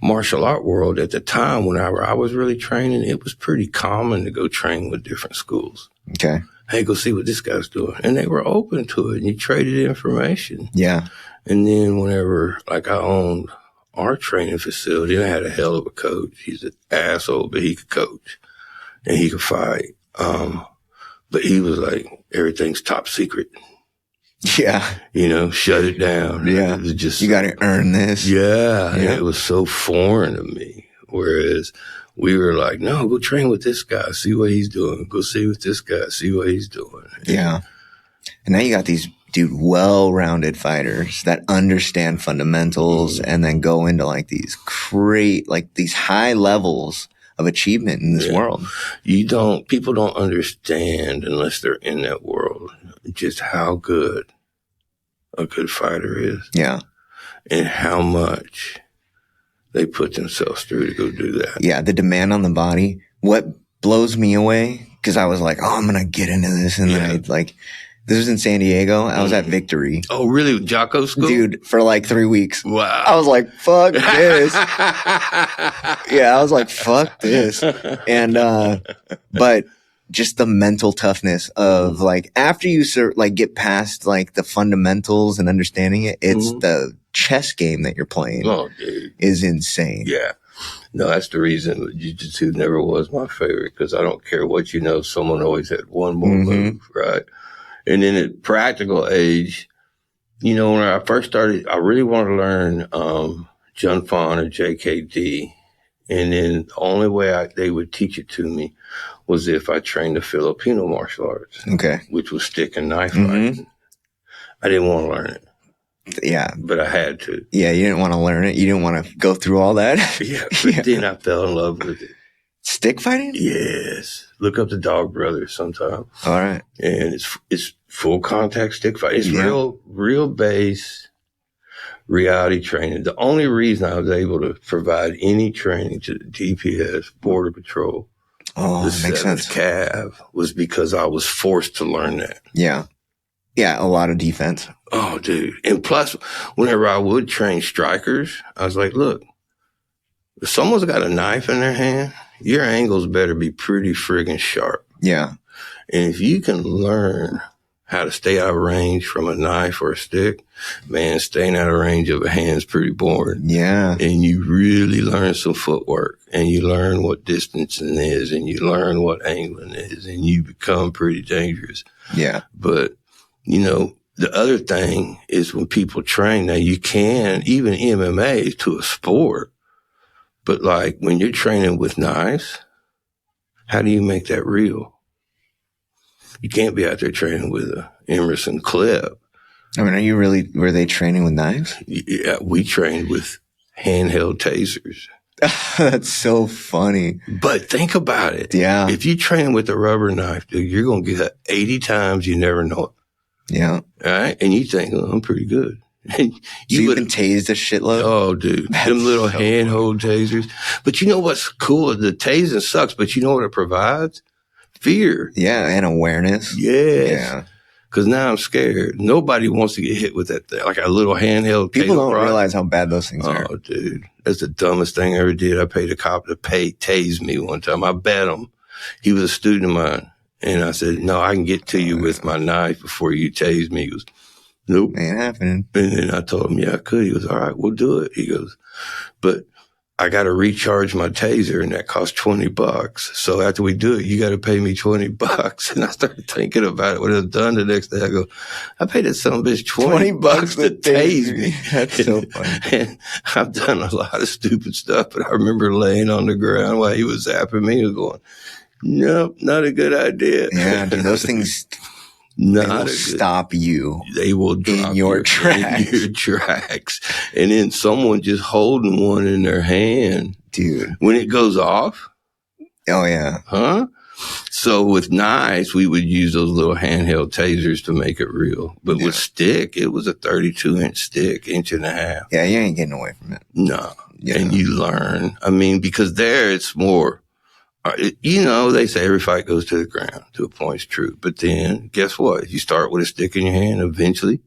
[SPEAKER 1] Martial art world, at the time when I was really training, it was pretty common to go train with different schools.
[SPEAKER 2] Okay.
[SPEAKER 1] Hey, go see what this guy's doing. And they were open to it, and you traded information.
[SPEAKER 2] Yeah.
[SPEAKER 1] And then whenever, like, I owned our training facility, I had a hell of a coach. He's an asshole, but he could coach and he could fight. But he was like, everything's top secret.
[SPEAKER 2] Yeah.
[SPEAKER 1] Shut it down.
[SPEAKER 2] Yeah.
[SPEAKER 1] It was just,
[SPEAKER 2] you got to earn this.
[SPEAKER 1] Yeah. It was so foreign to me. Whereas we were like, no, go train with this guy, see what he's doing. Go see with this guy, see what he's doing.
[SPEAKER 2] Yeah. And now you got these dude, well-rounded fighters that understand fundamentals and then go into like these these high levels of achievement in this world.
[SPEAKER 1] People don't understand unless they're in that world just how good a good fighter is.
[SPEAKER 2] Yeah.
[SPEAKER 1] And how much they put themselves through to go do that.
[SPEAKER 2] Yeah. The demand on the body. What blows me away, because I was like, oh, I'm going to get into this. And then this was in San Diego. I was at Victory.
[SPEAKER 1] Oh, really? Jocko school?
[SPEAKER 2] Dude, for like 3 weeks.
[SPEAKER 1] Wow.
[SPEAKER 2] I was like, fuck this. I was like, fuck this. And, but just the mental toughness of like, after you get past like the fundamentals and understanding it, it's the chess game that you're playing is insane.
[SPEAKER 1] Yeah. No, that's the reason jiu-jitsu never was my favorite, because I don't care what you know, someone always had one more move, right? And then at practical age, when I first started, I really wanted to learn Jun Fan or JKD. And then the only way they would teach it to me was if I trained the Filipino martial arts, which was stick and knife fighting. I didn't want to learn it.
[SPEAKER 2] Yeah.
[SPEAKER 1] But I had to.
[SPEAKER 2] Yeah, you didn't want to learn it. You didn't want to go through all that.
[SPEAKER 1] Then I fell in love with it.
[SPEAKER 2] Stick fighting?
[SPEAKER 1] Yes. Look up the Dog Brothers sometime.
[SPEAKER 2] All right.
[SPEAKER 1] And it's full contact stick fight. It's real base reality training. The only reason I was able to provide any training to the DPS, Border Patrol, the 7th Cav, was because I was forced to learn that.
[SPEAKER 2] Yeah. Yeah, a lot of defense.
[SPEAKER 1] Oh, dude. And plus, whenever I would train strikers, I was like, look, if someone's got a knife in their hand, your angles better be pretty friggin' sharp.
[SPEAKER 2] Yeah.
[SPEAKER 1] And if you can learn how to stay out of range from a knife or a stick, man, staying out of range of a hand's pretty boring.
[SPEAKER 2] Yeah.
[SPEAKER 1] And you really learn some footwork, and you learn what distancing is, and you learn what angling is, and you become pretty dangerous.
[SPEAKER 2] Yeah.
[SPEAKER 1] But, the other thing is when people train, now you can, even MMA to a sport, but like when you're training with knives, how do you make that real? You can't be out there training with a Emerson clip.
[SPEAKER 2] I mean, were they training with knives?
[SPEAKER 1] Yeah, we trained with handheld tasers.
[SPEAKER 2] That's so funny.
[SPEAKER 1] But think about it.
[SPEAKER 2] Yeah.
[SPEAKER 1] If you train with a rubber knife, dude, you're going to get 80 times, you never know it.
[SPEAKER 2] Yeah.
[SPEAKER 1] All right. And you think, I'm pretty good.
[SPEAKER 2] You've been tased a shitload?
[SPEAKER 1] Oh, dude. Them little handhold tasers. But you know what's cool? The tasing sucks, but you know what it provides? Fear.
[SPEAKER 2] Yeah, and awareness.
[SPEAKER 1] Yes.
[SPEAKER 2] Yeah.
[SPEAKER 1] Because now I'm scared. Nobody wants to get hit with that thing, like a little handheld.
[SPEAKER 2] People don't realize how bad those things are.
[SPEAKER 1] Oh, dude. That's the dumbest thing I ever did. I paid a cop to tase me one time. I bet him. He was a student of mine. And I said, no, I can get to you with my knife before you tase me. He goes, nope.
[SPEAKER 2] Ain't happening.
[SPEAKER 1] And then I told him, yeah, I could. He goes, all right, we'll do it. He goes, but I got to recharge my taser, and that costs $20. So after we do it, you got to pay me $20. And I started thinking about it. What I was done the next day, I go, I paid that son of a bitch $20 to tase me.
[SPEAKER 2] That's so funny.
[SPEAKER 1] And I've done a lot of stupid stuff, but I remember laying on the ground while he was zapping me. He was going, nope, not a good idea.
[SPEAKER 2] Yeah, dude, those things will stop you.
[SPEAKER 1] They will drop
[SPEAKER 2] in your tracks.
[SPEAKER 1] In your tracks. And then someone just holding one in their hand.
[SPEAKER 2] Dude.
[SPEAKER 1] When it goes off.
[SPEAKER 2] Oh, yeah.
[SPEAKER 1] Huh? So with knives, we would use those little handheld tasers to make it real. But with stick, it was a 32-inch stick, 1.5 inches.
[SPEAKER 2] Yeah, you ain't getting away from it.
[SPEAKER 1] No.
[SPEAKER 2] Yeah.
[SPEAKER 1] And you learn. I mean, because there it's more. They say every fight goes to the ground. To a point's true. But then, guess what? You start with a stick in your hand, eventually,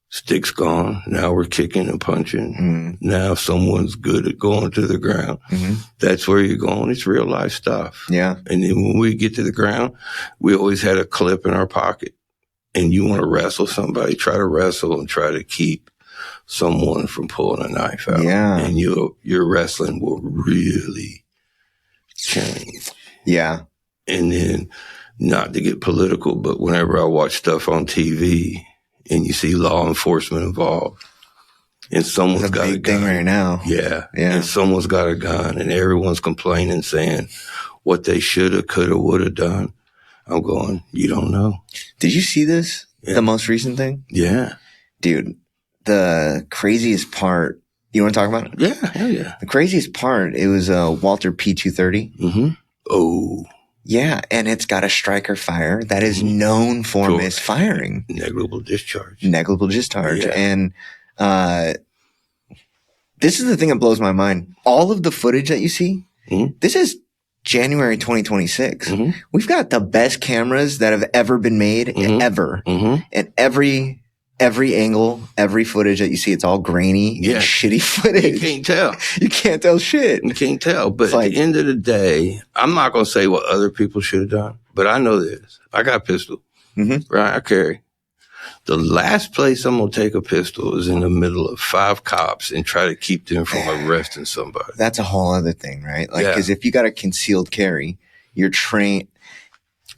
[SPEAKER 1] stick's gone. Now we're kicking and punching. Mm-hmm. Now someone's good at going to the ground. Mm-hmm. That's where you're going. It's real life stuff.
[SPEAKER 2] Yeah.
[SPEAKER 1] And then when we get to the ground, we always had a clip in our pocket. And you want to wrestle somebody, try to wrestle and try to keep someone from pulling a knife out.
[SPEAKER 2] Yeah.
[SPEAKER 1] And your wrestling will really change.
[SPEAKER 2] Yeah.
[SPEAKER 1] And then, not to get political, but whenever I watch stuff on TV and you see law enforcement involved and someone's got a gun.
[SPEAKER 2] Thing right now.
[SPEAKER 1] Yeah. Yeah. And someone's got a gun and everyone's complaining saying what they should have, could have, would have done. I'm going, you don't know.
[SPEAKER 2] Did you see this?
[SPEAKER 1] Yeah.
[SPEAKER 2] The most recent thing?
[SPEAKER 1] Yeah.
[SPEAKER 2] Dude, the craziest part, you want to talk about it?
[SPEAKER 1] Yeah, hell yeah.
[SPEAKER 2] The craziest part, it was a Walter P230.
[SPEAKER 1] Mm-hmm. Oh.
[SPEAKER 2] Yeah, and it's got a striker fire that is known for misfiring.
[SPEAKER 1] Negligible discharge.
[SPEAKER 2] Yeah. And this is the thing that blows my mind. All of the footage that you see, this is January 2026. We've got the best cameras that have ever been made, ever. And every angle, every footage that you see, it's all grainy and shitty footage.
[SPEAKER 1] You can't tell.
[SPEAKER 2] You can't tell shit.
[SPEAKER 1] You can't tell. But at the end of the day, I'm not going to say what other people should have done, but I know this. I got a pistol, right? I carry. The last place I'm going to take a pistol is in the middle of 5 cops and try to keep them from arresting somebody.
[SPEAKER 2] That's a whole other thing, right? Like, because if you got a concealed carry, you're trained.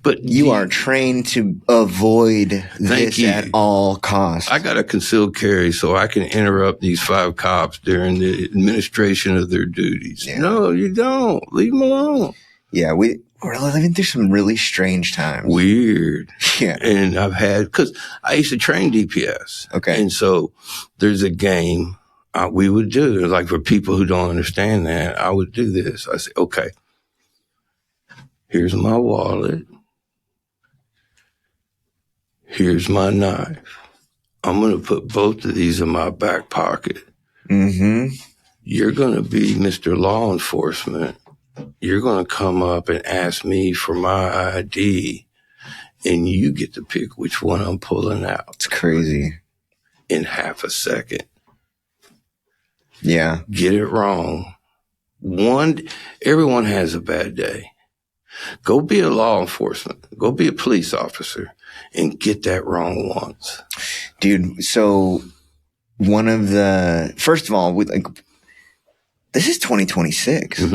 [SPEAKER 2] But you are trained to avoid this at all costs.
[SPEAKER 1] I got a concealed carry so I can interrupt these 5 cops during the administration of their duties. Yeah. No, you don't. Leave them alone.
[SPEAKER 2] Yeah, we're living through some really strange times.
[SPEAKER 1] Weird.
[SPEAKER 2] Yeah.
[SPEAKER 1] And I've had, because I used to train DPS.
[SPEAKER 2] Okay.
[SPEAKER 1] And so there's a game we would do. Like for people who don't understand that, I would do this. I say, okay, here's my wallet. Here's my knife. I'm going to put both of these in my back pocket. You're going to be Mr. Law Enforcement. You're going to come up and ask me for my ID, and you get to pick which one I'm pulling out.
[SPEAKER 2] It's crazy.
[SPEAKER 1] In half a second.
[SPEAKER 2] Yeah.
[SPEAKER 1] Get it wrong. Everyone has a bad day. Go be a law enforcement. Go be a police officer and get that wrong once.
[SPEAKER 2] Dude, so first of all, this is 2026.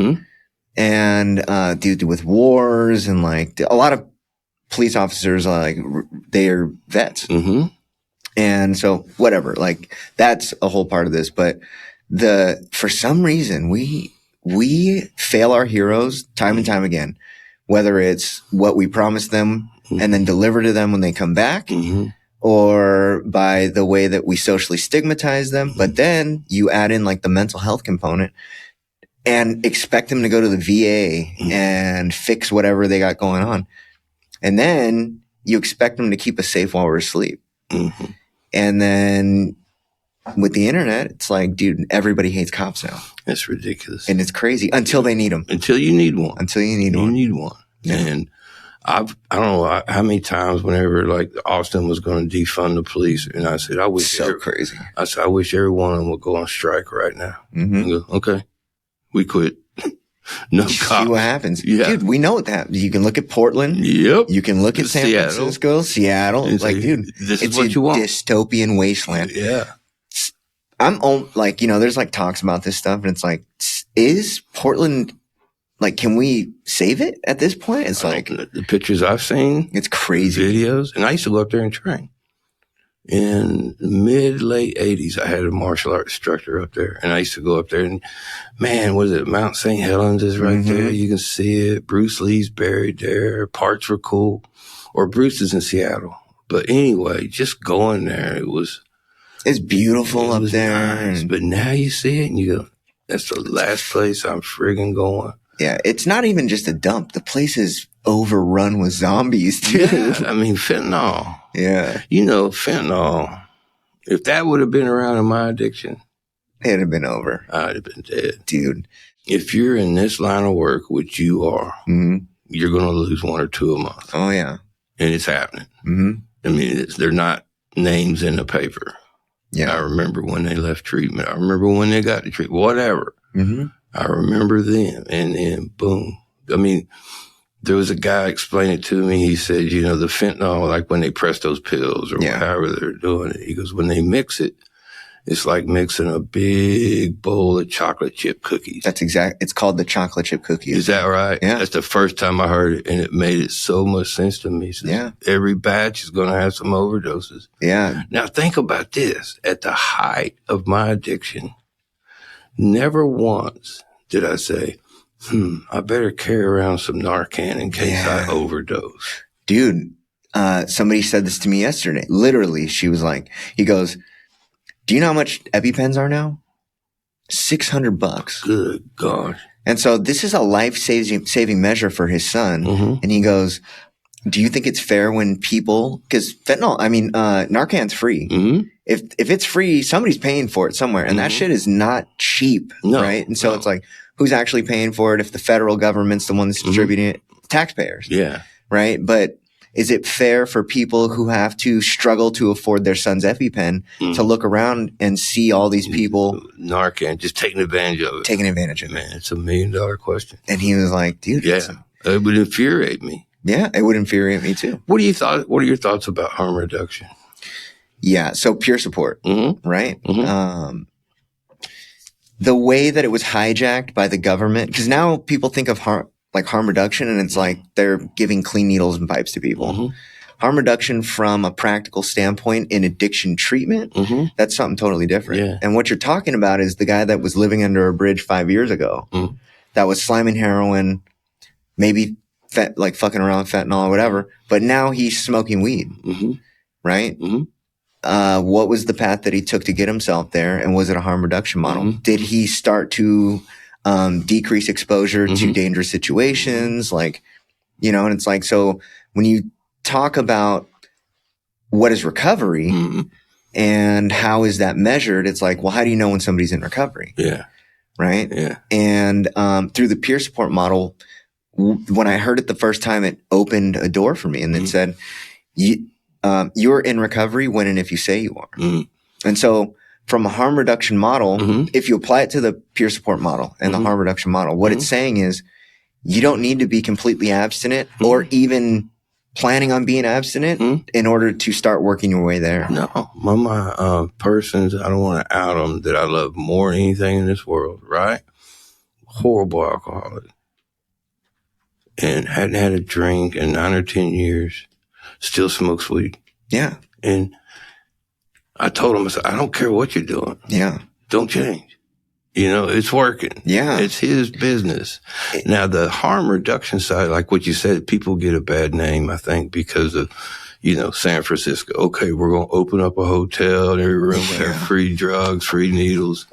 [SPEAKER 2] And, dude, with wars and like a lot of police officers, they are vets. And so whatever, like that's a whole part of this. But for some reason, we fail our heroes time and time again, whether it's what we promise them and then deliver to them when they come back, or by the way that we socially stigmatize them. But then you add in like the mental health component and expect them to go to the VA and fix whatever they got going on. And then you expect them to keep us safe while we're asleep. And then with the internet, it's like, dude, everybody hates cops now.
[SPEAKER 1] That's ridiculous.
[SPEAKER 2] And it's crazy until they need them.
[SPEAKER 1] Until you need one.
[SPEAKER 2] You
[SPEAKER 1] need one. Yeah. And I don't know how many times whenever like Austin was going to defund the police, and I said, I wish
[SPEAKER 2] crazy.
[SPEAKER 1] I said, I wish every one of them would go on strike right now. And go, okay, we quit. No cops.
[SPEAKER 2] See what happens.
[SPEAKER 1] Yeah.
[SPEAKER 2] Dude, we know what happens. You can look at Portland.
[SPEAKER 1] Yep.
[SPEAKER 2] You can look at San Francisco, Seattle.
[SPEAKER 1] It's
[SPEAKER 2] like, dude,
[SPEAKER 1] this is what you want.
[SPEAKER 2] Dystopian wasteland.
[SPEAKER 1] Yeah.
[SPEAKER 2] I'm like, there's like talks about this stuff, and it's like, is Portland, like, can we save it at this point? It's like
[SPEAKER 1] the pictures I've seen.
[SPEAKER 2] It's crazy.
[SPEAKER 1] Videos. And I used to go up there and train. In late 80s, I had a martial arts instructor up there, and I used to go up there and, man, was it Mount St. Helens is right there. You can see it. Bruce Lee's buried there. Parts were cool. Or Bruce is in Seattle. But anyway, just going there,
[SPEAKER 2] it's beautiful up there.
[SPEAKER 1] Nice. But now you see it and you go, that's the last place I'm friggin' going.
[SPEAKER 2] Yeah, it's not even just a dump. The place is overrun with zombies, too.
[SPEAKER 1] Yeah, I mean, fentanyl.
[SPEAKER 2] Yeah.
[SPEAKER 1] Fentanyl, if that would have been around in my addiction,
[SPEAKER 2] it'd have been over.
[SPEAKER 1] I'd have been dead.
[SPEAKER 2] Dude.
[SPEAKER 1] If you're in this line of work, which you are, you're going to lose 1 or 2 a month.
[SPEAKER 2] Oh, yeah.
[SPEAKER 1] And it's happening. I mean, they're not names in the paper.
[SPEAKER 2] Yeah.
[SPEAKER 1] I remember when they left treatment. I remember when they got the treatment, whatever. I remember them, and then boom. I mean, there was a guy explaining it to me. He said, the fentanyl, like when they press those pills or however they're doing it, he goes, when they mix it, it's like mixing a big bowl of chocolate chip cookies.
[SPEAKER 2] That's it's called the chocolate chip cookie.
[SPEAKER 1] Is that right?
[SPEAKER 2] Yeah.
[SPEAKER 1] That's the first time I heard it, and it made it so much sense to me.
[SPEAKER 2] Yeah.
[SPEAKER 1] Every batch is going to have some overdoses.
[SPEAKER 2] Yeah.
[SPEAKER 1] Now think about this. At the height of my addiction, never once did I say, I better carry around some Narcan in case I overdose.
[SPEAKER 2] dude, somebody said this to me yesterday. Literally, she was like, he goes, do you know how much EpiPens are now? $600.
[SPEAKER 1] Good God.
[SPEAKER 2] And so this is a life-saving measure for his son.
[SPEAKER 1] Mm-hmm.
[SPEAKER 2] And he goes, do you think it's fair when people, because fentanyl, Narcan's free.
[SPEAKER 1] Mm-hmm.
[SPEAKER 2] If it's free, somebody's paying for it somewhere. And that shit is not cheap, right? And so it's like, who's actually paying for it if the federal government's the one that's distributing it? Taxpayers.
[SPEAKER 1] Yeah.
[SPEAKER 2] Right? But is it fair for people who have to struggle to afford their son's EpiPen to look around and see all these people
[SPEAKER 1] Narcan just taking advantage of it? Man, it's $1 million question.
[SPEAKER 2] And he was like, dude,
[SPEAKER 1] it would infuriate me.
[SPEAKER 2] Yeah, it would infuriate me too.
[SPEAKER 1] What are your thoughts about harm reduction?
[SPEAKER 2] Yeah, so peer support, right? Mm-hmm. The way that it was hijacked by the government, because now people think of harm reduction, and it's like they're giving clean needles and pipes to people. Mm-hmm. Harm reduction from a practical standpoint in addiction treatment, that's something totally different. Yeah. And what you're talking about is the guy that was living under a bridge 5 years ago, that was sliming heroin, maybe fucking around with fentanyl or whatever, but now he's smoking weed, right? What was the path that he took to get himself there, and was it a harm reduction model? Did he start to decrease exposure to dangerous situations, and it's like, so when you talk about what is recovery and how is that measured, it's like, well, how do you know when somebody's in recovery? Yeah. Right. Yeah. And through the peer support model, when I heard it the first time, it opened a door for me, and it said, you're in recovery when and if you say you are. And so from a harm reduction model, if you apply it to the peer support model and the harm reduction model, what it's saying is you don't need to be completely abstinent or even planning on being abstinent in order to start working your way there.
[SPEAKER 1] No, my persons, I don't want to out them, that I love more than anything in this world, right? Horrible alcoholic. And hadn't had a drink in 9 or 10 years, still smokes weed. Yeah. And I told him, I said, I don't care what you're doing. Yeah. Don't change. It's working. Yeah. It's his business. Now, the harm reduction side, like what you said, people get a bad name, I think, because of, San Francisco. Okay, we're going to open up a hotel and every room will have free drugs, free needles.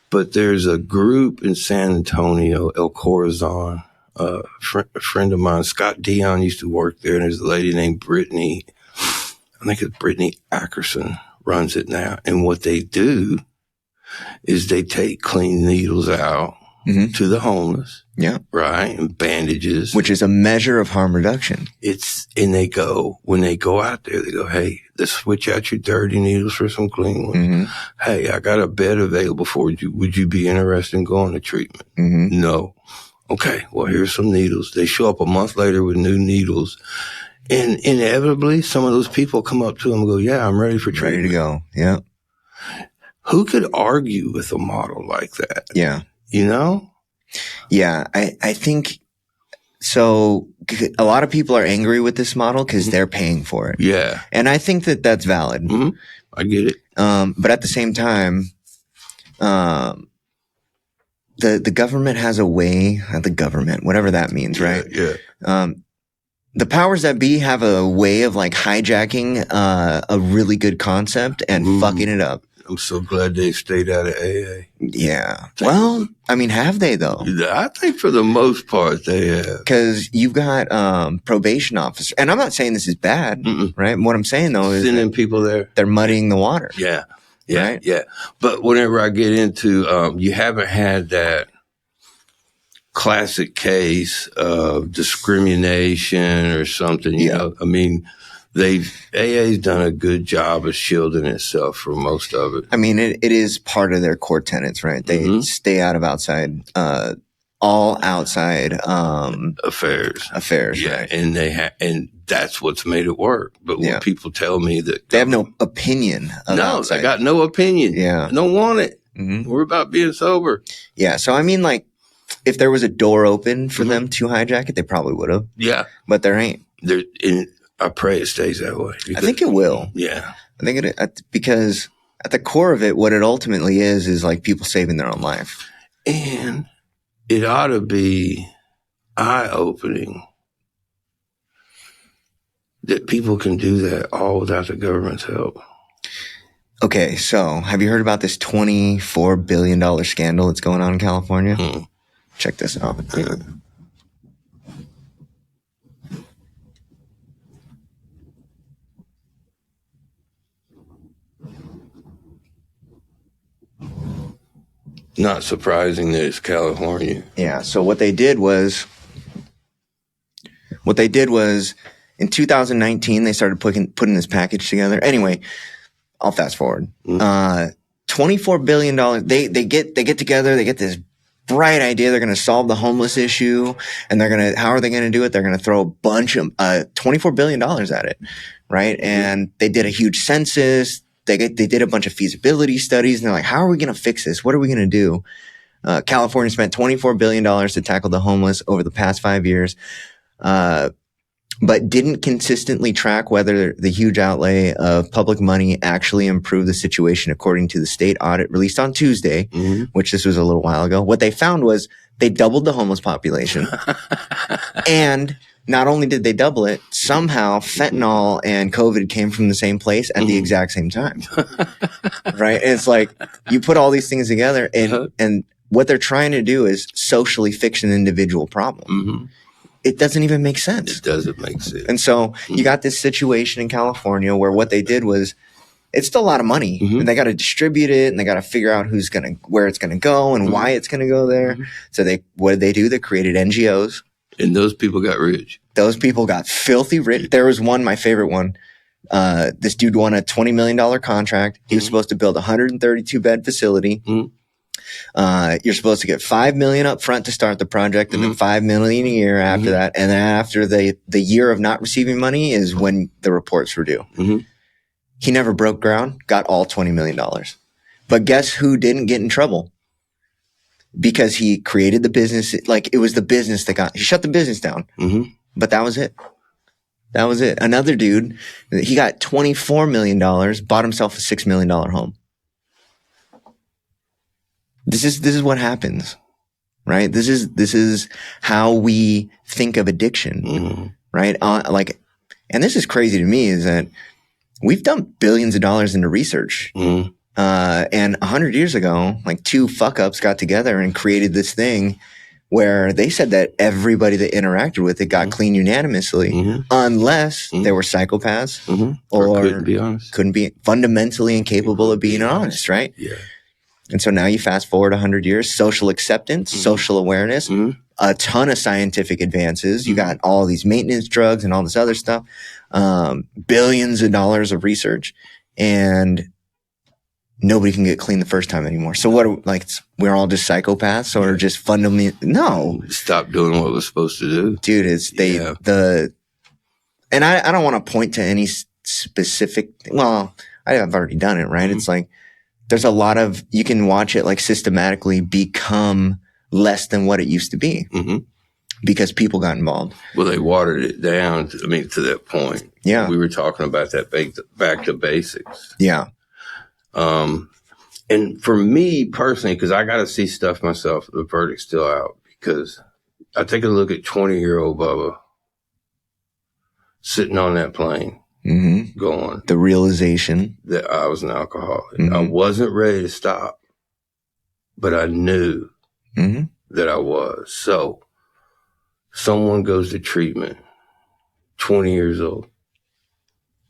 [SPEAKER 1] But there's a group in San Antonio, El Corazon. A friend of mine, Scott Dion, used to work there, and there's a lady named Brittany, I think it's Brittany Ackerson, runs it now. And what they do is they take clean needles out to the homeless. Yeah. Right. And bandages.
[SPEAKER 2] Which is a measure of harm reduction.
[SPEAKER 1] And when they go out there, they go, hey, let's switch out your dirty needles for some clean ones. Hey, I got a bed available for you. Would you be interested in going to treatment? No. Okay, well, here's some needles. They show up a month later with new needles. And inevitably, some of those people come up to them and go, yeah, I'm ready for treatment.
[SPEAKER 2] Ready to go. Yeah.
[SPEAKER 1] Who could argue with a model like that? Yeah.
[SPEAKER 2] Yeah, I think so. A lot of people are angry with this model because they're paying for it. Yeah. And I think that that's valid.
[SPEAKER 1] I get it.
[SPEAKER 2] But at the same time, the government has a way, the government, whatever that means, right? Yeah. The powers that be have a way of hijacking a really good concept and fucking it up.
[SPEAKER 1] I'm so glad they stayed out of AA.
[SPEAKER 2] Yeah. Well, have they though?
[SPEAKER 1] I think for the most part they have.
[SPEAKER 2] Because you've got probation officers, and I'm not saying this is bad, right? What I'm saying though is
[SPEAKER 1] sending people there,
[SPEAKER 2] they're muddying the water.
[SPEAKER 1] Yeah. Yeah. Right? Yeah. But whenever I get into, you haven't had that classic case of discrimination or something, AA's done a good job of shielding itself from most of it.
[SPEAKER 2] It is part of their core tenets, right? They stay out of all outside affairs.
[SPEAKER 1] Yeah,
[SPEAKER 2] right?
[SPEAKER 1] and that's what's made it work. But when people tell me that
[SPEAKER 2] they have no opinion of outside.
[SPEAKER 1] They got no opinion.
[SPEAKER 2] Yeah,
[SPEAKER 1] don't want it. We're about being sober.
[SPEAKER 2] Yeah, so if there was a door open for them to hijack it, they probably would have. Yeah, but there ain't.
[SPEAKER 1] I pray it stays that way.
[SPEAKER 2] I think it will.
[SPEAKER 1] Yeah.
[SPEAKER 2] I think because at the core of it, what it ultimately is people saving their own life.
[SPEAKER 1] And it ought to be eye-opening that people can do that all without the government's help.
[SPEAKER 2] Okay, so have you heard about this $24 billion scandal that's going on in California? Check this out.
[SPEAKER 1] Not surprising that it's California.
[SPEAKER 2] Yeah, so what they did was in 2019, they started putting this package together. Anyway, I'll fast forward. $24 billion. They get together. They get this bright idea. They're going to solve the homeless issue, and how are they going to do it? They're going to throw a bunch of $24 billion at it, right? And they did a huge census. They did a bunch of feasibility studies, and they're like, how are we going to fix this? What are we going to do? California spent $24 billion to tackle the homeless over the past 5 years. But didn't consistently track whether the huge outlay of public money actually improved the situation, according to the state audit released on Tuesday, which this was a little while ago. What they found was they doubled the homeless population. And not only did they double it, somehow fentanyl and COVID came from the same place at the exact same time. Right? And it's like you put all these things together, and what they're trying to do is socially fix an individual problem. It doesn't even make sense.
[SPEAKER 1] It doesn't make sense.
[SPEAKER 2] And so you got this situation in California where what they did was, it's still a lot of money, and they got to distribute it, and they got to figure out where it's going to go and why it's going to go there. So what did they do? They created NGOs.
[SPEAKER 1] And those people got rich.
[SPEAKER 2] Those people got filthy rich. There was one, my favorite one. This dude won a $20 million contract. He was supposed to build a 132 bed facility. You're supposed to get $5 million up front to start the project, and then $5 million a year after that. And then after the year of not receiving money is when the reports were due. He never broke ground, got all $20 million. But guess who didn't get in trouble? Because he created the business. Like, it was the business he shut the business down. But that was it. That was it. Another dude, he got $24 million, bought himself a $6 million home. This is what happens, right? This is how we think of addiction, right? And this is crazy to me, is that we've dumped billions of dollars into research. And 100 years ago, like, two fuck-ups got together and created this thing where they said that everybody that interacted with it got clean unanimously, unless they were psychopaths or couldn't be fundamentally incapable of being honest, right?
[SPEAKER 1] Yeah.
[SPEAKER 2] And so now you fast forward 100 years, social acceptance, social awareness, a ton of scientific advances. You got all these maintenance drugs and all this other stuff, billions of dollars of research, and nobody can get clean the first time anymore. So we're all just psychopaths, or just fundamentally, no.
[SPEAKER 1] Stop doing what we're supposed to do.
[SPEAKER 2] Dude, and I don't want to point to any specific, I've already done it, right? It's like, there's a lot of, you can watch it like systematically become less than what it used to be because people got involved.
[SPEAKER 1] Well, they watered it down, to that point.
[SPEAKER 2] Yeah.
[SPEAKER 1] We were talking about that back to basics.
[SPEAKER 2] Yeah.
[SPEAKER 1] And for me personally, because I got to see stuff myself, the verdict's still out, because I take a look at 20-year-old Bubba sitting on that plane. Going.
[SPEAKER 2] The realization
[SPEAKER 1] that I was an alcoholic. I wasn't ready to stop, but I knew that I was. So someone goes to treatment, 20 years old,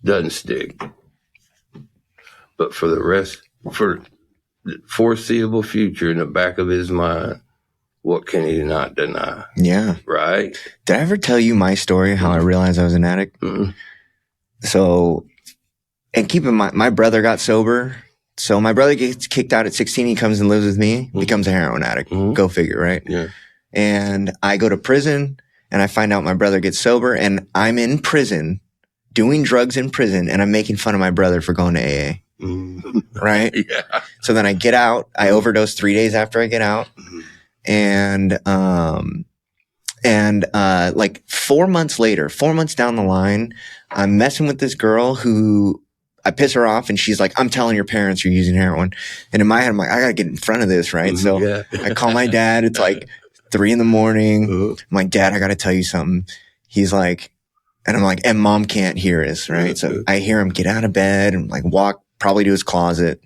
[SPEAKER 1] doesn't stick. But for the foreseeable future, in the back of his mind, what can he not deny?
[SPEAKER 2] Yeah.
[SPEAKER 1] Right?
[SPEAKER 2] Did I ever tell you my story, how I realized I was an addict? So, and keep in mind, my brother got sober. So my brother gets kicked out at 16. He comes and lives with me, becomes a heroin addict. Go figure, right?
[SPEAKER 1] Yeah.
[SPEAKER 2] And I go to prison, and I find out my brother gets sober, and I'm in prison, doing drugs in prison, and I'm making fun of my brother for going to AA. Right?
[SPEAKER 1] Yeah.
[SPEAKER 2] So then I get out. I overdose 3 days after I get out. And like 4 months later, 4 months down the line, I'm messing with this girl who I piss her off, and she's like, I'm telling your parents you're using heroin. And in my head, I'm like, I got to get in front of this, right? So I call my dad. It's like 3 a.m. I'm like, Dad, I got to tell you something. He's like, And I'm like, and mom can't hear us, right? So I hear him get out of bed and like walk probably to his closet.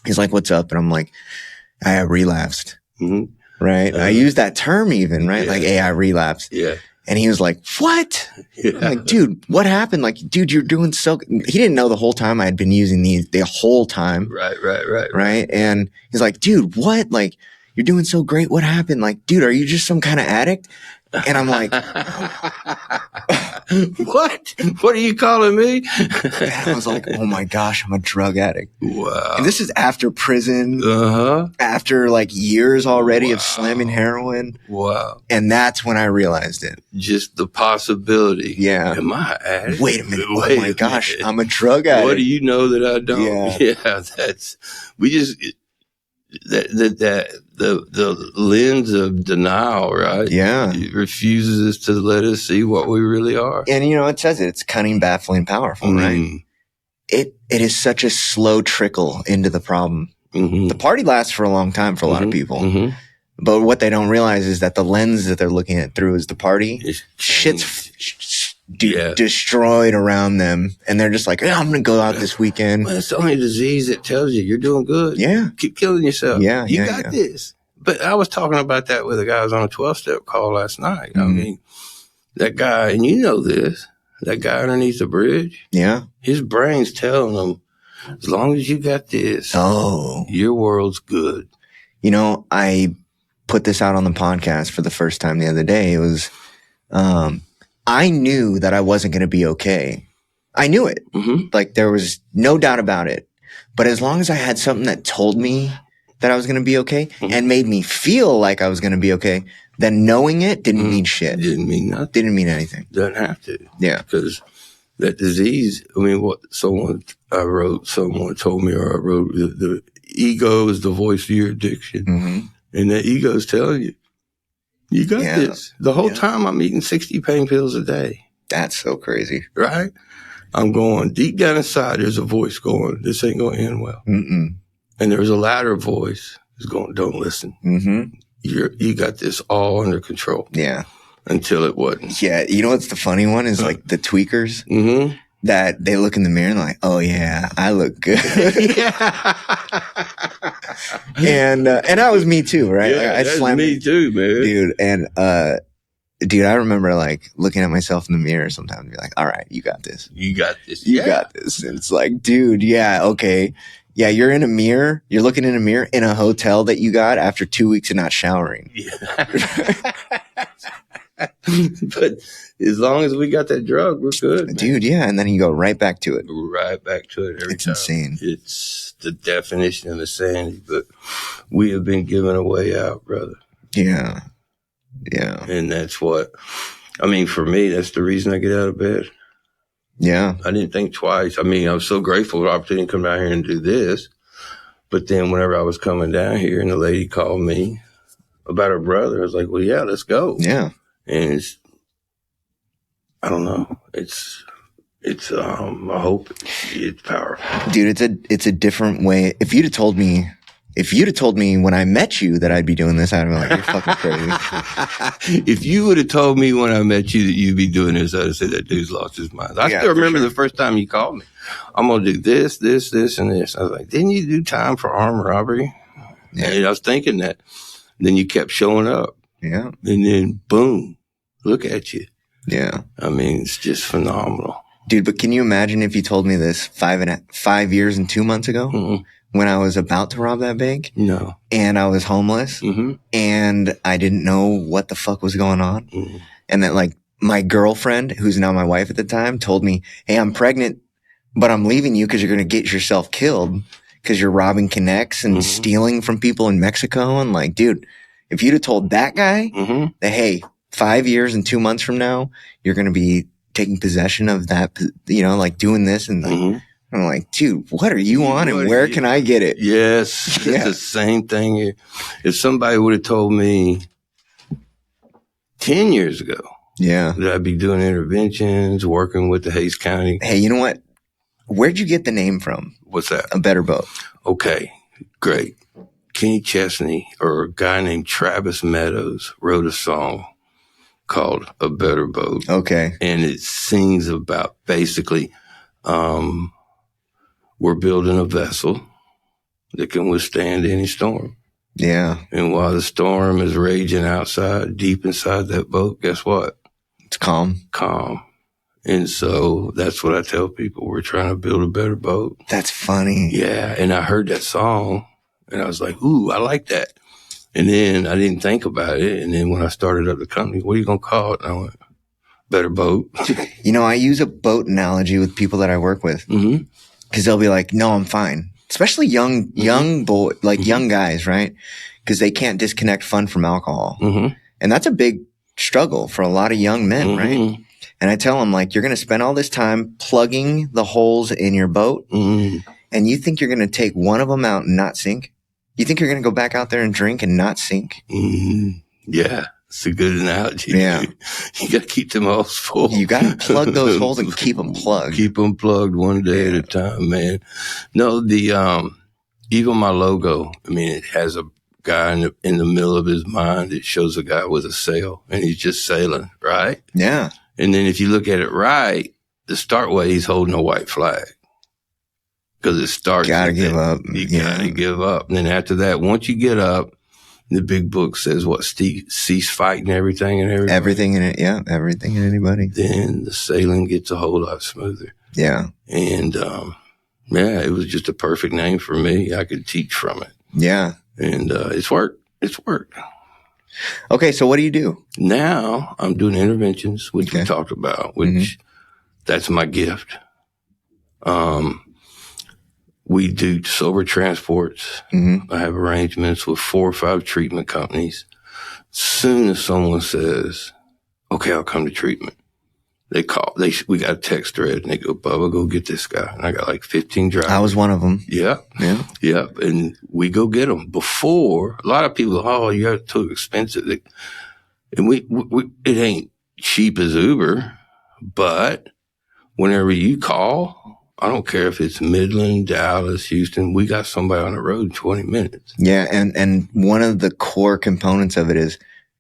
[SPEAKER 2] He's like, what's up? And I'm like, I relapsed. Mm-hmm. Right. I use that term even, right? Like, hey, I relapsed. Yeah. And he was like, what? Yeah. I'm like, dude, what happened? Like, dude, you're doing so good. He didn't know the whole time I had been using these the whole time. Right. And he's like, dude, what? Like, you're doing so great. What happened? Like, dude, are you just some kind of addict? And I'm like,
[SPEAKER 1] what? What are you calling me?
[SPEAKER 2] And I was like, oh my gosh, I'm a drug addict.
[SPEAKER 1] Wow.
[SPEAKER 2] And this is after prison, after like years already of slamming heroin.
[SPEAKER 1] Wow.
[SPEAKER 2] And that's when I realized it.
[SPEAKER 1] Just the possibility.
[SPEAKER 2] Yeah.
[SPEAKER 1] Am I an addict?
[SPEAKER 2] Wait a minute. Oh my gosh, I'm a drug addict.
[SPEAKER 1] What do you know that I don't? Yeah, the lens of denial, right?
[SPEAKER 2] Yeah.
[SPEAKER 1] It refuses to let us see what we really are.
[SPEAKER 2] And it says it's cunning, baffling, powerful, right? It is such a slow trickle into the problem. Mm-hmm. The party lasts for a long time for a lot of people. Mm-hmm. But what they don't realize is that the lens that they're looking at through is the party. Shit's destroyed around them. And they're just like, I'm going to go out this weekend.
[SPEAKER 1] Well, it's the only disease that tells you you're doing good.
[SPEAKER 2] Yeah.
[SPEAKER 1] Keep killing yourself. You got this. But I was talking about that with a guy who was on a 12-step call last night. Mm-hmm. I mean, that guy, and you know this, that guy underneath the bridge.
[SPEAKER 2] Yeah.
[SPEAKER 1] His brain's telling him, as long as you got this, your world's good.
[SPEAKER 2] I put this out on the podcast for the first time the other day. It was, I knew that I wasn't going to be okay. I knew it. Mm-hmm. Like there was no doubt about it. But as long as I had something that told me that I was going to be okay and made me feel like I was going to be okay, then knowing it didn't mean shit.
[SPEAKER 1] Didn't mean nothing.
[SPEAKER 2] Didn't mean anything.
[SPEAKER 1] Doesn't have to.
[SPEAKER 2] Yeah.
[SPEAKER 1] Because that disease, I mean, someone told me, or I wrote, the ego is the voice of your addiction. Mm-hmm. And that ego is telling you, you got this. The whole time I'm eating 60 pain pills a day.
[SPEAKER 2] That's so crazy.
[SPEAKER 1] Right? I'm going deep down inside. There's a voice going, this ain't going to end well. Mm-mm. And there's a louder voice that's going, don't listen. Mm-hmm. You got this all under control.
[SPEAKER 2] Yeah.
[SPEAKER 1] Until it wasn't.
[SPEAKER 2] Yeah. You know what's the funny one is like the tweakers. Mm-hmm. That they look in the mirror and like, oh yeah, I look good. and that was me too, right?
[SPEAKER 1] Yeah,
[SPEAKER 2] like,
[SPEAKER 1] that's me too, man.
[SPEAKER 2] Dude. And, I remember like looking at myself in the mirror sometimes and be like, all right, you got this.
[SPEAKER 1] You got this.
[SPEAKER 2] You got this. And it's like, dude, yeah, okay. Yeah, you're in a mirror. You're looking in a mirror in a hotel that you got after 2 weeks of not showering.
[SPEAKER 1] Yeah. But as long as we got that drug, we're good, man.
[SPEAKER 2] Dude, yeah. And then you go right back to it.
[SPEAKER 1] Right back to it every time.
[SPEAKER 2] It's insane.
[SPEAKER 1] It's the definition of insanity, but we have been given a way out, brother.
[SPEAKER 2] Yeah. Yeah.
[SPEAKER 1] And that's what, I mean, for me, that's the reason I get out of bed.
[SPEAKER 2] Yeah.
[SPEAKER 1] I didn't think twice. I mean, I was so grateful for the opportunity to come down here and do this. But then whenever I was coming down here and the lady called me about her brother, I was like, well, yeah, let's go.
[SPEAKER 2] Yeah.
[SPEAKER 1] And I don't know. I hope it's powerful.
[SPEAKER 2] Dude, it's a different way. If you'd have told me when I met you that I'd be doing this, I'd have been like, you're fucking crazy.
[SPEAKER 1] If you would have told me when I met you that you'd be doing this, I'd have said that dude's lost his mind. I still remember the first time you called me. I'm going to do this, this, this, and this. I was like, didn't you do time for armed robbery? Yeah. And I was thinking that. Then you kept showing up.
[SPEAKER 2] Yeah.
[SPEAKER 1] And then boom, look at you.
[SPEAKER 2] Yeah.
[SPEAKER 1] I mean, it's just phenomenal.
[SPEAKER 2] Dude, but can you imagine if you told me this 5 years and 2 months ago? Mm-hmm. When I was about to rob that bank?
[SPEAKER 1] No.
[SPEAKER 2] And I was homeless. Mm-hmm. And I didn't know what the fuck was going on. Mm-hmm. And that like my girlfriend, who's now my wife at the time, told me, hey, I'm pregnant, but I'm leaving you because you're going to get yourself killed because you're robbing connects and stealing from people in Mexico. And like, dude, if you'd have told that guy that, hey, 5 years and 2 months from now, you're going to be taking possession of that, like doing this and like, I'm like, dude, what are you on and where can I get it?
[SPEAKER 1] Yes. It's the same thing here. If somebody would have told me 10 years ago that I'd be doing interventions, working with the Hays County.
[SPEAKER 2] Hey, you know what? Where'd you get the name from?
[SPEAKER 1] What's that?
[SPEAKER 2] A Better Boat.
[SPEAKER 1] Okay, great. Kenny Chesney or a guy named Travis Meadows wrote a song called A Better Boat.
[SPEAKER 2] Okay.
[SPEAKER 1] And it sings about basically we're building a vessel that can withstand any storm.
[SPEAKER 2] Yeah.
[SPEAKER 1] And while the storm is raging outside, deep inside that boat, guess what?
[SPEAKER 2] It's calm.
[SPEAKER 1] Calm. And so that's what I tell people. We're trying to build a better boat.
[SPEAKER 2] That's funny.
[SPEAKER 1] Yeah. And I heard that song and I was like, ooh, I like that. And then I didn't think about it. And then when I started up the company, what are you going to call it? And I went, Better Boat.
[SPEAKER 2] You know, I use a boat analogy with people that I work with.
[SPEAKER 1] Mm-hmm.
[SPEAKER 2] Cause they'll be like, no, I'm fine. Especially young boy, like young guys, right? Cause they can't disconnect fun from alcohol.
[SPEAKER 1] Mm-hmm.
[SPEAKER 2] And that's a big struggle for a lot of young men, right? And I tell them, like, you're going to spend all this time plugging the holes in your boat, and you think you're going to take one of them out and not sink? You think you're going to go back out there and drink and not sink?
[SPEAKER 1] Yeah, it's a good analogy.
[SPEAKER 2] Yeah.
[SPEAKER 1] Dude. You got to keep them holes full.
[SPEAKER 2] You got to plug those holes and keep them plugged.
[SPEAKER 1] Keep them plugged one day at a time, man. No, even my logo, I mean, it has a guy in the middle of his mind. It shows a guy with a sail, and he's just sailing, right?
[SPEAKER 2] Yeah.
[SPEAKER 1] And then if you look at it right, the start way, he's holding a white flag. Because it starts.
[SPEAKER 2] Gotta give up.
[SPEAKER 1] You gotta give up. And then after that, once you get up, the big book says what? Cease fighting everything and everything.
[SPEAKER 2] Everything in it. Yeah. Everything and anybody.
[SPEAKER 1] Then the sailing gets a whole lot smoother.
[SPEAKER 2] Yeah.
[SPEAKER 1] And, yeah, it was just a perfect name for me. I could teach from it.
[SPEAKER 2] Yeah.
[SPEAKER 1] And, it's worked. It's worked.
[SPEAKER 2] Okay. So what do you do?
[SPEAKER 1] Now I'm doing interventions, which we talked about, which that's my gift. We do sober transports. I have arrangements with 4 or 5 treatment companies. Soon as someone says, okay, I'll come to treatment, they call, we got a text thread and they go, Bubba, go get this guy. And I got like 15 drivers. I
[SPEAKER 2] was one of them.
[SPEAKER 1] Yeah.
[SPEAKER 2] Yeah.
[SPEAKER 1] Yeah. And we go get them. Before, a lot of people, oh, you're too expensive. And we it ain't cheap as Uber, but whenever you call, I don't care if it's Midland, Dallas, Houston, we got somebody on the road in 20 minutes.
[SPEAKER 2] Yeah. And one of the core components of it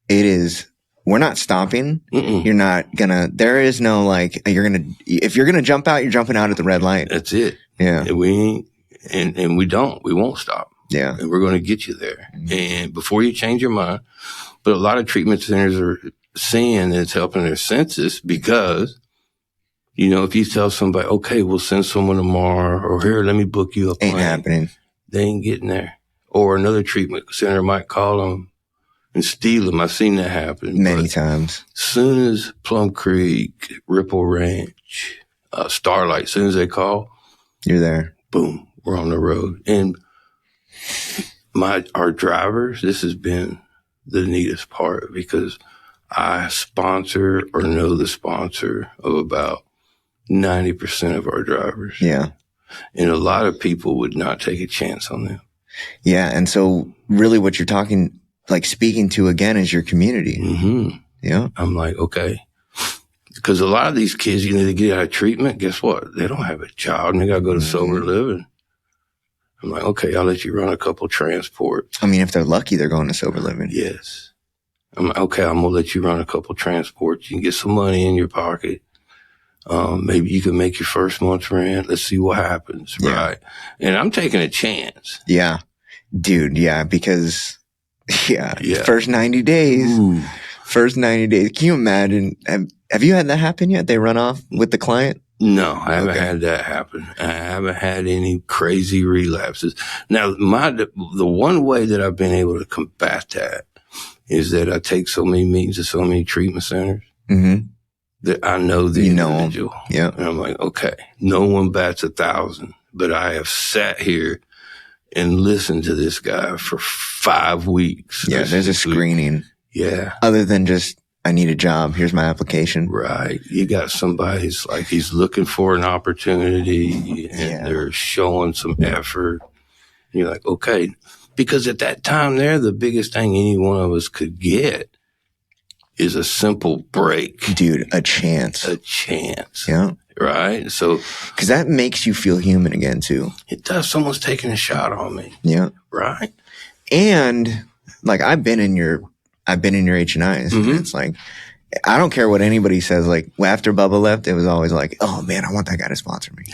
[SPEAKER 2] is, we're not stopping. You're not gonna, there is no like, if you're gonna jump out, you're jumping out at the red light.
[SPEAKER 1] That's it.
[SPEAKER 2] Yeah.
[SPEAKER 1] And we won't stop.
[SPEAKER 2] Yeah.
[SPEAKER 1] And we're going to get you there. And before you change your mind, but a lot of treatment centers are seeing that it's helping their census because, you know, if you tell somebody, okay, we'll send someone tomorrow or here, let me book you a plane.
[SPEAKER 2] Ain't happening.
[SPEAKER 1] They ain't getting there. Or another treatment center might call them and steal them. I've seen that happen.
[SPEAKER 2] Many times.
[SPEAKER 1] Soon as Plum Creek, Ripple Ranch, Starlight, soon as they call,
[SPEAKER 2] you're there.
[SPEAKER 1] Boom, we're on the road. And our drivers, this has been the neatest part because I sponsor or know the sponsor of about 90% of our drivers.
[SPEAKER 2] Yeah.
[SPEAKER 1] And a lot of people would not take a chance on them.
[SPEAKER 2] Yeah. And so really what you're speaking to again is your community. Yeah.
[SPEAKER 1] I'm like, okay. Because a lot of these kids, you know, they get out of treatment. Guess what? They don't have a job and they got to go to sober living. I'm like, okay, I'll let you run a couple transports.
[SPEAKER 2] I mean, if they're lucky, they're going to sober living.
[SPEAKER 1] Yes. I'm like, okay, I'm going to let you run a couple transports. You can get some money in your pocket. Maybe you can make your first month's rent. Let's see what happens. Yeah. Right. And I'm taking a chance.
[SPEAKER 2] Yeah. Dude. Yeah. Because first 90 days,
[SPEAKER 1] Ooh.
[SPEAKER 2] First 90 days. Can you imagine? Have you had that happen yet? They run off with the client?
[SPEAKER 1] No, I haven't had that happen. I haven't had any crazy relapses. Now, the one way that I've been able to combat that is that I take so many meetings at so many treatment centers that I know the individual.
[SPEAKER 2] Yeah.
[SPEAKER 1] And I'm like, okay, no one bats 1,000, but I have sat here and listened to this guy for 5 weeks.
[SPEAKER 2] Yeah, there's a screening.
[SPEAKER 1] Yeah.
[SPEAKER 2] Other than just, I need a job. Here's my application.
[SPEAKER 1] Right. You got somebody who's like, he's looking for an opportunity and they're showing some effort. And you're like, okay. Because at that time there, the biggest thing any one of us could get is a simple break.
[SPEAKER 2] Dude, a chance.
[SPEAKER 1] A chance.
[SPEAKER 2] Yeah.
[SPEAKER 1] Right. So.
[SPEAKER 2] Cause that makes you feel human again too.
[SPEAKER 1] It does. Someone's taking a shot on me.
[SPEAKER 2] Yeah.
[SPEAKER 1] Right.
[SPEAKER 2] And like, I've been in your H&Is. And it's like, I don't care what anybody says. Like after Bubba left, it was always like, oh man, I want that guy to sponsor me.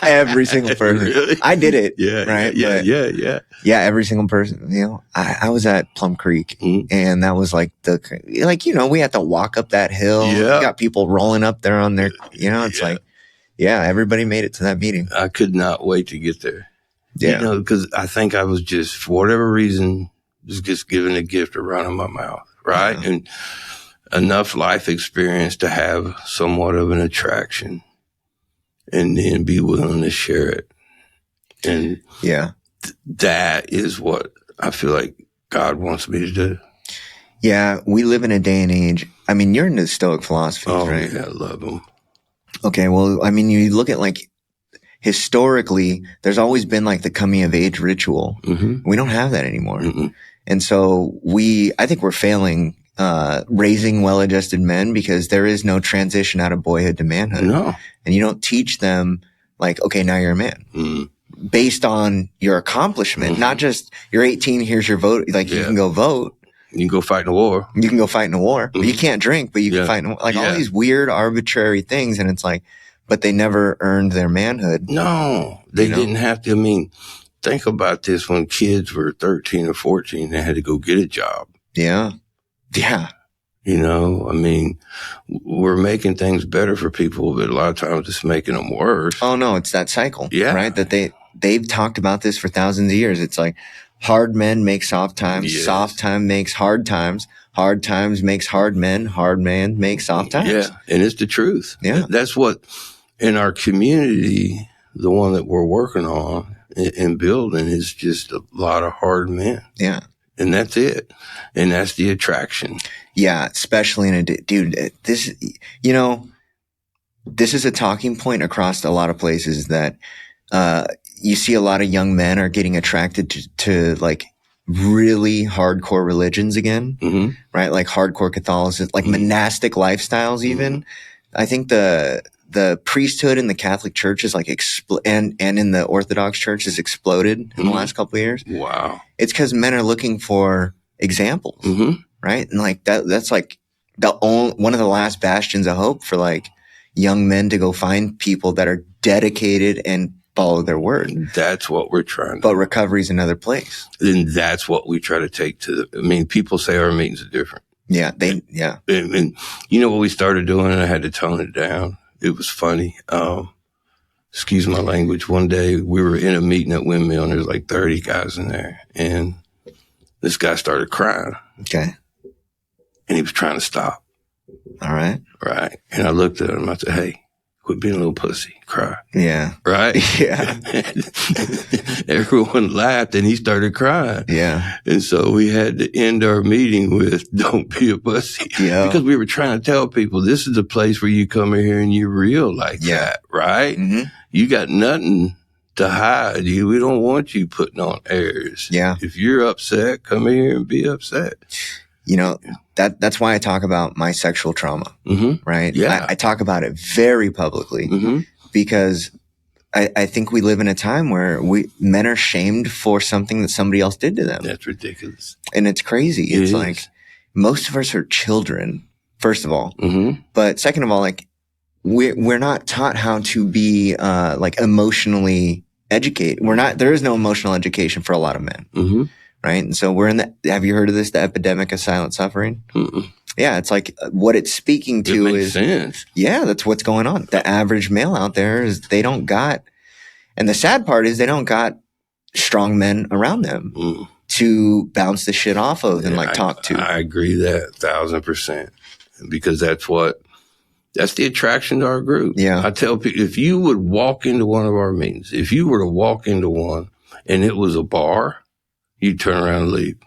[SPEAKER 2] Every single person.
[SPEAKER 1] Really?
[SPEAKER 2] I did it.
[SPEAKER 1] Yeah.
[SPEAKER 2] Right.
[SPEAKER 1] Yeah.
[SPEAKER 2] But
[SPEAKER 1] Yeah.
[SPEAKER 2] yeah, every single person. You know, I was at Plum Creek, and that was like we had to walk up that hill.
[SPEAKER 1] Yeah.
[SPEAKER 2] You got people rolling up there on their, it's like, yeah, everybody made it to that meeting.
[SPEAKER 1] I could not wait to get there.
[SPEAKER 2] Yeah.
[SPEAKER 1] Because I think I was just, for whatever reason, just given a gift of running my mouth, right? Yeah. And enough life experience to have somewhat of an attraction and then be willing to share it. And that is what I feel like God wants me to do.
[SPEAKER 2] Yeah, we live in a day and age. I mean, you're into Stoic philosophies, right?
[SPEAKER 1] Yeah, I love them. Okay,
[SPEAKER 2] well, I mean, you look at like historically, there's always been like the coming of age ritual. Mm-hmm. We don't have that anymore. Mm-hmm. And so I think we're failing raising well-adjusted men because there is no transition out of boyhood to manhood.
[SPEAKER 1] No. And
[SPEAKER 2] you don't teach them like, okay, now you're a man. Mm-hmm. Based on your accomplishment, not just you're 18, here's your vote. Like you can go vote.
[SPEAKER 1] You can go fight in a war.
[SPEAKER 2] You can go fight in a war. But you can't drink, but you can fight in a war. Like all these weird arbitrary things. And it's like, but they never earned their manhood.
[SPEAKER 1] No, they didn't have to. I mean, think about this. When kids were 13 or 14, they had to go get a job.
[SPEAKER 2] Yeah. Yeah.
[SPEAKER 1] I mean, we're making things better for people, but a lot of times it's making them worse.
[SPEAKER 2] Oh, no, it's that cycle.
[SPEAKER 1] Yeah.
[SPEAKER 2] Right? That they've talked about this for thousands of years. It's like hard men make soft times. Yes. Soft time makes hard times. Hard times makes hard men. Hard man makes soft times.
[SPEAKER 1] Yeah. And it's the truth.
[SPEAKER 2] Yeah.
[SPEAKER 1] That's what in our community, the one that we're working on and building is just a lot of hard men.
[SPEAKER 2] Yeah.
[SPEAKER 1] And that's it. And that's the attraction.
[SPEAKER 2] Yeah. Especially in this is a talking point across a lot of places that, you see a lot of young men are getting attracted to like really hardcore religions again, right? Like hardcore Catholicism, like monastic lifestyles even. I think the priesthood in the Catholic Church is like and in the Orthodox Church has exploded in the last couple of years.
[SPEAKER 1] Wow.
[SPEAKER 2] It's because men are looking for examples, right? And like that's like one of the last bastions of hope for like young men to go find people that are dedicated and follow their word.
[SPEAKER 1] That's what we're trying to do.
[SPEAKER 2] But recovery's another place.
[SPEAKER 1] And that's what we try to take to people say our meetings are different.
[SPEAKER 2] Yeah.
[SPEAKER 1] And what we started doing, and I had to tone it down. It was funny. Excuse my language. One day we were in a meeting at Windmill and there's like 30 guys in there. And this guy started crying.
[SPEAKER 2] Okay.
[SPEAKER 1] And he was trying to stop.
[SPEAKER 2] All right.
[SPEAKER 1] Right. And I looked at him. I said, hey, quit being a little pussy. Cry.
[SPEAKER 2] Yeah.
[SPEAKER 1] Right?
[SPEAKER 2] Yeah.
[SPEAKER 1] Everyone laughed and he started crying.
[SPEAKER 2] Yeah.
[SPEAKER 1] And so we had to end our meeting with don't be a pussy.
[SPEAKER 2] Yeah.
[SPEAKER 1] Because we were trying to tell people this is the place where you come in here and you're real like that. Right? Mm-hmm. You got nothing to hide. We don't want you putting on airs.
[SPEAKER 2] Yeah.
[SPEAKER 1] If you're upset, come in here and be upset.
[SPEAKER 2] That's why I talk about my sexual trauma, right?
[SPEAKER 1] Yeah.
[SPEAKER 2] I talk about it very publicly because I think we live in a time where men are shamed for something that somebody else did to them.
[SPEAKER 1] That's ridiculous.
[SPEAKER 2] And it's crazy. It's like most of us are children, first of all. But second of all, like we're not taught how to be like emotionally educated. There is no emotional education for a lot of men. Right. And so have you heard of this? The epidemic of silent suffering? Yeah. It's like what it's speaking to
[SPEAKER 1] makes sense.
[SPEAKER 2] Yeah, that's what's going on. The average male out there is and the sad part is they don't got strong men around them to bounce the shit off of and talk to.
[SPEAKER 1] I agree that 1,000% because that's the attraction to our group.
[SPEAKER 2] Yeah.
[SPEAKER 1] I tell people, if you would walk into one of our meetings, if you were to walk into one and it was a bar, you'd turn around and leave.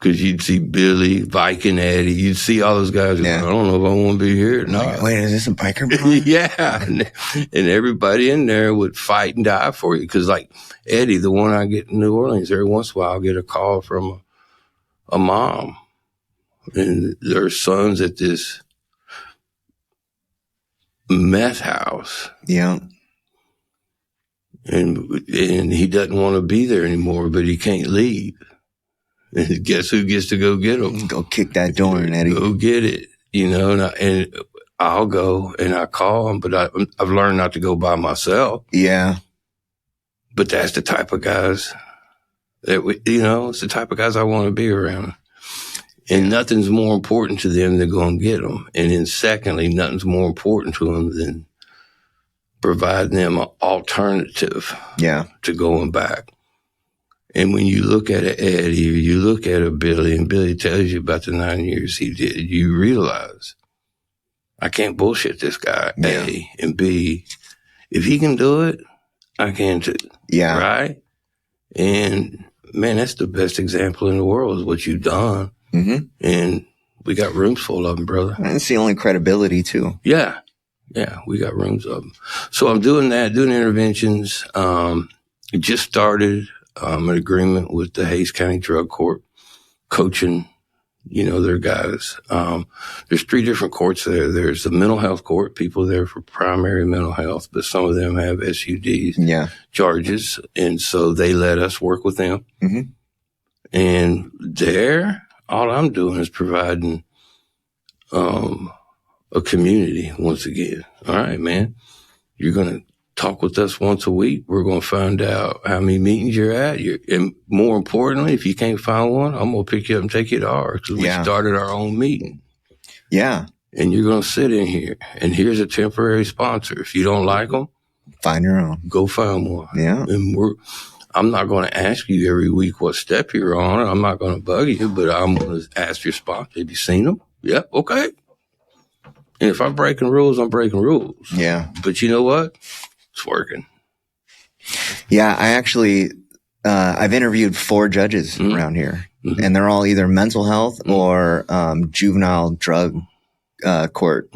[SPEAKER 1] Because you'd see Billy, Viking, Eddie. You'd see all those guys. I don't know if I want to be here or not.
[SPEAKER 2] Wait, is this a biker bar?
[SPEAKER 1] Yeah. And everybody in there would fight and die for you. Because like Eddie, the one I get in New Orleans, every once in a while I'll get a call from a mom. And their son's at this meth house.
[SPEAKER 2] Yeah.
[SPEAKER 1] And he doesn't want to be there anymore, but he can't leave. And guess who gets to go get him?
[SPEAKER 2] Go kick that door in, Eddie.
[SPEAKER 1] Go get it. and I'll go and I call them, but I've learned not to go by myself.
[SPEAKER 2] Yeah.
[SPEAKER 1] But that's the type of guys that, it's the type of guys I want to be around. And nothing's more important to them than go and get them. And then secondly, nothing's more important to them than providing them an alternative to going back. And when you look at an Eddie or you look at a Billy, and Billy tells you about the 9 years he did, you realize, I can't bullshit this guy, A. And B, if he can do it, I can too.
[SPEAKER 2] Yeah.
[SPEAKER 1] Right? And, man, that's the best example in the world is what you've done.
[SPEAKER 2] Mm-hmm.
[SPEAKER 1] And we got rooms full of them, brother.
[SPEAKER 2] That's the only credibility, too.
[SPEAKER 1] Yeah. Yeah, we got rooms of them. So I'm doing that, doing interventions. Just started an agreement with the Hays County Drug Court, coaching, their guys. There's 3 different courts there. There's the mental health court, people there for primary mental health, but some of them have SUDs charges. And so they let us work with them.
[SPEAKER 2] Mm-hmm.
[SPEAKER 1] And there, all I'm doing is providing a community once again. All right, man, you're going to talk with us once a week. We're going to find out how many meetings you're at. And more importantly, if you can't find one, I'm going to pick you up and take you to ours because we started our own meeting.
[SPEAKER 2] Yeah.
[SPEAKER 1] And you're going to sit in here. And here's a temporary sponsor. If you don't like them,
[SPEAKER 2] find your own.
[SPEAKER 1] Go find one.
[SPEAKER 2] Yeah.
[SPEAKER 1] And I'm not going to ask you every week what step you're on. I'm not going to bug you, but I'm going to ask your sponsor, have you seen them? Yeah. Okay. And if I'm breaking rules, I'm breaking rules.
[SPEAKER 2] Yeah.
[SPEAKER 1] But you know what? It's working.
[SPEAKER 2] Yeah, I actually, I've interviewed 4 judges around here, and they're all either mental health or juvenile drug court,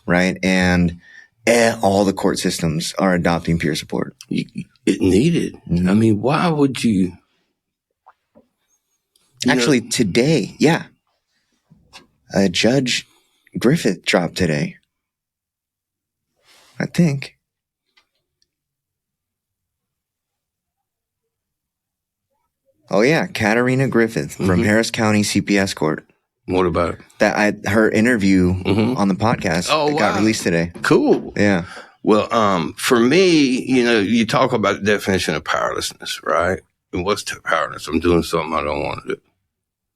[SPEAKER 2] right? And all the court systems are adopting peer support.
[SPEAKER 1] It needed. I mean, why would you?
[SPEAKER 2] Actually, today, Judge Griffith dropped today, I think. Oh yeah, Katarina Griffith from Harris County CPS Court.
[SPEAKER 1] What about
[SPEAKER 2] that? Her interview on the podcast got released today.
[SPEAKER 1] Cool.
[SPEAKER 2] Yeah.
[SPEAKER 1] Well, for me, you talk about the definition of powerlessness, right? And what's powerlessness? I'm doing something I don't want to do.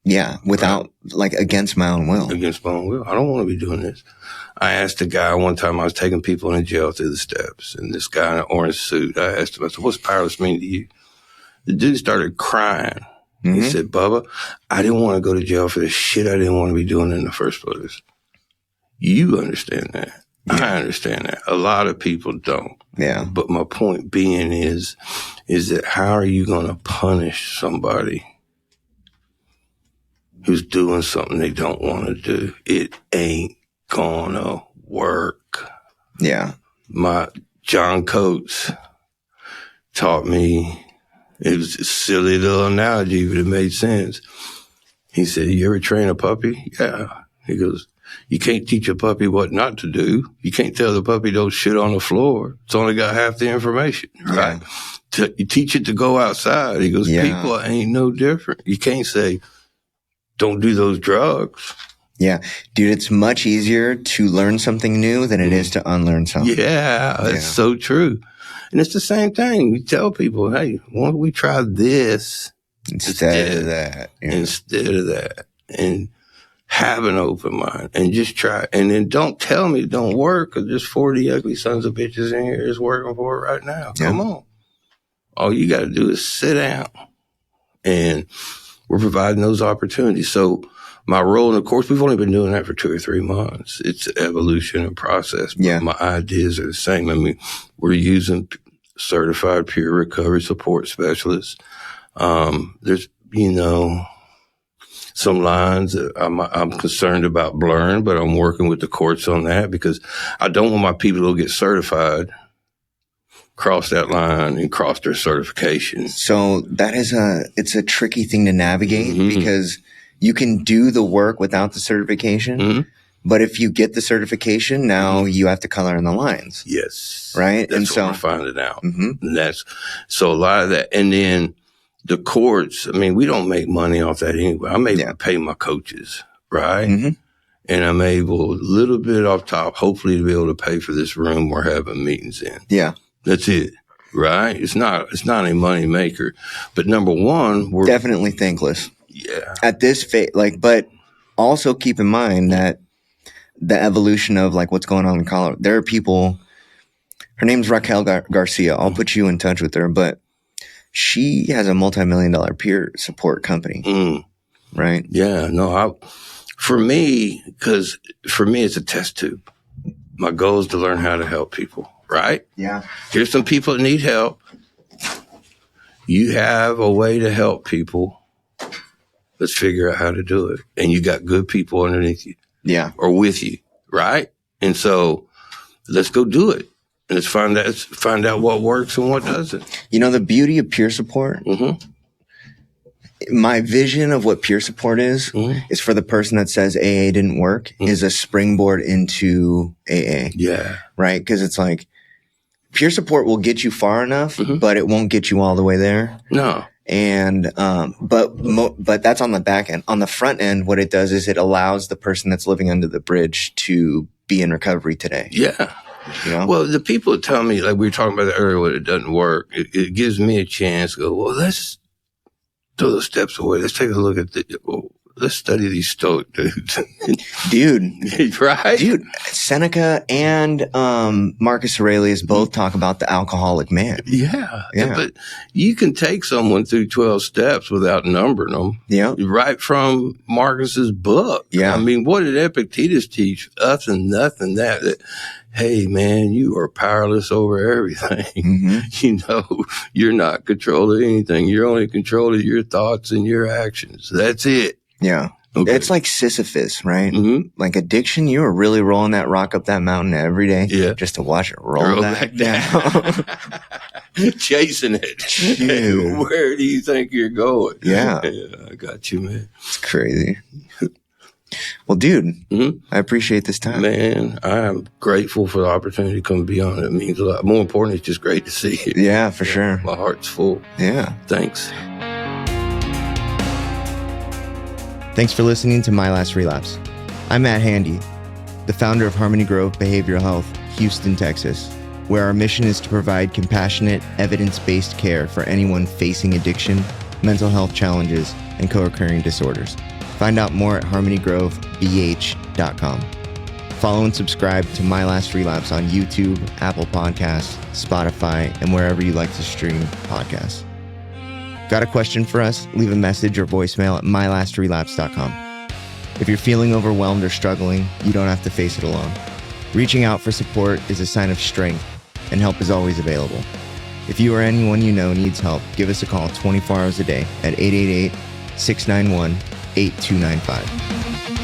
[SPEAKER 2] Yeah, without against my own will.
[SPEAKER 1] Against my own will. I don't want to be doing this. I asked a guy one time, I was taking people in jail through the steps, and this guy in an orange suit, I asked him, I said, what's powerless mean to you? The dude started crying. He said, Bubba, I didn't want to go to jail for the shit I didn't want to be doing in the first place. You understand that. Yeah. I understand that. A lot of people don't.
[SPEAKER 2] Yeah.
[SPEAKER 1] But my point being is that how are you going to punish somebody who's doing something they don't want to do? It ain't gonna work.
[SPEAKER 2] Yeah.
[SPEAKER 1] My John Coates taught me, it was a silly little analogy, but it made sense. He said, you ever train a puppy? Yeah. He goes, you can't teach a puppy what not to do. You can't tell the puppy don't shit on the floor. It's only got half the information, right? Yeah. You teach it to go outside. He goes, people ain't no different. You can't say, don't do those drugs.
[SPEAKER 2] Yeah. Dude, it's much easier to learn something new than it is to unlearn something.
[SPEAKER 1] Yeah, that's so true. And it's the same thing. We tell people, hey, why don't we try this instead of that? Yeah. Instead of that. And have an open mind and just try. And then don't tell me it don't work because there's 40 ugly sons of bitches in here that's working for it right now. Yeah. Come on. All you got to do is sit down. And we're providing those opportunities. So my role, and of course, we've only been doing that for 2 or 3 months. It's evolution and process. But my ideas are the same. I mean, we're using certified peer recovery support specialists. There's, some lines that I'm concerned about blurring, but I'm working with the courts on that because I don't want my people to get certified, cross that line and cross their certification.
[SPEAKER 2] So that is it's a tricky thing to navigate because you can do the work without the certification, but if you get the certification, now you have to color in the lines.
[SPEAKER 1] Yes.
[SPEAKER 2] Right?
[SPEAKER 1] That's what we're finding out. And so a lot of that. And then the courts, I mean, we don't make money off that anyway. I'm able to pay my coaches, right? and I'm able, a little bit off top, hopefully to be able to pay for this room we're having meetings in.
[SPEAKER 2] Yeah.
[SPEAKER 1] That's it. Right? It's not a money maker. But number one, we're
[SPEAKER 2] definitely thankless.
[SPEAKER 1] Yeah.
[SPEAKER 2] At this phase, but also keep in mind that the evolution of like what's going on in Colorado, there are people, her name's Raquel Garcia. I'll put you in touch with her, but she has a multi-million-dollar peer support company. Right?
[SPEAKER 1] Yeah. No, for me, it's a test tube. My goal is to learn how to help people. Right?
[SPEAKER 2] Yeah.
[SPEAKER 1] Here's some people that need help. You have a way to help people. Let's figure out how to do it. And you got good people underneath you.
[SPEAKER 2] Yeah.
[SPEAKER 1] Or with you. Right? And so let's go do it. And let's find out what works and what doesn't.
[SPEAKER 2] You know, the beauty of peer support, my vision of what peer support is for the person that says AA didn't work is a springboard into AA.
[SPEAKER 1] Yeah.
[SPEAKER 2] Right? Because it's like, peer support will get you far enough, but it won't get you all the way there.
[SPEAKER 1] No.
[SPEAKER 2] And, but that's on the back end. On the front end, what it does is it allows the person that's living under the bridge to be in recovery today.
[SPEAKER 1] Yeah.
[SPEAKER 2] You know?
[SPEAKER 1] Well, the people that tell me, like we were talking about that earlier, when it doesn't work, it gives me a chance to go, well, let's throw those steps away. Let's take a look at let's study these Stoic dudes.
[SPEAKER 2] Dude.
[SPEAKER 1] Right?
[SPEAKER 2] Dude, Seneca and Marcus Aurelius both talk about the alcoholic man.
[SPEAKER 1] Yeah. But you can take someone through 12 steps without numbering them.
[SPEAKER 2] Yeah.
[SPEAKER 1] Right from Marcus's book.
[SPEAKER 2] Yeah.
[SPEAKER 1] I mean, what did Epictetus teach? Us and nothing that hey, man, you are powerless over everything. You know, you're not controlling anything. You're only controlling your thoughts and your actions. That's it.
[SPEAKER 2] Yeah. Okay. It's like Sisyphus, right? Like addiction, you were really rolling that rock up that mountain every day just to watch it roll back down.
[SPEAKER 1] Chasing it. Dude. Where do you think you're going?
[SPEAKER 2] Yeah.
[SPEAKER 1] I got you, man.
[SPEAKER 2] It's crazy. Well, dude, I appreciate this time.
[SPEAKER 1] Man, I am grateful for the opportunity to come be on it. It means a lot. More important, it's just great to see you.
[SPEAKER 2] Yeah, for sure.
[SPEAKER 1] My heart's full.
[SPEAKER 2] Yeah.
[SPEAKER 1] Thanks.
[SPEAKER 2] Thanks for listening to My Last Relapse. I'm Matt Handy, the founder of Harmony Grove Behavioral Health, Houston, Texas, where our mission is to provide compassionate, evidence-based care for anyone facing addiction, mental health challenges, and co-occurring disorders. Find out more at harmonygrovebh.com. Follow and subscribe to My Last Relapse on YouTube, Apple Podcasts, Spotify, and wherever you like to stream podcasts. Got a question for us? Leave a message or voicemail at mylastrelapse.com. If you're feeling overwhelmed or struggling, you don't have to face it alone. Reaching out for support is a sign of strength, and help is always available. If you or anyone you know needs help, give us a call 24 hours a day at 888-691-8295.